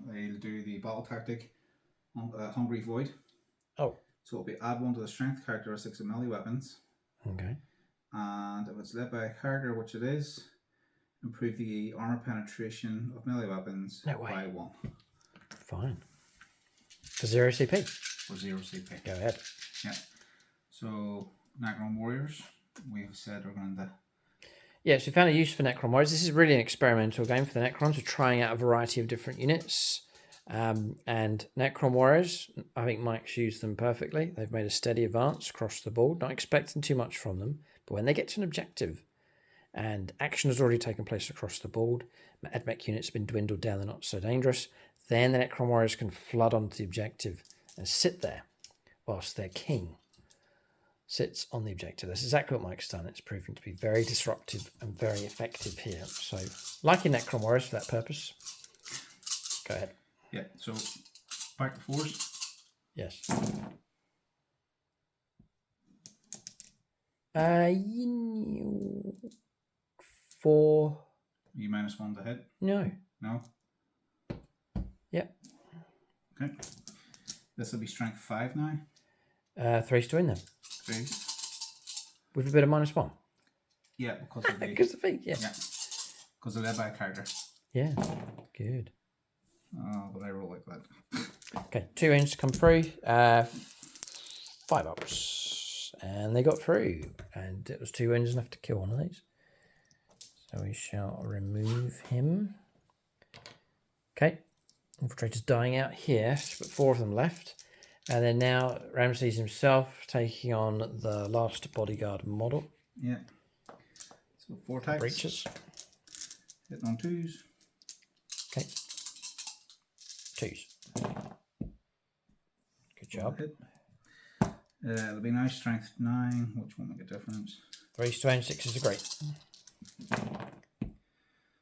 They'll do the battle tactic on Hungry Void. Oh. So it'll be add 1 to the strength characteristics of melee weapons. Okay. And if it's led by a character, which it is, improve the armor penetration of melee weapons by 1. Fine. For 0 CP. For 0 CP. Go ahead. Yeah. So Necron Warriors, we've said we're going to. Yes, we found a use for Necron Warriors. This is really an experimental game for the Necrons. We're trying out a variety of different units. And Necron Warriors, I think Mike's used them perfectly. They've made a steady advance across the board, not expecting too much from them. But when they get to an objective and action has already taken place across the board, AdMech units have been dwindled down, they're not so dangerous, then the Necron Warriors can flood onto the objective and sit there whilst their king sits on the objective. That's exactly what Mike's done. It's proving to be very disruptive and very effective here. So, liking Necron Warriors for that purpose. Go ahead. Yeah, so back to 4s. Yes. 4. You -1 to hit? No. No? Yep. Okay. This will be strength 5 now. 3's to win them. 3s. With a bit of -1. Yeah, because of the... Because the feet, yeah. Because they're led by a character. Yeah, good. Oh, but I roll like that. Okay, 2 wounds to come through. 5 ups. And they got through. And it was 2 wounds enough to kill one of these. So we shall remove him. Okay. Infiltrator's dying out here. But 4 of them left. And then now Ramses himself taking on the last bodyguard model. Yeah. So 4 attacks. Breaches. Hitting on 2s. Okay. 2s. Good job. It'll be nice strength 9, which won't make a difference. 3s to aim, 6s are great.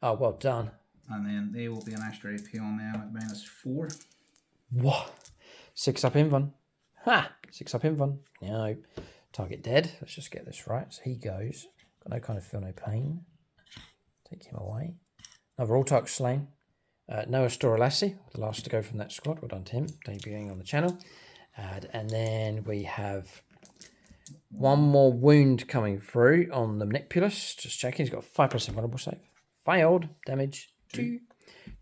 Oh, well done. And then they will be an extra AP on them at -4. What? 6 up Invon. Ha! 6 up Invon. No. Target dead. Let's just get this right. So he goes. Got no kind of feel no pain. Take him away. Another All-Tark slain. Noah Storalassi, the last to go from that squad. Well done to him, debuting on the channel. And then we have 1 more wound coming through on the Manipulus. Just checking. He's got a 5% vulnerable save. Failed. Damage 2.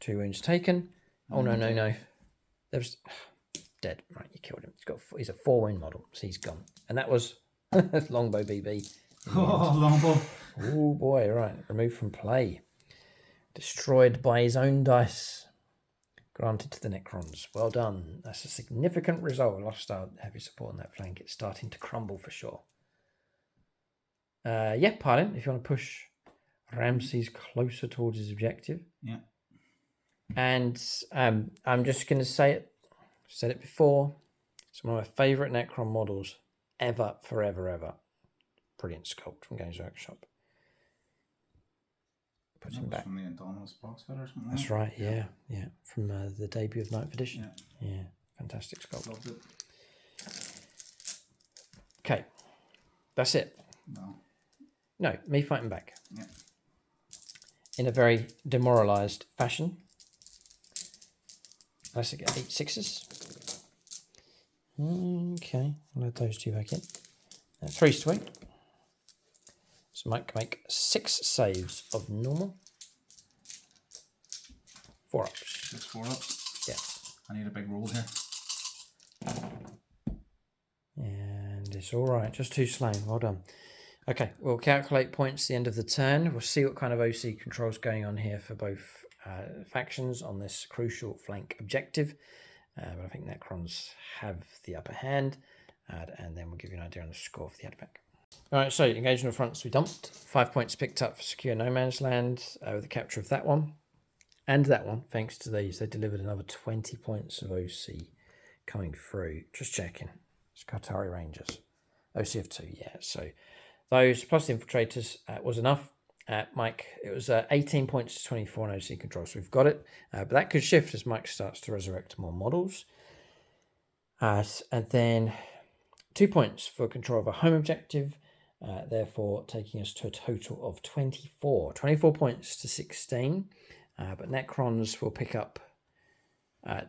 2 wounds taken. Oh, no. There's dead. Right, you killed him. He's a 4 wound model, so he's gone. And that was Longbow BB. Oh, Longbow. Oh, boy. Right. Removed from play. Destroyed by his own dice. Granted to the Necrons. Well done. That's a significant result. Lost our heavy support on that flank. It's starting to crumble for sure. Yeah, pardon. If you want to push Ramses closer towards his objective. Yeah. And I'm just going to say it. I've said it before. It's one of my favourite Necron models ever, forever. Brilliant sculpt from Games Workshop. Put him back. From the Indominus box set or something. That's right, yeah. From the debut of 9th edition. Yeah, fantastic sculpt. Loved it. Okay, that's it. No, me fighting back. Yeah. In a very demoralised fashion. Unless I get 8 6s. Okay, I'll add those 2 back in. 3's to 8. So Mike can make 6 saves of normal. 4 ups. Just 4 ups? Yeah. I need a big roll here. And it's all right. Just 2 slain. Well done. Okay, we'll calculate points at the end of the turn. We'll see what kind of OC control's going on here for both factions on this crucial flank objective. But I think Necrons have the upper hand. And then we'll give you an idea on the score for the AdMech. Alright, so engagement fronts we dumped. 5 points picked up for secure no man's land with the capture of that one. And that one, thanks to these, they delivered another 20 points of OC coming through. Just checking. It's Qatari Rangers. OC of 2, yeah. So those plus the infiltrators was enough. Mike, it was 18 points to 24 on OC control, so we've got it. But that could shift as Mike starts to resurrect more models. And then 2 points for control of a home objective, therefore taking us to a total of 24. 24 points to 16. But Necrons will pick up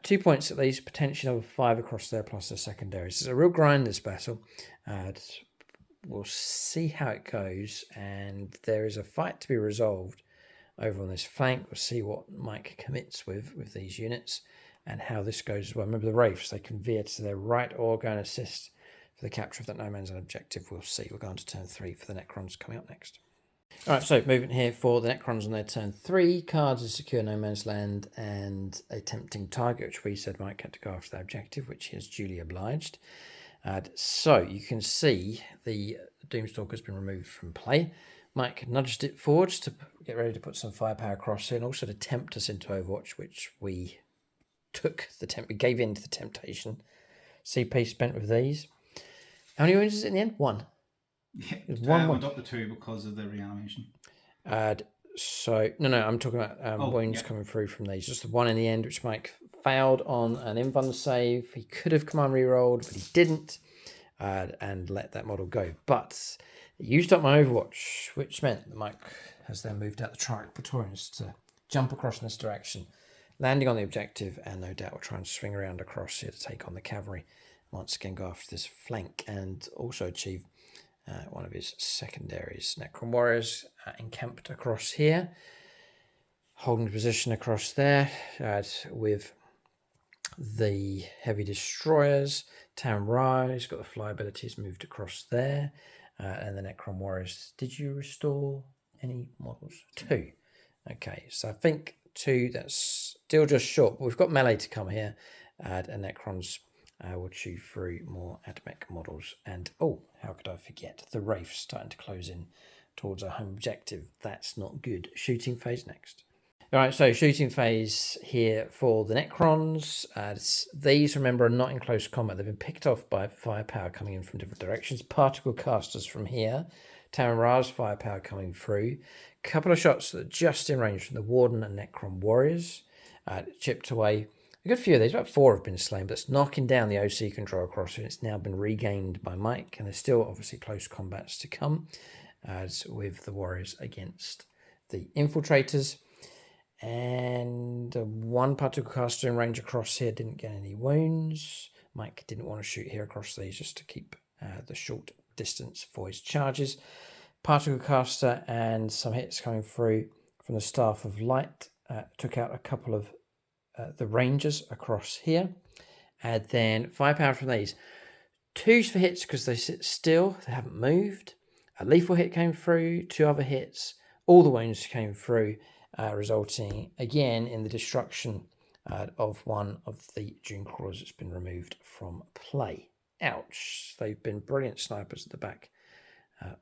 2 points at least, potentially over 5 across there, plus their secondaries. It's a real grind, this battle. We'll see how it goes, and there is a fight to be resolved over on this flank. We'll see what Mike commits with these units and how this goes as well. Remember the Wraiths, they can veer to their right or go and assist for the capture of that no man's land objective. We'll see. We're going to turn 3 for the Necrons coming up next. All right, so movement here for the Necrons on their turn 3. Cards is secure no man's land and a tempting target, which we said Mike had to go after that objective, which he has duly obliged. So you can see the Doomstalker has been removed from play. Mike nudged it forwards to get ready to put some firepower across here and also to tempt us into Overwatch, which we we gave in to the temptation. CP spent with these. How many wounds is it in the end? 1. Yeah, I went up to 2 because of the reanimation. So no, I'm talking about wounds coming through from these. Just the 1 in the end, which Mike failed on an invuln save. He could have command re-rolled, but he didn't, and let that model go. But it used up my Overwatch, which meant that Mike has then moved out the Triarch Praetorians to jump across in this direction, landing on the objective, and no doubt will try and swing around across here to take on the cavalry. Once again, go after this flank and also achieve one of his secondaries. Necron warriors encamped across here, holding position across there with the heavy destroyers. Tam Ra, he's got the fly abilities, moved across there. And the Necron warriors. Did you restore any models? 2. Okay, so I think 2, that's still just short. But we've got melee to come here. And Necrons will chew through more Admech models. And, how could I forget? The Wraiths starting to close in towards our home objective. That's not good. Shooting phase next. All right, so shooting phase here for the Necrons. These, remember, are not in close combat. They've been picked off by firepower coming in from different directions. Particle casters from here. Tam Ra's firepower coming through. Couple of shots that are just in range from the Warden and Necron warriors. Chipped away. A good few of these, about 4 have been slain, but it's knocking down the OC control across, and it's now been regained by Mike. And there's still obviously close combats to come, as with the warriors against the infiltrators. And 1 particle caster in range across here didn't get any wounds. Mike didn't want to shoot here across these just to keep the short distance for his charges. Particle caster and some hits coming through from the Staff of Light took out a couple of the Rangers across here. And then firepower from these. 2 for hits because they sit still, they haven't moved. A lethal hit came through, 2 other hits. All the wounds came through, resulting again in the destruction of one of the Dune Crawlers that's been removed from play. Ouch. They've been brilliant snipers at the back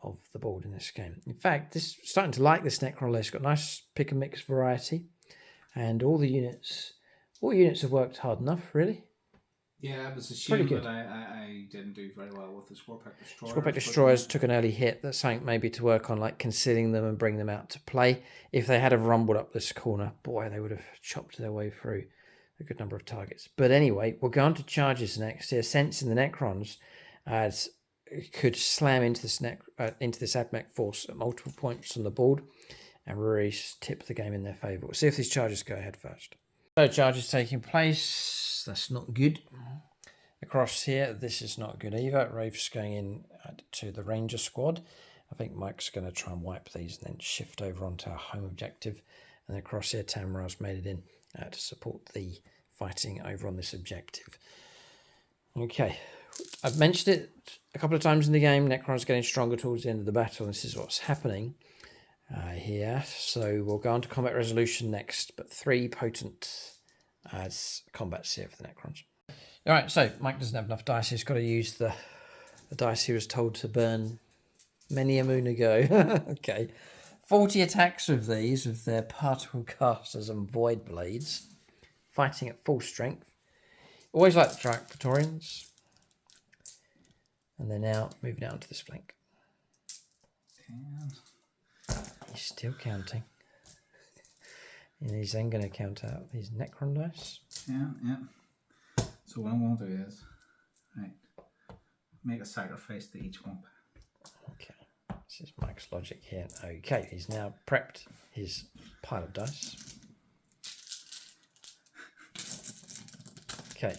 of the board in this game. In fact, starting to like this Necron list. Got nice pick and mix variety. And all units have worked hard enough, really. Yeah, it was a shame that I didn't do very well with the Scorepack Destroyers. Scorepack Destroyers took an early hit. That's something maybe to work on, like considering them and bring them out to play. If they had have rumbled up this corner, boy, they would have chopped their way through a good number of targets. But anyway, we'll go on to charges next here. Sensing the Necrons as could slam into this Admech force at multiple points on the board and really tip the game in their favour. We'll see if these charges go ahead first. So charges taking place. That's not good. Across here, this is not good either. Wraith's going in to the Ranger squad. I think Mike's going to try and wipe these and then shift over onto our home objective. And then across here, Tamara's made it in to support the fighting over on this objective. Okay, I've mentioned it a couple of times in the game. Necron's getting stronger towards the end of the battle. This is what's happening here. So we'll go on to combat resolution next, but 3 potent combats here for the Necrons. All right, so Mike doesn't have enough dice. He's got to use the dice he was told to burn many a moon ago. Okay, 40 attacks with these, with their particle casters and void blades, fighting at full strength. Always like the Triarch Praetorians. And they're now moving out onto this flank. 10. He's still counting. And he's then going to count out these Necron dice. Yeah. So what I'm going to do is, make a sacrifice to each one. Okay, this is Mike's logic here. Okay, he's now prepped his pile of dice. Okay.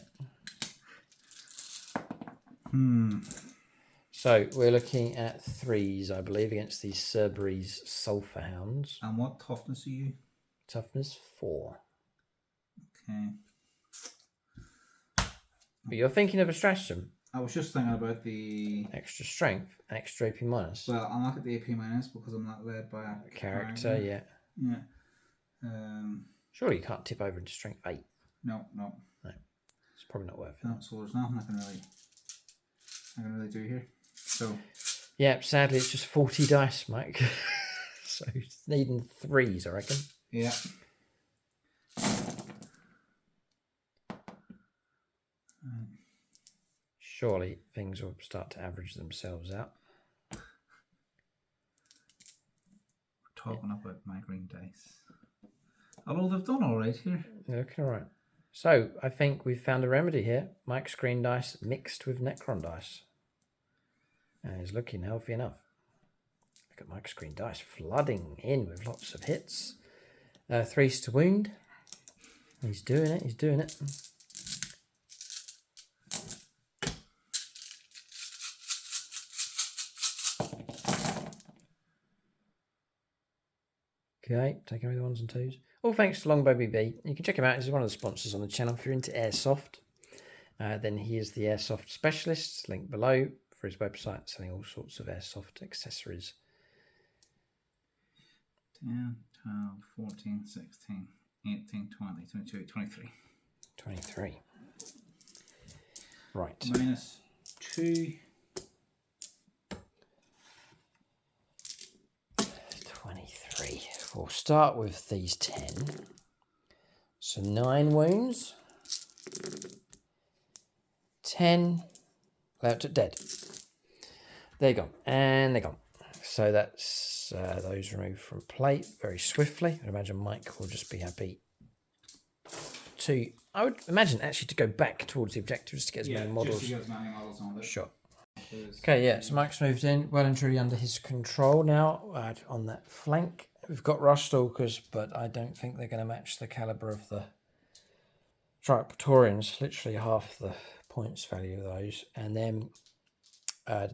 So we're looking at 3s, I believe, against these Cerberus Sulphur Hounds. And what toughness are you? Toughness 4. Okay. But you're thinking of a stratagem. I was just thinking about the extra strength, extra AP minus. Well, I'm not at the AP minus because I'm not led by a character. Yeah. Surely you can't tip over into strength 8. No. It's probably not worth it. No, so there's nothing I can really do here. So yeah, sadly it's just 40 dice, Mike. So it's needing 3s, I reckon. Yeah. Surely things will start to average themselves out. We're talking about my green dice. Although they've done all right here. They're looking all right. So I think we've found a remedy here. Mike's green dice mixed with Necron dice. And he's looking healthy enough. Look at Mike's green dice flooding in with lots of hits. 3s to wound. He's doing it. Okay, taking away the 1s and 2s. All thanks to Longbow BB. You can check him out. He's one of the sponsors on the channel. If you're into AIRSOFT, then he is the AIRSOFT specialist. Link below for his website, selling all sorts of AIRSOFT accessories. 10, 12, 14, 16, 18, 20, 22, 23. 23. Right. Minus 2. 23. We'll start with these 10. So 9 wounds. 10. Left at dead. There you go. And they're gone. So that's those removed from plate very swiftly. I imagine Mike will just be happy to, I would imagine actually to go back towards the objectives to get as many models. Just to get as many models on it. Sure. Okay, yeah, so Mike's moved in, well and truly under his control now on that flank. We've got Rustalkers, but I don't think they're going to match the calibre of the Praetorians, literally half the points value of those. And then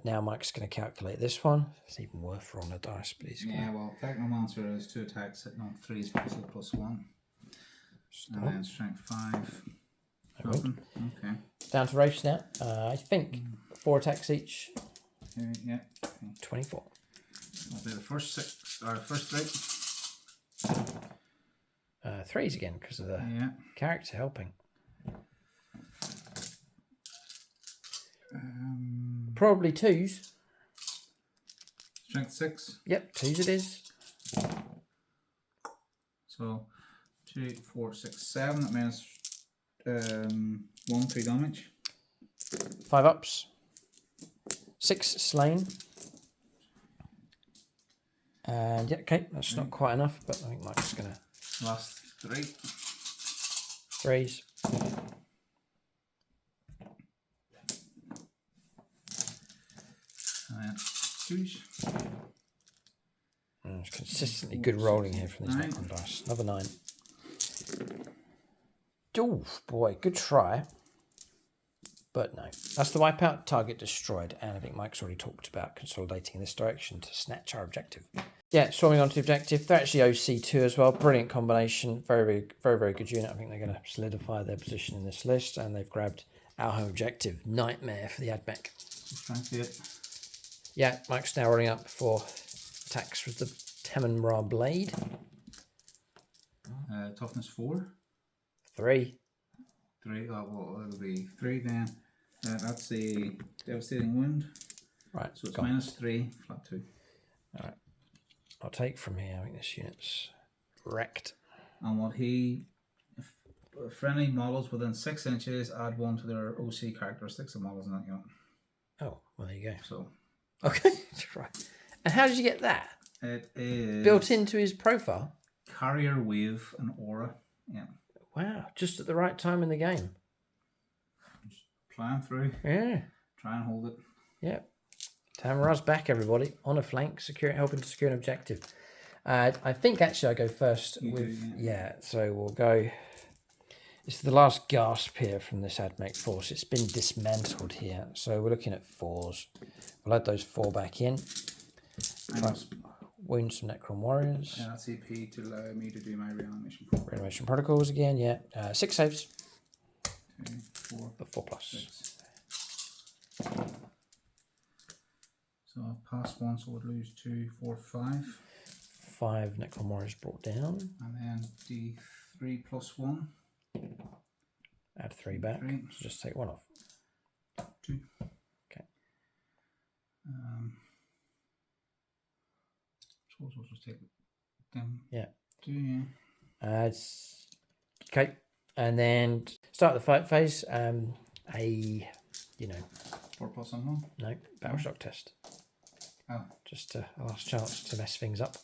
now Mike's going to calculate this one. It's even worth rolling a dice, but he's Yeah, well, Technomancer has 2 attacks sitting on 3s plus 1. Stop. And then strength 5. Nothing. Okay. Down to Wraiths now. I think 4 attacks each. Yeah. 24. I'll do the first 6 or first 3. 3s again because of the character helping. Probably 2s. Strength 6. Yep, 2s it is. So 2, 4, 6, 7. That means 1, 3 damage. 5 ups. 6 slain. And yeah, okay, that's not quite enough, but I think Mike's going to... Last 3. 3s. And then 2s. It's consistently good rolling here from these Necron dice. Another 9. Oh boy, good try. But no, that's the wipeout, target destroyed. And I think Mike's already talked about consolidating in this direction to snatch our objective. Yeah, storming onto the objective. They're actually OC2 as well. Brilliant combination. Very, very, very good unit. I think they're going to solidify their position in this list. And they've grabbed our home objective. Nightmare for the AdMech. Strength 8. Yeah, Mike's now rolling up for attacks with the Temenra Blade. Toughness 4. 3. 3. Well, it'll be 3 then. That's the devastating wound. Right. So it's minus 3, flat 2. All right. I'll take from here. I think this unit's wrecked. And what he... friendly models within 6 inches add 1 to their OC characteristics of models in that unit. Oh, well, there you go. So... Okay, right. And how did you get that? It is... built into his profile? Carrier Wave and Aura. Yeah. Wow, just at the right time in the game. Just playing through. Yeah. Try and hold it. Yeah. Tamara's back, everybody. On a flank, helping to secure an objective. I think actually I go first with... Yeah, so we'll go It's the last gasp here from this AdMech force. It's been dismantled here. So we're looking at 4s. We'll add those 4 back in. Wound some Necron warriors. Yeah, that's AP to allow me to do my reanimation. Reanimation protocols again, yeah. 6 saves. 2, 4, but 4 plus. 6. So I've passed 1, so I would lose 2, 4, 5. 5 Necron warriors brought down. And then D3 plus 1. Add 3 back. 3. So just take 1 off. 2. Okay. Suppose I'll just take them. Yeah. 2, yeah. Okay. And then start the fight phase. 4 plus on 1. No, battle shock test. Oh. Just a last chance to mess things up.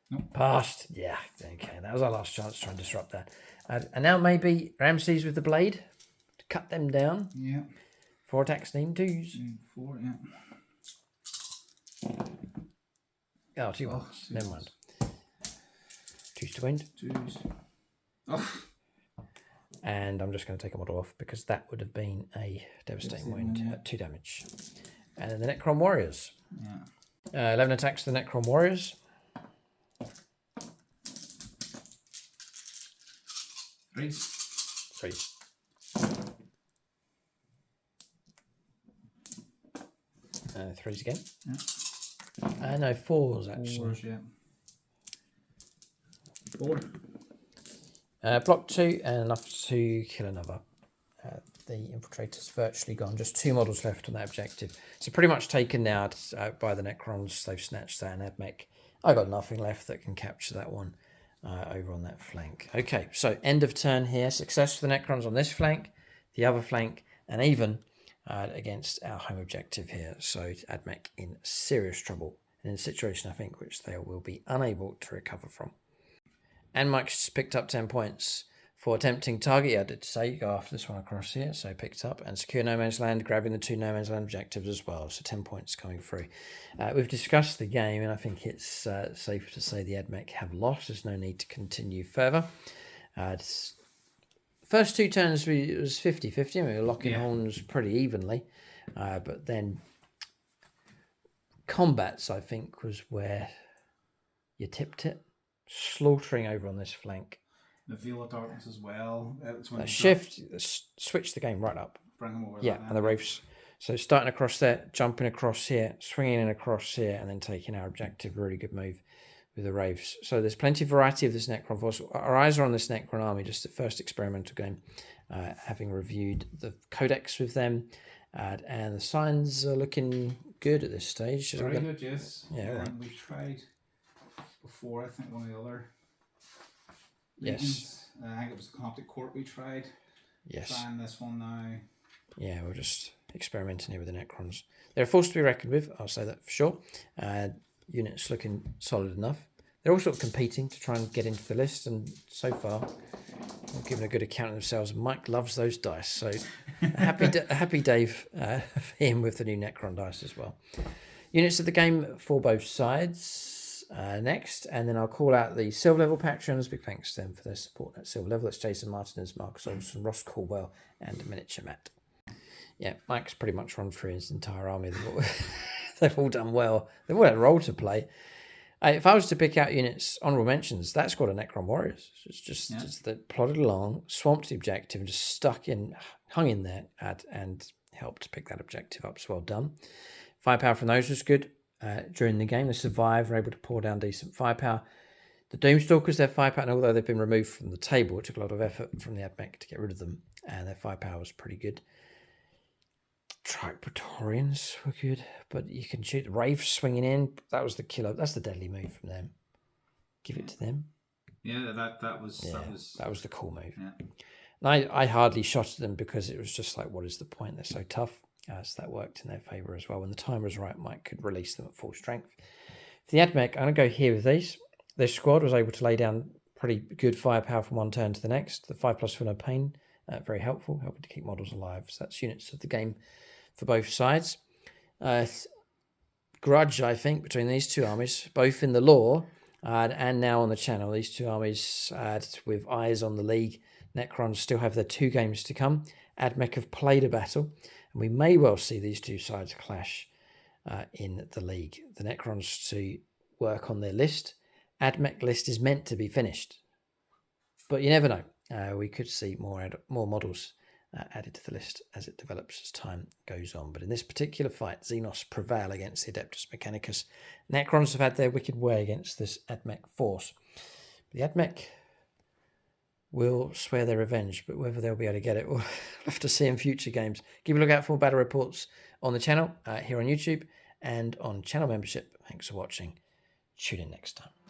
Nope. Passed. Yeah. Okay. That was our last chance to try and disrupt that. And now maybe Ramses with the blade to cut them down. Yeah. 4 attacks, needing 2s. 4, yeah. Oh, 2 ones. Never mind. 2s to wind. 2s. Oh. And I'm just going to take a model off because that would have been a devastating wound at 2 damage. And then the Necron warriors. Yeah. 11 attacks to the Necron warriors. 3s. 3s. Threes again. Yeah. No, 4s actually. 4s, yeah. 4. Block 2 and enough to kill another. The infiltrator's virtually gone. Just 2 models left on that objective. So pretty much taken now by the Necrons. They've snatched that and AdMech. I got nothing left that can capture that one over on that flank. Okay, so end of turn here. Success for the Necrons on this flank, the other flank, and even against our home objective here. So AdMech in serious trouble and in a situation I think which they will be unable to recover from. And Mike's picked up 10 points for attempting target. Yeah, I did say go after this one across here. So picked up and secure no man's land, grabbing the 2 no man's land objectives as well. So 10 points coming through. We've discussed the game and I think it's safe to say the AdMech have lost. There's no need to continue further. First 2 turns it was 50-50. We were locking horns pretty evenly. But then combats I think was where you tipped it. Slaughtering over on this flank. The Veil of Darkness as well. Switch the game right up. Bring them over. Yeah, and the Wraiths. So starting across there, jumping across here, swinging in across here, and then taking our objective. Really good move with the Wraiths. So there's plenty of variety of this Necron force. Our eyes are on this Necron army, just the first experimental game, having reviewed the codex with them. And the signs are looking good at this stage. Very good, yes. Yeah, right. We've tried before, I think one of the other regions. Yes. I think it was the Coptic Court we tried. Yes. Trying this one now. Yeah, we're just experimenting here with the Necrons. They're a force to be reckoned with, I'll say that for sure. Units looking solid enough. They're all sort of competing to try and get into the list, and so far, they're giving a good account of themselves. Mike loves those dice, so a happy day for him with the new Necron dice as well. Units of the game for both sides. Next, and then I'll call out the silver level patrons. Big thanks to them for their support at silver level. That's Jason Martinez, Marcus Olson, Ross Caldwell, and Miniature Matt. Yeah, Mike's pretty much run through his entire army. They've all done well. They've all had a role to play. If I was to pick out units, honourable mentions, that squad of Necron Warriors. It's just they plodded along, swamped the objective, and just hung in there and helped pick that objective up. So well done. Firepower from those was good. During the game, they survived, were able to pour down decent firepower. The Doomstalkers, their firepower, and although they've been removed from the table, it took a lot of effort from the AdMech to get rid of them, and their firepower was pretty good. Trike Praetorians were good, but you can shoot the Wraiths swinging in. That was the killer. That's the deadly move from them. Give it to them. Yeah, that was the cool move. Yeah. And I hardly shot at them because it was just like, what is the point? They're so tough. So that worked in their favour as well. When the time was right, Mike could release them at full strength. For the AdMech, I'm going to go here with these. This squad was able to lay down pretty good firepower from one turn to the next. The 5+ for no pain, very helpful, helping to keep models alive. So that's units of the game for both sides. Grudge, I think, between these two armies, both in the lore, And now on the channel, these two armies with eyes on the league. Necrons still have their 2 games to come. Admech have played a battle, and we may well see these two sides clash in the league. The Necrons to work on their list. Admech list is meant to be finished, but you never know. We could see more models added to the list as it develops as time goes on. But in this particular fight, Xenos prevail against the Adeptus Mechanicus. Necrons have had their wicked way against this Admech force. The Admech will swear their revenge, but whether they'll be able to get it, we'll have to see in future games. Keep a look out for battle reports on the channel, here on YouTube, and on channel membership. Thanks for watching. Tune in next time.